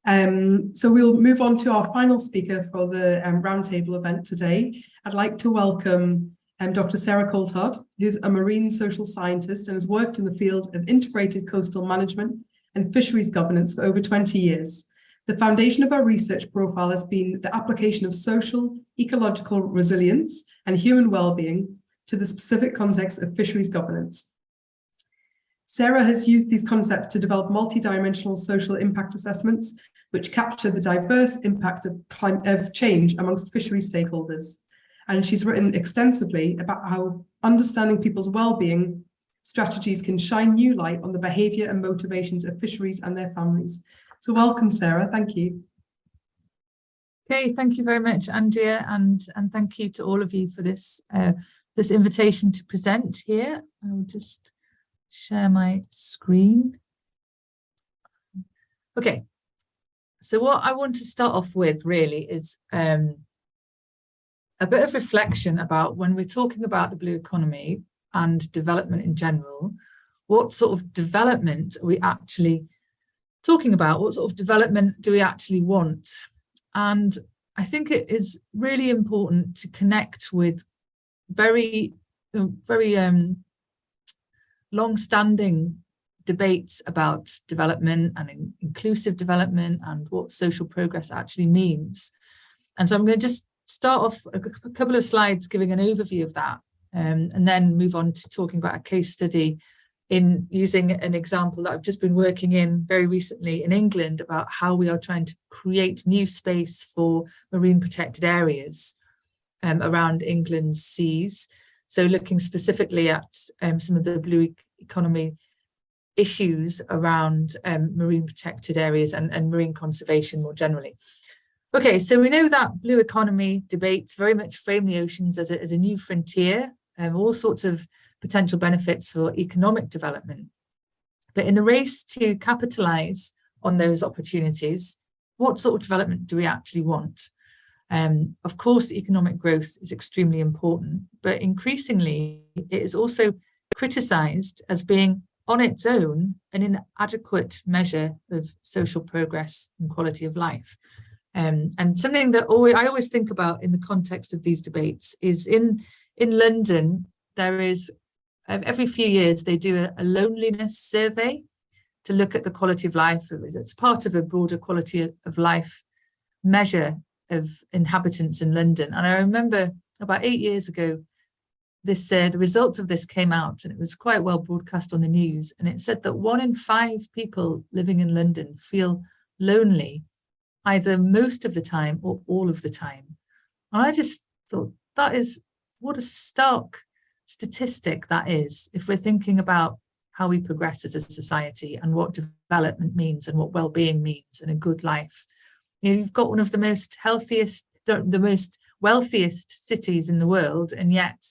So we'll move on to our final speaker for the roundtable event today. I'd like to welcome Dr. Sarah Coulthard, who's a marine social scientist and has worked in the field of integrated coastal management and fisheries governance for over 20 years. The foundation of our research profile has been the application of social, ecological resilience and human well-being to the specific context of fisheries governance. Sarah has used these concepts to develop multidimensional social impact assessments, which capture the diverse impacts of change amongst fisheries stakeholders. And she's written extensively about how understanding people's well-being strategies can shine new light on the behaviour and motivations of fisheries and their families. So welcome, Sarah. Thank you. Okay, thank you very much, Andrea, and thank you to all of you for this this invitation to present here. I will just share my screen. Okay, so what I want to start off with really is a bit of reflection about when we're talking about the blue economy and development in general, what sort of development are we actually talking about? What sort of development do we actually want? And I think it is really important to connect with very long-standing debates about development and inclusive development and what social progress actually means. And so I'm going to just start off a couple of slides giving an overview of that, and then move on to talking about a case study in using an example that I've just been working in very recently in England about how we are trying to create new space for marine protected areas around England's seas. So looking specifically at some of the blue economy issues around marine protected areas and marine conservation more generally. Okay, so we know that blue economy debates very much frame the oceans as a new frontier, all sorts of potential benefits for economic development. But in the race to capitalise on those opportunities, what sort of development do we actually want? Of course, economic growth is extremely important, but increasingly it is also criticised as being on its own an inadequate measure of social progress and quality of life. And something that I always think about in the context of these debates is in London, there is, every few years, they do a loneliness survey to look at the quality of life. It's part of a broader quality of life measure of inhabitants in London. And I remember about 8 years ago, the results of this came out and it was quite well broadcast on the news. And it said that 1 in 5 people living in London feel lonely, either most of the time or all of the time. And I just thought that is, what a stark statistic that is, if we're thinking about how we progress as a society and what development means and what well-being means and a good life. You know, you've got one of the most healthiest, the most wealthiest cities in the world, and yet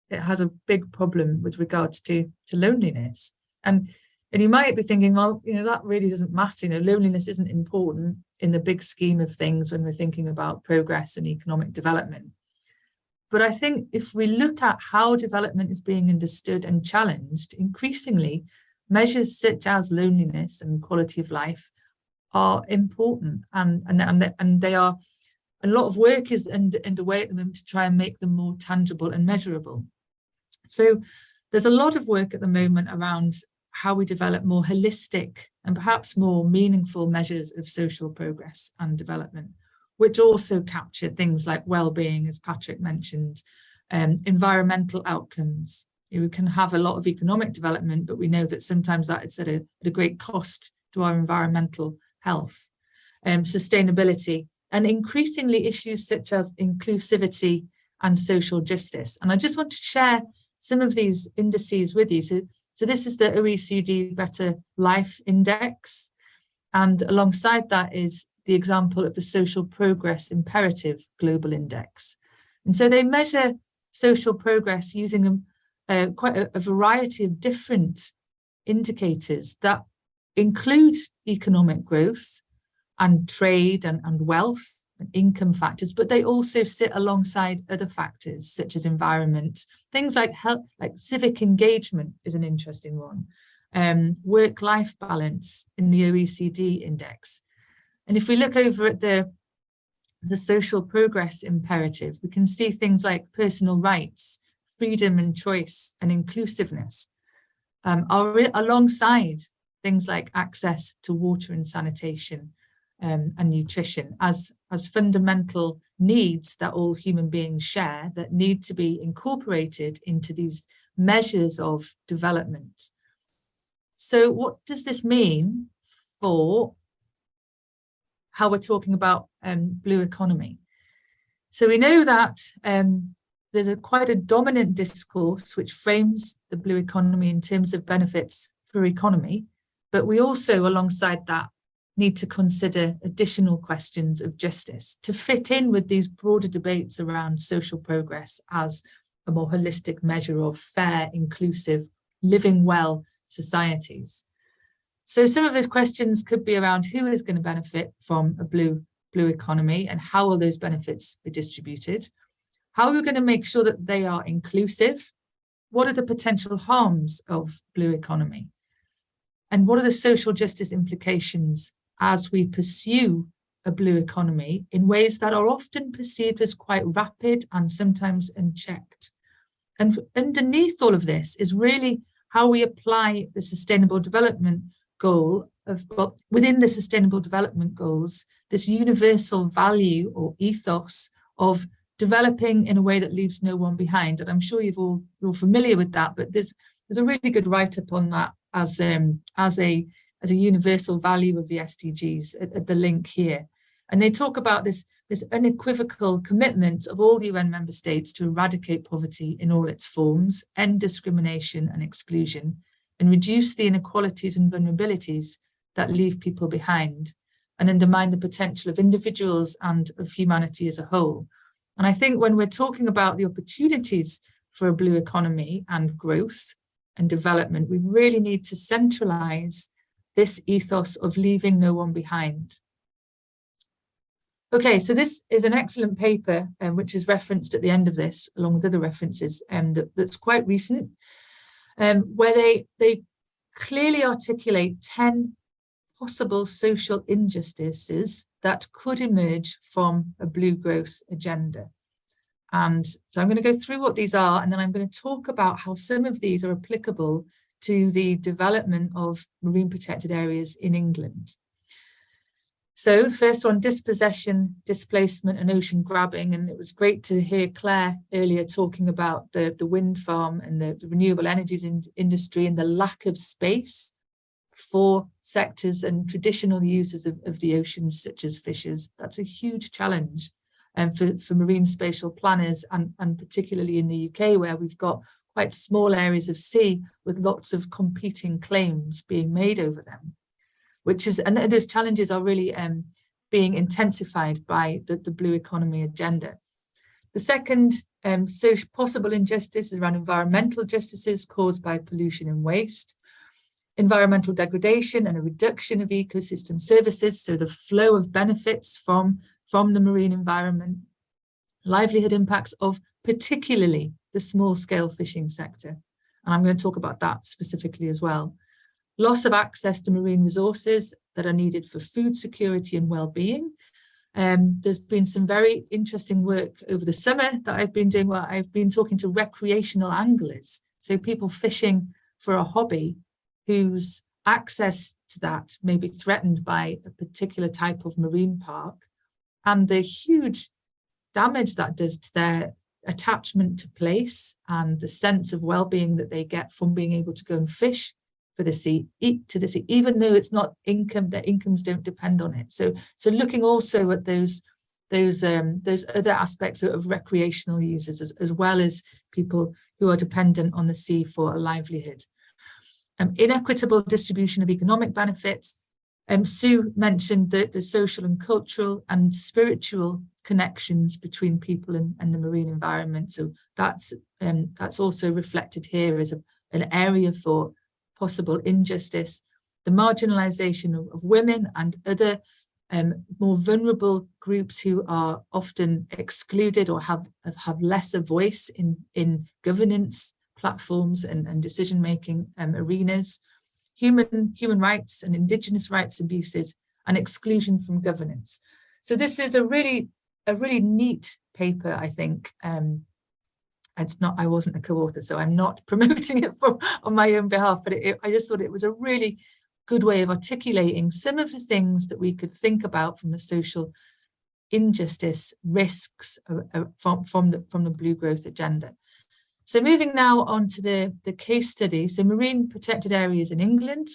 it has a big problem with regards to loneliness. And you might be thinking, well, you know, that really doesn't matter. You know, loneliness isn't important in the big scheme of things when we're thinking about progress and economic development. But I think if we look at how development is being understood and challenged, increasingly measures such as loneliness and quality of life are important, and they are, a lot of work is underway at the moment to try and make them more tangible and measurable. So there's a lot of work at the moment around how we develop more holistic and perhaps more meaningful measures of social progress and development, which also capture things like well-being, as Patrick mentioned, environmental outcomes. You know, we can have a lot of economic development, but we know that sometimes that it's at a great cost to our environmental health, sustainability, and increasingly issues such as inclusivity and social justice. And I just want to share some of these indices with you. So this is the OECD Better Life Index. And alongside that is the example of the Social Progress Imperative Global Index. And so they measure social progress using quite a variety of different indicators that include economic growth and trade and wealth and income factors, but they also sit alongside other factors such as environment, things like health, like civic engagement is an interesting one, work-life balance in the OECD index. And if we look over at the social progress imperative, we can see things like personal rights, freedom and choice and inclusiveness are alongside things like access to water and sanitation and nutrition as fundamental needs that all human beings share that need to be incorporated into these measures of development. So what does this mean for how we're talking about blue economy? So we know that there's quite a dominant discourse which frames the blue economy in terms of benefits for economy, but we also, alongside that, need to consider additional questions of justice to fit in with these broader debates around social progress as a more holistic measure of fair, inclusive, living well societies. So some of those questions could be around who is going to benefit from a blue economy and how will those benefits be distributed? How are we going to make sure that they are inclusive? What are the potential harms of blue economy? And what are the social justice implications as we pursue a blue economy in ways that are often perceived as quite rapid and sometimes unchecked? And underneath all of this is really how we apply the sustainable development goal of, well, within the sustainable development goals, this universal value or ethos of developing in a way that leaves no one behind. And I'm sure you're all familiar with that, but there's a really good write-up on that as a universal value of the SDGs at the link here. And they talk about this unequivocal commitment of all UN member states to eradicate poverty in all its forms, end discrimination and exclusion, and reduce the inequalities and vulnerabilities that leave people behind and undermine the potential of individuals and of humanity as a whole. And I think when we're talking about the opportunities for a blue economy and growth and development, we really need to centralize this ethos of leaving no one behind. Okay, so this is an excellent paper which is referenced at the end of this, along with other references, that's quite recent, where they clearly articulate 10 possible social injustices that could emerge from a blue growth agenda. And so I'm going to go through what these are, and then I'm going to talk about how some of these are applicable to the development of marine protected areas in England. So the first one, dispossession, displacement and ocean grabbing. And it was great to hear Claire earlier talking about the wind farm and the renewable energies industry and the lack of space for sectors and traditional users of the oceans, such as fishers. That's a huge challenge for marine spatial planners, and particularly in the UK, where we've got quite small areas of sea with lots of competing claims being made over them, and those challenges are really being intensified by the blue economy agenda. The second possible injustice is around environmental justices caused by pollution and waste, environmental degradation and a reduction of ecosystem services, so the flow of benefits from the marine environment, livelihood impacts of particularly the small-scale fishing sector. And I'm going to talk about that specifically as well. Loss of access to marine resources that are needed for food security and well-being. There's been some very interesting work over the summer that I've been doing, where I've been talking to recreational anglers, so people fishing for a hobby whose access to that may be threatened by a particular type of marine park, and the huge damage that does to their attachment to place and the sense of well-being that they get from being able to go and fish for the sea, even though it's not income, their incomes don't depend on it. So looking also at those other aspects of recreational users, as well as people who are dependent on the sea for a livelihood. Inequitable distribution of economic benefits. Sue mentioned the social and cultural and spiritual connections between people and the marine environment. So that's also reflected here as an area for possible injustice. The marginalization of women and other more vulnerable groups who are often excluded or have lesser voice in governance platforms and decision-making arenas. Human rights and indigenous rights abuses and exclusion from governance. So this is a really neat paper, I think. I wasn't a co-author, so I'm not promoting it on my own behalf, but I just thought it was a really good way of articulating some of the things that we could think about from the social injustice risks from the Blue Growth Agenda. So moving now on to the case study. So marine protected areas in England.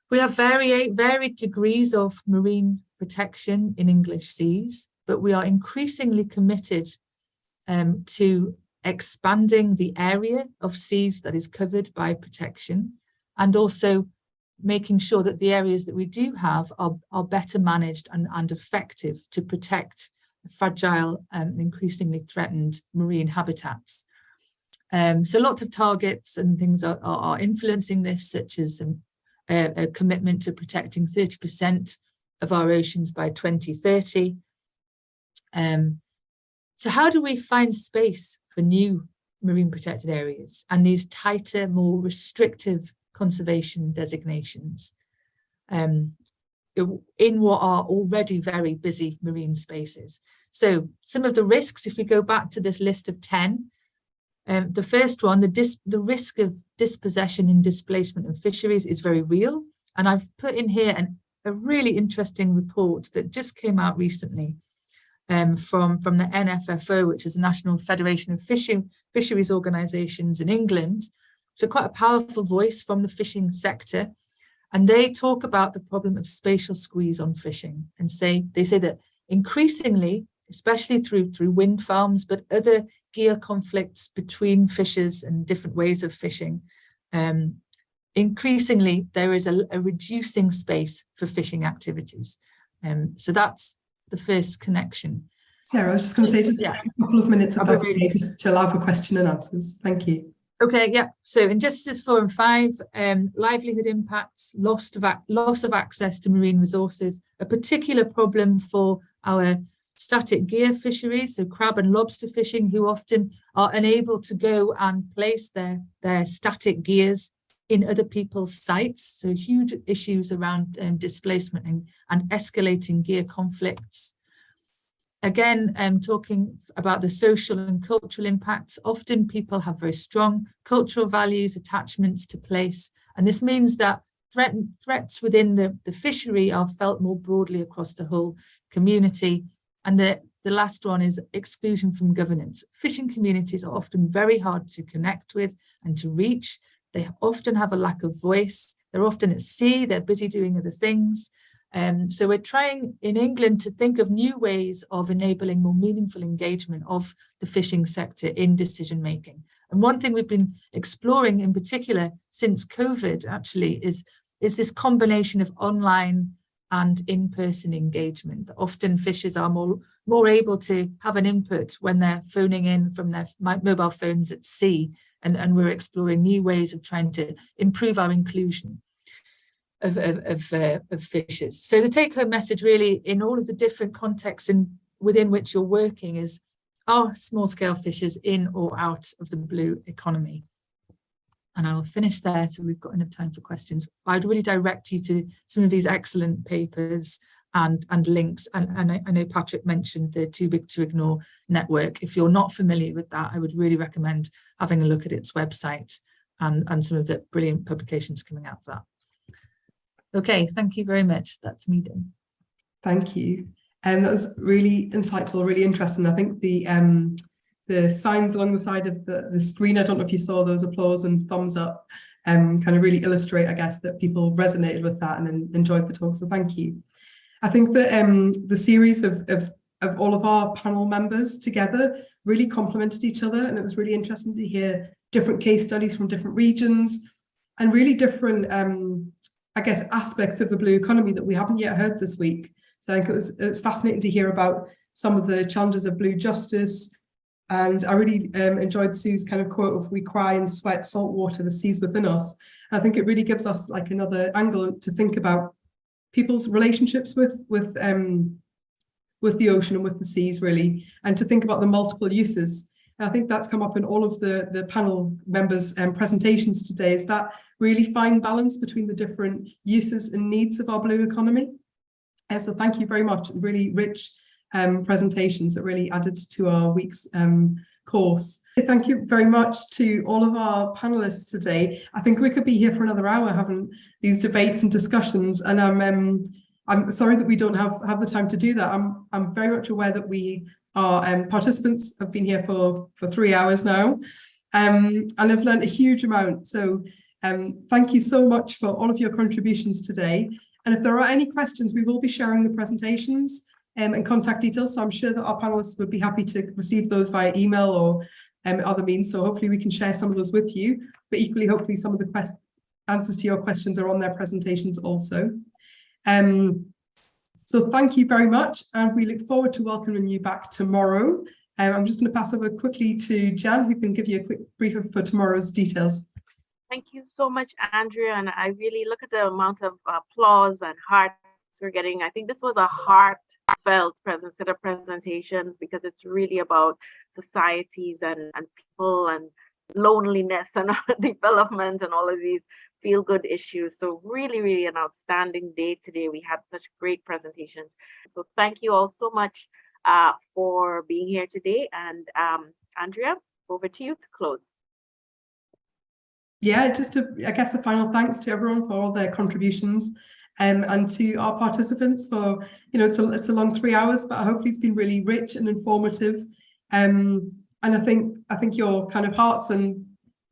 We have varied degrees of marine protection in English seas, but we are increasingly committed to expanding the area of seas that is covered by protection, and also making sure that the areas that we do have are better managed and effective to protect fragile and increasingly threatened marine habitats. So lots of targets and things are influencing this, such as a commitment to protecting 30% of our oceans by 2030. So how do we find space for new marine protected areas and these tighter, more restrictive conservation designations in what are already very busy marine spaces? So some of the risks, if we go back to this list of 10, the first one, the risk of dispossession and displacement of fisheries is very real. And I've put in here a really interesting report that just came out recently from the NFFO, which is the National Federation of Fisheries Organisations in England. So quite a powerful voice from the fishing sector. And they talk about the problem of spatial squeeze on fishing, and they say that increasingly, especially through wind farms, but other gear conflicts between fishers and different ways of fishing, increasingly there is a reducing space for fishing activities. So that's the first connection. Sarah, I was just going to say just a couple of minutes of that, just to allow for question and answers. Thank you. Okay, yeah. So injustice 4 and 5, livelihood impacts, loss of access to marine resources, a particular problem for our static gear fisheries, so crab and lobster fishing, who often are unable to go and place their static gears in other people's sites. So huge issues around displacement and escalating gear conflicts. Again, talking about the social and cultural impacts, often people have very strong cultural values, attachments to place, and this means that threats within the fishery are felt more broadly across the whole community. And the last one is exclusion from governance. Fishing communities are often very hard to connect with and to reach. They often have a lack of voice. They're often at sea, they're busy doing other things. So we're trying in England to think of new ways of enabling more meaningful engagement of the fishing sector in decision making. And one thing we've been exploring in particular since COVID actually is this combination of online and in-person engagement. Often fishers are more able to have an input when they're phoning in from their mobile phones at sea, and we're exploring new ways of trying to improve our inclusion of fishers. So the take-home message really in all of the different contexts within which you're working is, are small-scale fishers in or out of the blue economy? And I'll finish there so we've got enough time for questions. I'd really direct you to some of these excellent papers and links. And I know Patrick mentioned the Too Big to Ignore network. If you're not familiar with that, I would really recommend having a look at its website and some of the brilliant publications coming out of that. Okay, thank you very much. That's me done. Thank you. That was really insightful, really interesting. I think the signs along the side of the screen, I don't know if you saw those applause and thumbs up, kind of really illustrate, I guess, that people resonated with that and enjoyed the talk. So thank you. I think that the series of all of our panel members together really complemented each other, and it was really interesting to hear different case studies from different regions and really different I guess, aspects of the blue economy that we haven't yet heard this week. So I think it was fascinating to hear about some of the challenges of blue justice. And I really enjoyed Sue's kind of quote of, "We cry and sweat salt water, the seas within us." I think it really gives us like another angle to think about people's relationships with the ocean and with the seas, really, and to think about the multiple uses. I think that's come up in all of the panel members' presentations today, is that really fine balance between the different uses and needs of our blue economy. So thank you very much. Really rich presentations that really added to our week's course. Thank you very much to all of our panelists today. I think we could be here for another hour having these debates and discussions, and I'm sorry that we don't have the time to do that. I'm very much aware that our participants have been here for 3 hours now, and I've learned a huge amount. So thank you so much for all of your contributions today. And if there are any questions, we will be sharing the presentations and contact details. So I'm sure that our panelists would be happy to receive those via email or other means. So hopefully we can share some of those with you, but equally, hopefully some of the answers to your questions are on their presentations also. So thank you very much, and we look forward to welcoming you back tomorrow. I'm just going to pass over quickly to Jan, who can give you a quick brief for tomorrow's details. Thank you so much, Andrea. And I really look at the amount of applause and hearts we're getting. I think this was a heartfelt set of presentations, because it's really about societies and people and loneliness and development and all of these feel-good issues. So really, really an outstanding day today. We had such great presentations. So thank you all so much for being here today. And Andrea, over to you to close. Yeah, just I guess a final thanks to everyone for all their contributions, and to our participants for, it's a long 3 hours, but hopefully it's been really rich and informative. And I think your kind of hearts and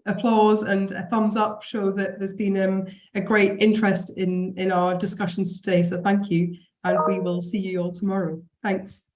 applause and a thumbs up show that there's been a great interest in our discussions today. So thank you, and we will see you all tomorrow. Thanks.